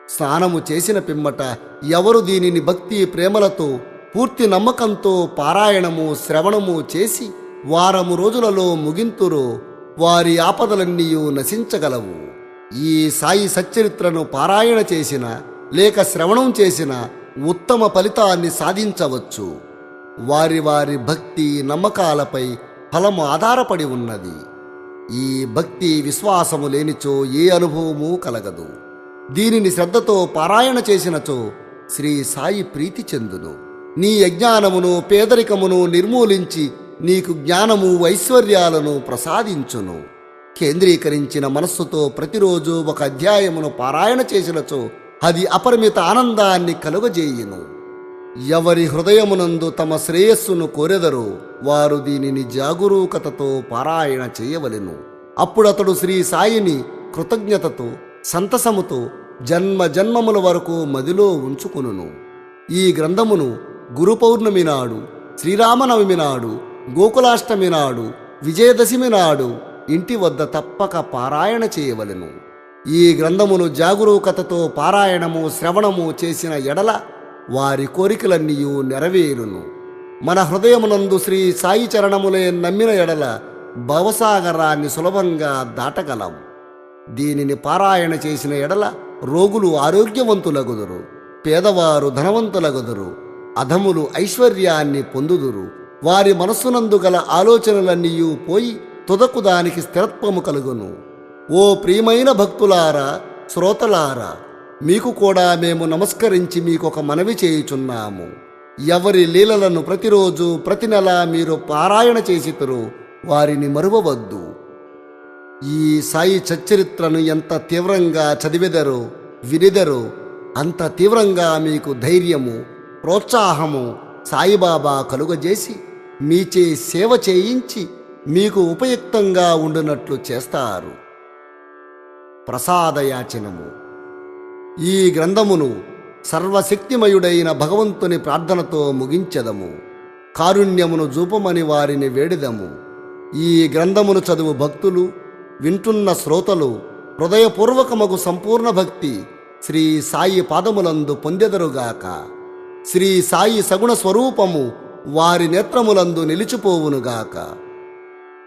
స్నానము చేసిన పిమ్మట ఎవరు దీనిని భక్తి ప్రేమలతో పూర్తి నమ్మకంతో పారాయణము శ్రవణము చేసి వారము రోజులలో ముగింతురో వారి ఆపదలన్నీయూ నశించగలవు. ఈ సాయి సచ్చరిత్రను పారాయణ చేసిన లేక శ్రవణం చేసిన ఉత్తమ ఫలితాన్ని సాధించవచ్చు. వారి వారి భక్తి నమ్మకాలపై ఫలము ఆధారపడి ఉన్నది. ఈ భక్తి విశ్వాసము లేనిచో ఏ అనుభవము కలగదు. దీనిని శ్రద్ధతో పారాయణ చేసినచో శ్రీ సాయి ప్రీతి చెందును. నీ అజ్ఞానమును పేదరికమును నిర్మూలించి నీకు జ్ఞానము ఐశ్వర్యాలను ప్రసాదించును. కేంద్రీకరించిన మనస్సుతో ప్రతిరోజు ఒక అధ్యాయమును పారాయణ చేసినచో అది అపరిమిత ఆనందాన్ని కలుగజేయును. ఎవరి హృదయమునందు తమ శ్రేయస్సును కోరెదరో వారు దీనిని జాగరూకతతో పారాయణ చేయవలెను. అప్పుడతడు శ్రీ సాయిని కృతజ్ఞతతో సంతసముతో జన్మ జన్మముల వరకు మదిలో ఉంచుకును. ఈ గ్రంథమును గురు పౌర్ణమి నాడు, శ్రీరామనవమి నాడు, గోకులాష్టమి నాడు, విజయదశమి నాడు ఇంటి వద్ద తప్పక పారాయణ చేయవలెను. ఈ గ్రంథమును జాగరూకతతో పారాయణము శ్రవణము చేసిన ఎడల వారి కోరికలన్నీ నెరవేరును. మన హృదయమునందు శ్రీ సాయి చరణములే నమ్మిన ఎడల భవసాగరాన్ని సులభంగా దాటగలం. దీనిని పారాయణ చేసిన ఎడల రోగులు ఆరోగ్యవంతులగుదురు, పేదవారు ధనవంతులగుదురు, అధములు ఐశ్వర్యాన్ని పొందుదురు. వారి మనస్సునందు గల ఆలోచనలన్నీ పోయి తుదకు దానికి స్థిరత్వము కలుగును. ఓ ప్రియమైన భక్తులారా, శ్రోతలారా, మీకు కూడా మేము నమస్కరించి మీకొక మనవి చేయుచున్నాము. ఎవరి లీలలను ప్రతిరోజు ప్రతి నెల మీరు పారాయణ చేసితురు వారిని మరువవద్దు. ఈ సాయి సచ్చరిత్రను ఎంత తీవ్రంగా చదివెదరో వినిదరో అంత తీవ్రంగా మీకు ధైర్యము ప్రోత్సాహము సాయిబాబా కలుగజేసి మీచే సేవ చేయించి మీకు ఉపయుక్తంగా ఉండునట్లు చేస్తారు. ప్రసాదయాచనము. ఈ గ్రంథమును సర్వశక్తిమయుడైన భగవంతుని ప్రార్థనతో ముగించెదము. కారుణ్యమును చూపమని వారిని వేడిదము. ఈ గ్రంథమును చదువు భక్తులు, వింటున్న శ్రోతలు హృదయపూర్వకమగు సంపూర్ణ భక్తి శ్రీ సాయి పాదములందు పొందెదరుగాక. శ్రీ సాయి సగుణ స్వరూపము వారి నేత్రములందు నిలిచిపోవునుగాక.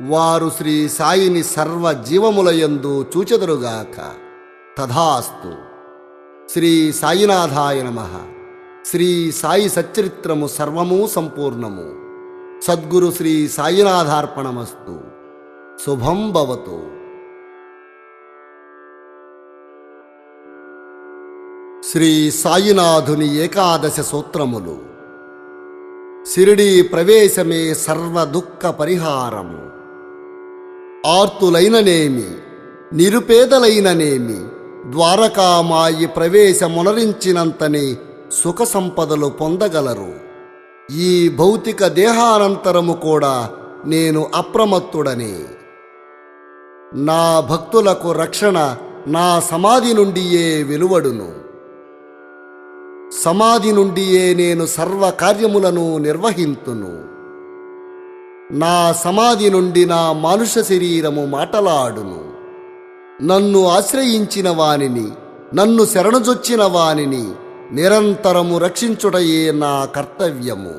వారు శ్రీ సాయిని సర్వ జీవములయందు చూచెదరుగాక. తథాస్తు. శ్రీ సాయినాథాయ నమః. శ్రీ సాయి సచ్చరిత్రము సర్వము సంపూర్ణము. సద్గురు శ్రీ సాయినాథార్పణమస్తు. శుభం భవతు. శ్రీ సాయినాథుని ఏకాదశ సూత్రములు. షిరిడీ ప్రవేశమే సర్వ దుఃఖ పరిహారము. ఆర్తులైననేమి, నిరుపేదలైననేమి, ద్వారకామాయి ప్రవేశమునరించినంతనే సుఖ సంపదలు పొందగలరు. ఈ భౌతిక దేహానంతరము కూడా నేను అప్రమత్తుడనే. నా భక్తులకు రక్షణ నా సమాధి నుండియే వెలువడును. సమాధి నుండియే నేను సర్వకార్యములను నిర్వహింతును. నా సమాధి నుండి నా మానుష శరీరము మాటలాడును. నన్ను ఆశ్రయించిన వానిని, నన్ను శరణుజొచ్చిన వానిని నిరంతరము రక్షించుటయే నా కర్తవ్యము.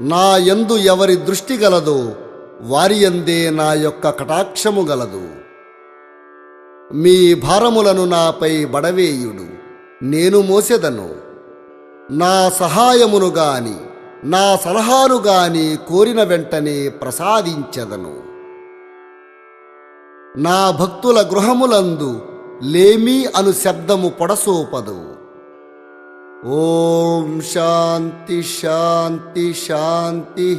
నా యందు ఎవరి దృష్టి గలదో వారి యందే నా యొక్క కటాక్షము గలదు. మీ భారములను నాపై బడవేయుడు, నేను మోసెదను. నా సహాయమును గాని నా సలహాను గాని కోరిన వెంటనే ప్రసాదించెదను. నా భక్తుల గృహములందు లేమి అను శబ్దము పొడసోపదు. ఓం శాంతి శాంతి శాంతి.